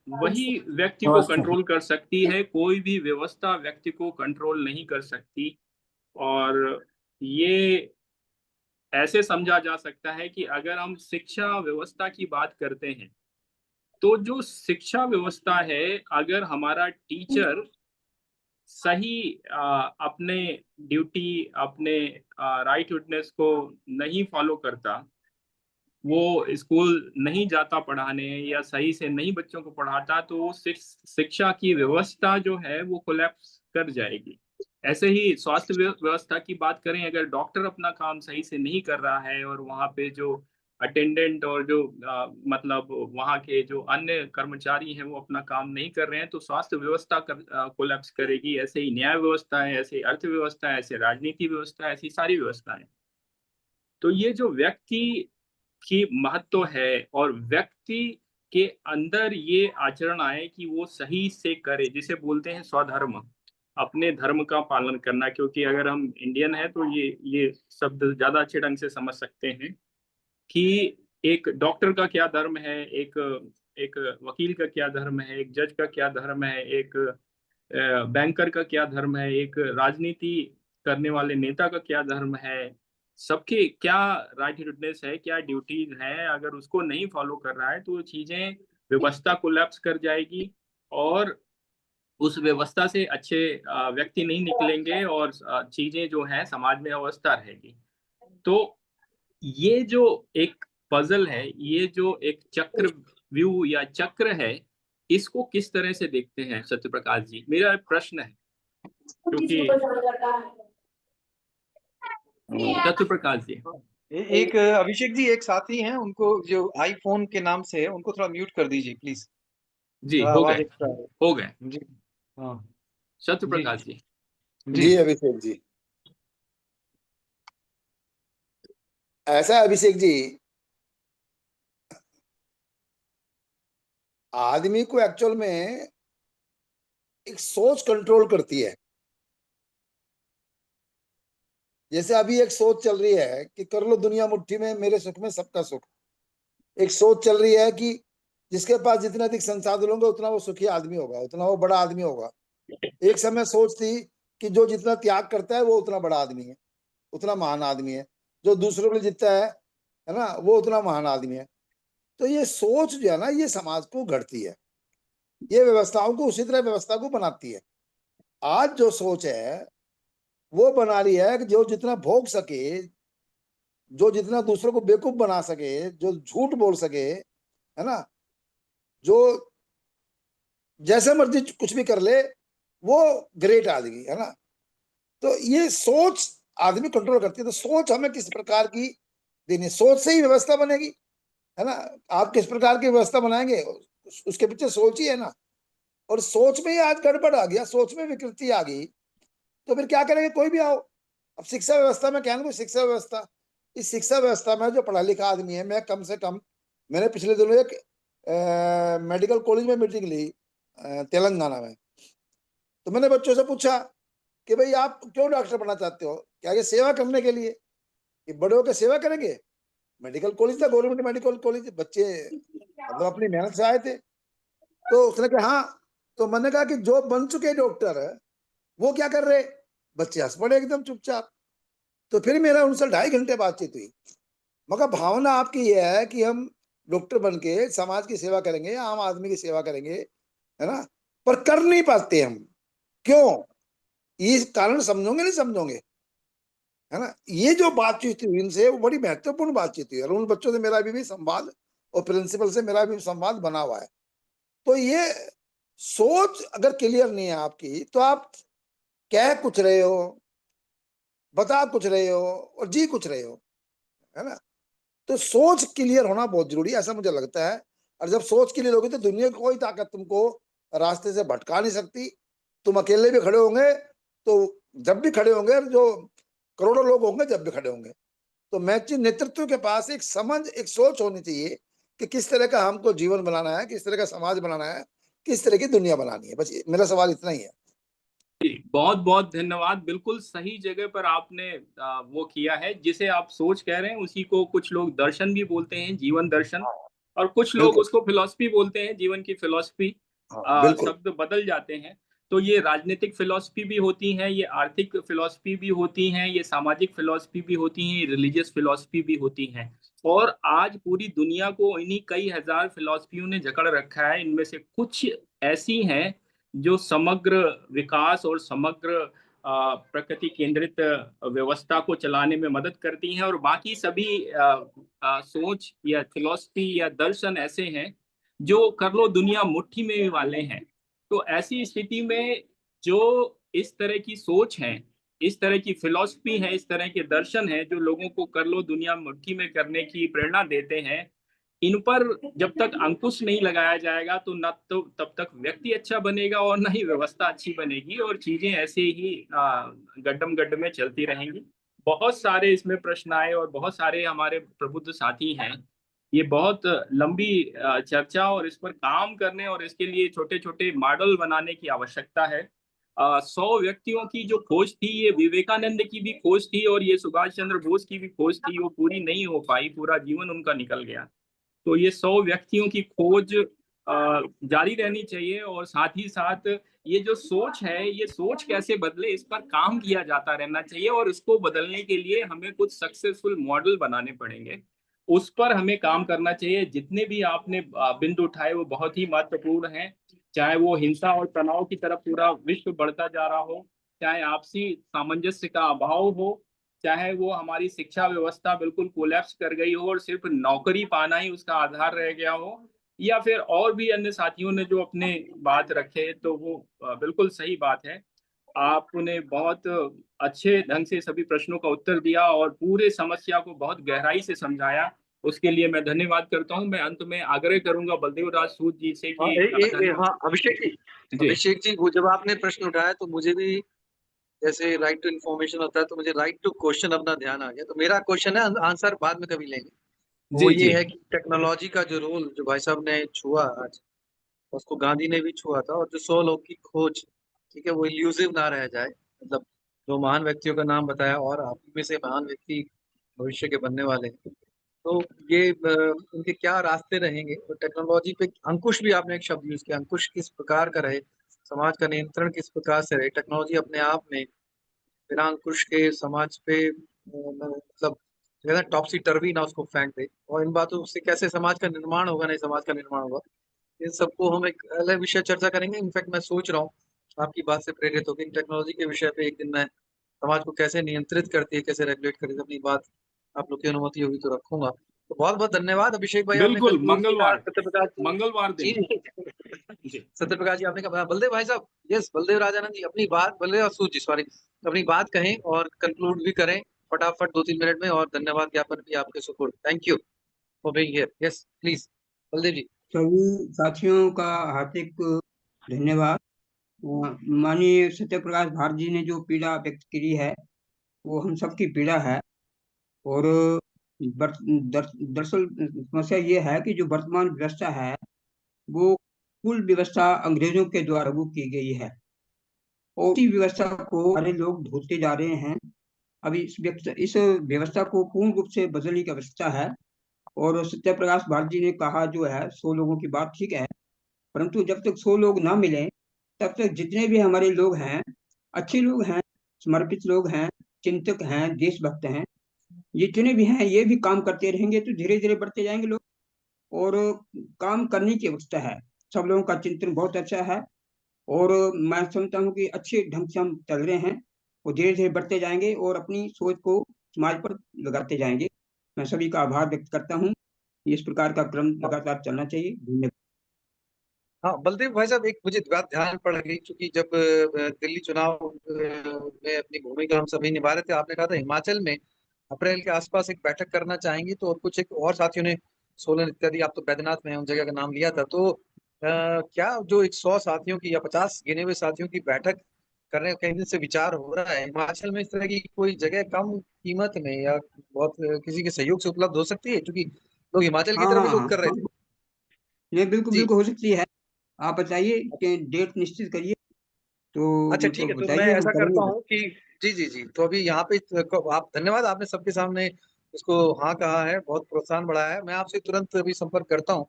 वही व्यक्ति को कंट्रोल कर सकती है, कोई भी व्यवस्था व्यक्ति को कंट्रोल नहीं कर सकती। और ये ऐसे समझा जा सकता है कि अगर हम शिक्षा व्यवस्था की बात करते हैं तो जो शिक्षा व्यवस्था है, अगर हमारा टीचर सही अपने ड्यूटी, अपने राइट विटनेस को नहीं फॉलो करता, वो स्कूल नहीं जाता पढ़ाने या सही से नहीं बच्चों को पढ़ाता, तो वो शिक्षा की व्यवस्था जो है वो कोलैप्स कर जाएगी। ऐसे ही स्वास्थ्य व्यवस्था की बात करें, अगर डॉक्टर अपना काम सही से नहीं कर रहा है और वहाँ पे जो अटेंडेंट और जो मतलब वहाँ के जो अन्य कर्मचारी हैं वो अपना काम नहीं कर रहे हैं, तो स्वास्थ्य व्यवस्था कोलैप्स करेगी। ऐसे ही न्याय व्यवस्था है, ऐसे अर्थव्यवस्था है, ऐसे राजनीति व्यवस्था है, ऐसी सारी व्यवस्था है। तो ये जो व्यक्ति की महत्व है और व्यक्ति के अंदर ये आचरण आए कि वो सही से करे, जिसे बोलते हैं स्वधर्म, अपने धर्म का पालन करना। क्योंकि अगर हम इंडियन है तो ये शब्द ज्यादा अच्छे ढंग से समझ सकते हैं कि एक डॉक्टर का क्या धर्म है, एक वकील का क्या धर्म है, एक जज का क्या धर्म है, एक बैंकर का क्या धर्म है, एक राजनीति करने वाले नेता का क्या धर्म है। सबके क्या राइट विटनेस है, क्या ड्यूटीज है। अगर उसको नहीं फॉलो कर रहा है तो चीजें, व्यवस्था कोलैप्स कर जाएगी और उस व्यवस्था से अच्छे व्यक्ति नहीं निकलेंगे और चीजें जो है समाज में अवस्था रहेगी। तो ये जो एक पजल है, ये जो एक चक्र व्यू या चक्र है, इसको किस तरह से देखते हैं सत्य प्रकाश जी? मेरा प्रश्न है, क्योंकि सत्य प्रकाश जी। एक अभिषेक जी, एक साथी हैं, उनको जो आईफोन के नाम से है, उनको थोड़ा म्यूट कर दीजिए प्लीज। जी हो आवाज गए, एक्स्ट्रा है हो गए। जी। हाँ सत्य जी प्रकाश जी। जी अभिषेक जी, ऐसा है अभिषेक जी, आदमी को एक्चुअल में एक सोच कंट्रोल करती है। जैसे अभी एक सोच चल रही है कि कर लो दुनिया मुट्ठी में, मेरे सुख में सबका सुख। एक सोच चल रही है कि जिसके पास जितने अधिक संसाधन होंगे उतना वो सुखी आदमी होगा, उतना वो बड़ा आदमी होगा। एक समय सोच थी कि जो जितना त्याग करता है वो उतना बड़ा आदमी है, उतना महान आदमी है। जो दूसरों के लिए जीतता है ना, वो उतना महान आदमी है। तो ये सोच जो है ना, ये समाज को गढ़ती है, ये व्यवस्थाओं को उसी तरह व्यवस्था को बनाती है। आज जो सोच है वो बना रही है कि जो जितना भोग सके, जो जितना दूसरों को बेवकूफ बना सके, जो झूठ बोल सके, है ना, जो जैसे मर्जी कुछ भी कर ले, वो ग्रेट आदमी है ना। तो ये सोच आदमी कंट्रोल करती है। तो सोच हमें किस प्रकार की देनी, सोच से ही व्यवस्था बनेगी, है ना। आप किस प्रकार की व्यवस्था बनाएंगे उसके पीछे सोच ही है ना। और सोच में ही आज गड़बड़ आ गया, सोच में विकृति आ गई, तो फिर क्या करेंगे, कोई भी आओ। अब शिक्षा व्यवस्था में क्या है, शिक्षा व्यवस्था, इस शिक्षा व्यवस्था में जो पढ़ा लिखा आदमी है, मैं कम से कम, मैंने पिछले दिनों एक मेडिकल कॉलेज में मीटिंग ली तेलंगाना में। तो मैंने बच्चों से पूछा कि भाई आप क्यों डॉक्टर बनना चाहते हो? क्या ये सेवा करने के लिए, कि बड़े होकर सेवा करेंगे? मेडिकल कॉलेज था, गवर्नमेंट मेडिकल कॉलेज, बच्चे मतलब अपनी मेहनत से आए थे। तो उसने कहा हाँ। तो मैंने कहा कि जो बन चुके डॉक्टर है वो क्या कर रहे? बच्चे हंस पड़े एकदम चुपचाप। तो फिर मेरा उनसे 2.5 घंटे बातचीत हुई। मगर भावना आपकी यह है कि हम डॉक्टर बन के समाज की सेवा करेंगे, आम आदमी की सेवा करेंगे, है ना, पर कर नहीं पाते हम। क्यों? इस कारण समझोगे नहीं समझोगे, है ना। ये जो बातचीत हुई इनसे, वो बड़ी महत्वपूर्ण बातचीत हुई। और उन बच्चों से मेरा अभी भी संवाद, और प्रिंसिपल से मेरा भी संवाद बना हुआ है। तो ये सोच अगर क्लियर नहीं है आपकी, तो आप कह कुछ रहे हो, बता कुछ रहे हो और जी कुछ रहे हो, है ना। तो सोच क्लियर होना बहुत जरूरी है, ऐसा मुझे लगता है। और जब सोच के लिए लोगे तो दुनिया की कोई ताकत तुमको रास्ते से भटका नहीं सकती। तुम अकेले भी खड़े होंगे तो जब भी खड़े होंगे, जो करोड़ों लोग होंगे जब भी खड़े होंगे। तो मैत्री नेतृत्व के पास एक समझ, एक सोच होनी चाहिए कि किस तरह का हमको जीवन बनाना है, किस तरह का समाज बनाना है, किस तरह की दुनिया बनानी है। बस मेरा सवाल इतना ही है। बहुत बहुत धन्यवाद। बिल्कुल सही जगह पर आपने वो किया है। जिसे आप सोच कह रहे हैं उसी को कुछ लोग दर्शन भी बोलते हैं, जीवन दर्शन, और कुछ लोग बिल्कुल। उसको फिलॉसफी बोलते हैं, जीवन की फिलॉसफी। बिल्कुल। शब्द बदल जाते हैं। तो ये राजनीतिक फिलॉसफी भी होती है, ये आर्थिक फिलॉसफी भी होती है, ये सामाजिक फिलॉसफी भी होती है, ये रिलीजियस फिलॉसफी भी होती है। और आज पूरी दुनिया को इन्हीं कई हजार फिलॉसफियों ने जकड़ रखा है। इनमें से कुछ ऐसी हैं जो समग्र विकास और समग्र प्रकृति केंद्रित व्यवस्था को चलाने में मदद करती हैं, और बाकी सभी सोच या फिलॉसफी या दर्शन ऐसे हैं जो कर लो दुनिया मुट्ठी में वाले हैं। तो ऐसी स्थिति में जो इस तरह की सोच है, इस तरह की फिलॉसफी है, इस तरह के दर्शन है जो लोगों को कर लो दुनिया मुट्ठी में करने की प्रेरणा देते हैं, इन पर जब तक अंकुश नहीं लगाया जाएगा तो न तो तब तक व्यक्ति अच्छा बनेगा और न ही व्यवस्था अच्छी बनेगी, और चीजें ऐसे ही गड्ढम गड्ढ में चलती रहेंगी। बहुत सारे इसमें प्रश्न आए और बहुत सारे हमारे प्रबुद्ध साथी हैं। ये बहुत लंबी चर्चा, और इस पर काम करने और इसके लिए छोटे छोटे मॉडल बनाने की आवश्यकता है। 100 व्यक्तियों की जो खोज थी, ये विवेकानंद की भी खोज थी और ये सुभाष चंद्र बोस की भी खोज थी, वो पूरी नहीं हो पाई, पूरा जीवन उनका निकल गया। तो ये 100 व्यक्तियों की खोज जारी रहनी चाहिए, और साथ ही साथ ये जो सोच है, ये सोच कैसे बदले, इस पर काम किया जाता रहना चाहिए, और इसको बदलने के लिए हमें कुछ सक्सेसफुल मॉडल बनाने पड़ेंगे। उस पर हमें काम करना चाहिए। जितने भी आपने बिंदु उठाए वो बहुत ही महत्वपूर्ण हैं, चाहे वो हिंसा और तनाव की तरफ पूरा विश्व बढ़ता जा रहा हो, चाहे आपसी सामंजस्य का अभाव हो, चाहे वो हमारी शिक्षा व्यवस्था बिल्कुल कोलैप्स कर गई हो और सिर्फ नौकरी पाना ही उसका आधार रह गया हो, या फिर और भी अन्य साथियों ने जो अपने बात रखे, तो वो बिल्कुल सही बात है। आपने बहुत अच्छे ढंग से सभी प्रश्नों का उत्तर दिया और पूरे समस्या को बहुत गहराई से समझाया। उसके लिए मैं धन्यवाद करता हूं। मैं अंत में आग्रह करूंगा बलदेव राज सूद जी से हाँ, कि हाँ अभिषेक जी वो जब आपने प्रश्न उठाया तो मुझे भी जैसे राइट टू इन्फॉर्मेशन होता है तो मुझे राइट टू क्वेश्चन अपना ध्यान आ गया। तो मेरा क्वेश्चन है, आंसर बाद में कभी लेंगे। वो जी ये जी है कि टेक्नोलॉजी का जो रोल जो भाई साहब ने छुआ आज, उसको गांधी ने भी छुआ था, और जो 100 लोग की खोज, ठीक है, वो इल्यूसिव ना रह जाए। मतलब जो महान व्यक्तियों का नाम बताया और आप में से महान व्यक्ति भविष्य के बनने वाले हैं, तो ये उनके क्या रास्ते रहेंगे। तो टेक्नोलॉजी पे अंकुश भी आपने एक शब्द यूज किया, अंकुश किस प्रकार का रहे, समाज का नियंत्रण किस प्रकार से रहे। टेक्नोलॉजी अपने आप में बिना अंकुश के समाज पे मतलब टॉपसी टर्वी ना उसको फेंक दे, और इन बातों से कैसे समाज का निर्माण होगा, नहीं समाज का निर्माण होगा, इन सबको हम एक अलग विषय चर्चा करेंगे। इनफैक्ट मैं सोच रहा हूँ आपकी बात से प्रेरित होकर टेक्नोलॉजी के विषय पे एक दिन मैं समाज को कैसे नियंत्रित करती है, कैसे रेगुलेट करती है, अपनी बात आप लोग की अनुमति होगी तो रखूंगा। तो बहुत बहुत धन्यवाद अभिषेक भाई, आपने बिल्कुल। कंक्लूड किया। मंगलवार सत्यप्रकाश मंगलवार जी जी सत्यप्रकाश जी आपने कहा, बलदेव भाई साहब, यस बलदेव राजानंद जी अपनी बात, बलदेव सूद जी सॉरी, अपनी बात कहें और कंक्लूड भी करें फटाफट 2-3 मिनट में, और धन्यवाद ज्ञापन भी आपके सुपुर्द। Thank you for being here. Yes please Baldev ji. सभी साथियों का हार्दिक धन्यवाद। माननीय सत्यप्रकाश भारती जी ने जो पीड़ा व्यक्त की है वो हम सबकी पीड़ा है। और दरअसल समस्या ये है कि जो वर्तमान व्यवस्था है वो कुल व्यवस्था अंग्रेजों के द्वारा लागू की गई है, और उसी व्यवस्था को हमारे लोग भूलते जा रहे हैं। अभी इस व्यवस्था को पूर्ण रूप से बदलने की आवश्यकता है। और सत्यप्रकाश भारती जी ने कहा जो है 100 लोगों की बात ठीक है, परंतु जब तक 100 लोग ना मिले तब तक जितने भी हमारे लोग हैं, अच्छे लोग हैं, समर्पित लोग हैं, चिंतक हैं, देशभक्त हैं, जितने भी हैं ये भी काम करते रहेंगे तो धीरे धीरे बढ़ते जाएंगे लोग। और काम करने की आवश्यकता है। सब लोगों का चिंतन बहुत अच्छा है, और मैं समझता हूँ कि अच्छे ढंग से हम चल रहे हैं और धीरे धीरे बढ़ते जाएंगे और अपनी सोच को समाज पर लगाते जाएंगे। मैं सभी का आभार व्यक्त करता हूँ। इस प्रकार का क्रम लगातार चलना चाहिए। धन्यवाद। हाँ बलदेव भाई साहब, एक मुझे बात ध्यान पड़ गई, क्योंकि जब दिल्ली चुनाव में अपनी भूमिका हम सभी निभा रहे थे, आपने कहा था हिमाचल में अप्रैल के आसपास एक बैठक करना चाहेंगे, तो और कुछ एक और साथियों ने सोलन इत्यादि, आप तो बैद्यनाथ में उन जगह का नाम लिया था, तो क्या जो 100 साथियों की या 50 गिने हुए साथियों की बैठक करने का कई दिन से विचार हो रहा है, हिमाचल में इस तरह की कोई जगह कम कीमत में या बहुत किसी के सहयोग से उपलब्ध हो सकती है, क्योंकि लोग हिमाचल की हाँ तरफ हाँ ही हाँ लोग कर रहे हाँ, थे। नहीं बिल्कुल जी। बिल्कुल हो सकती है। आप बताइए कि डेट निश्चित करिए, तो अच्छा ठीक मतलब है, तो मैं बताइए, हम ऐसा करता करेंगे। हूँ कि जी जी जी, तो अभी यहाँ पे आप धन्यवाद, आपने सबके सामने इसको हाँ कहा है, बहुत प्रोत्साहन बढ़ाया है। मैं आपसे तुरंत अभी संपर्क करता हूँ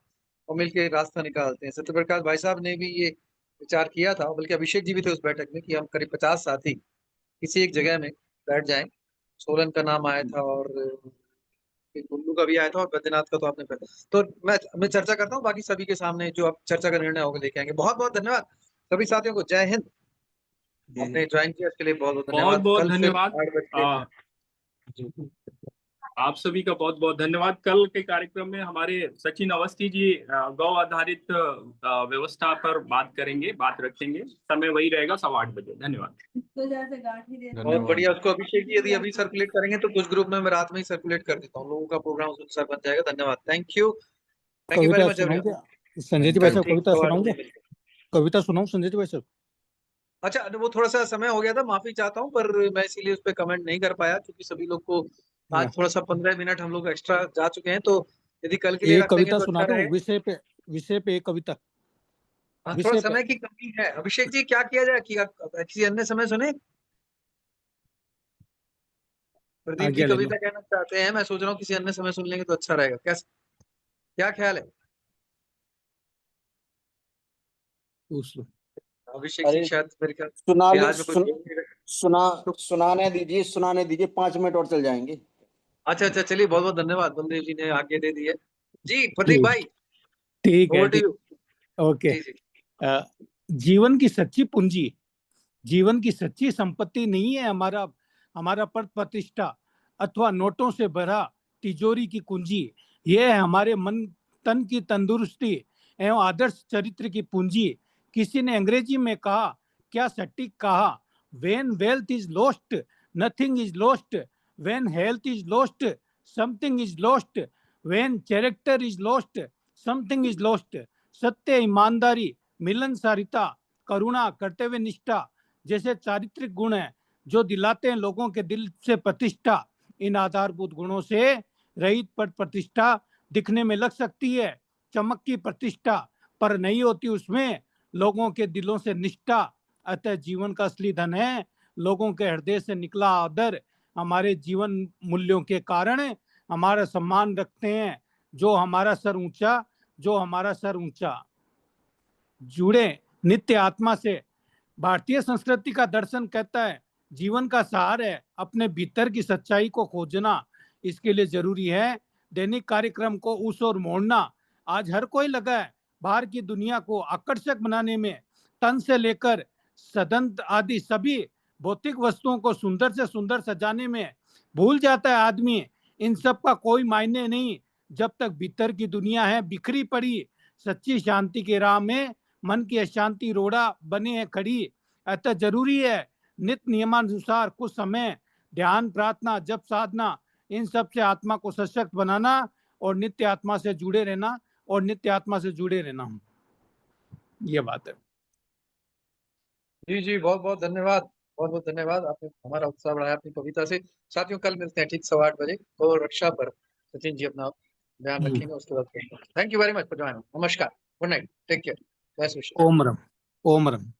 और मिलकर रास्ता निकालते हैं। सत्यप्रकाश भाई साहब ने भी ये विचार किया था, बल्कि अभिषेक जी भी थे उस बैठक में, कि हम करीब 50 साथी किसी एक जगह में बैठ जाएं। सोलन का नाम आया था और कुल्लू का भी आया था और बैद्यनाथ का तो आपने तो मैं चर्चा करता हूँ, बाकी सभी के सामने जो अब चर्चा का निर्णय होगा लेके आएंगे। बहुत बहुत धन्यवाद सभी साथियों को। जय हिंद। आपने ज्वाइन किया इसके लिए बहुत बहुत बहुत धन्यवाद। बहुत कल फिर धन्यवाद। 8 बजे। जी आप सभी का बहुत बहुत धन्यवाद। कल के कार्यक्रम में हमारे सचिन अवस्थी जी गौ आधारित व्यवस्था पर बात करेंगे, बात रखेंगे। समय वही रहेगा 8:15 बजे। धन्यवाद। बहुत बढ़िया। उसको अभिषेक जी यदि अभी सर्कुलेट करेंगे तो कुछ ग्रुप में मैं रात में ही सर्कुलेट कर देता हूँ, लोगों का प्रोग्राम उस अनुसार बन जाएगा। धन्यवाद। Thank you very Kavita much सुनाऊं एवरीवन। क्या संजय जी भाई कल साहब? ठीक कविता 8:15 सुनाऊं क्या? बजे मिलते हैं। कविता सुनाऊं संजय जी भाई साहब? अच्छा, वो थोड़ा सा समय हो गया था, माफी चाहता हूँ, पर मैं इसीलिए उस पर कमेंट नहीं कर पाया, क्योंकि सभी लोग को आज या थोड़ा सा 15 मिनट हम लोग एक्स्ट्रा जा चुके हैं, तो यदि कल के लिए एक रख लेंगे कविता तो सुना अच्छा दूं रहेगा। विषय पे एक कविता हाँ, थोड़ा विषय पे। समय की कमी है। अभिषेक जी क्या किया जाए, कि किसी अन्य समय सुने? प्रदीप जी आज्ञा ले लो, कविता कहना चाहते हैं, मैं सोच रहा हूँ किसी अन्य समय सुन लेंगे तो अच्छा रहेगा। क्या ख्याल है? पूछ लो। अभिषेक जी अरे शायद मेरे ख्याल सुना ले, लिहाज में कुछ सुना तो सुनाने दीजिए, 5 मिनट और चल जाएंगे। अच्छा अच्छा, चलिए बहुत बहुत धन्यवाद, बलदेव जी ने आज्ञा दे दी है। जी प्रदीप ठीक भाई, ठीक है, ओवर टू ठीक। यू। ओके। जी जी। अ, जीवन की सच्ची पूंजी, जीवन की सच्ची संपत्ति नहीं है हमारा हमारा पद प्रतिष्ठा अथवा नोटों से भरा तिजोरी की कुंजी। यह है हमारे मन तन की तंदुरुस्ती एवं आदर्श चरित्र की पूंजी। किसी ने अंग्रेजी में कहा, क्या सटीक कहा, when wealth is lost nothing is lost, when health is lost something is lost, when character is lost something is lost. सत्य, ईमानदारी, मिलनसारिता, करुणा, कर्तव्य निष्ठा जैसे चारित्रिक गुण हैं जो दिलाते हैं लोगों के दिल से प्रतिष्ठा। इन आधारभूत गुणों से रहित पद प्रतिष्ठा दिखने में लग सकती है चमक की प्रतिष्ठा, पर नहीं होती उसमें लोगों के दिलों से निष्ठा। अतः जीवन का असली धन है लोगों के हृदय से निकला आदर। हमारे जीवन मूल्यों के कारण हमारा सम्मान रखते हैं जो हमारा सर ऊंचा। जुड़े नित्य आत्मा से। भारतीय संस्कृति का दर्शन कहता है जीवन का सार है अपने भीतर की सच्चाई को खोजना। इसके लिए जरूरी है दैनिक कार्यक्रम को उस ओर मोड़ना। आज हर कोई लगा है बाहर की दुनिया को आकर्षक बनाने में। तन से लेकर सदंत आदि सभी भौतिक वस्तुओं को सुंदर से सुंदर सजाने में भूल जाता है आदमी इन सब का कोई मायने नहीं जब तक भीतर की दुनिया है बिखरी पड़ी। सच्ची शांति के राह में मन की अशांति रोड़ा बने है खड़ी। अतः जरूरी है नित्य नियमानुसार कुछ समय ध्यान, प्रार्थना, जप, साधना, इन सब से आत्मा को सशक्त बनाना और नित्य आत्मा से जुड़े रहना। ये बात है। जी जी, बहुत बहुत धन्यवाद, बहुत बहुत धन्यवाद। आपने हमारा उत्साह बढ़ाया अपनी कविता से। साथियों कल मिलते हैं ठीक 8:15 बजे और रक्षा पर सचिन जी अपना ध्यान रखेंगे। उसके बाद thank you very much for joining. नमस्कार, good night, take care, best wishes. ओम रम, ओम रम।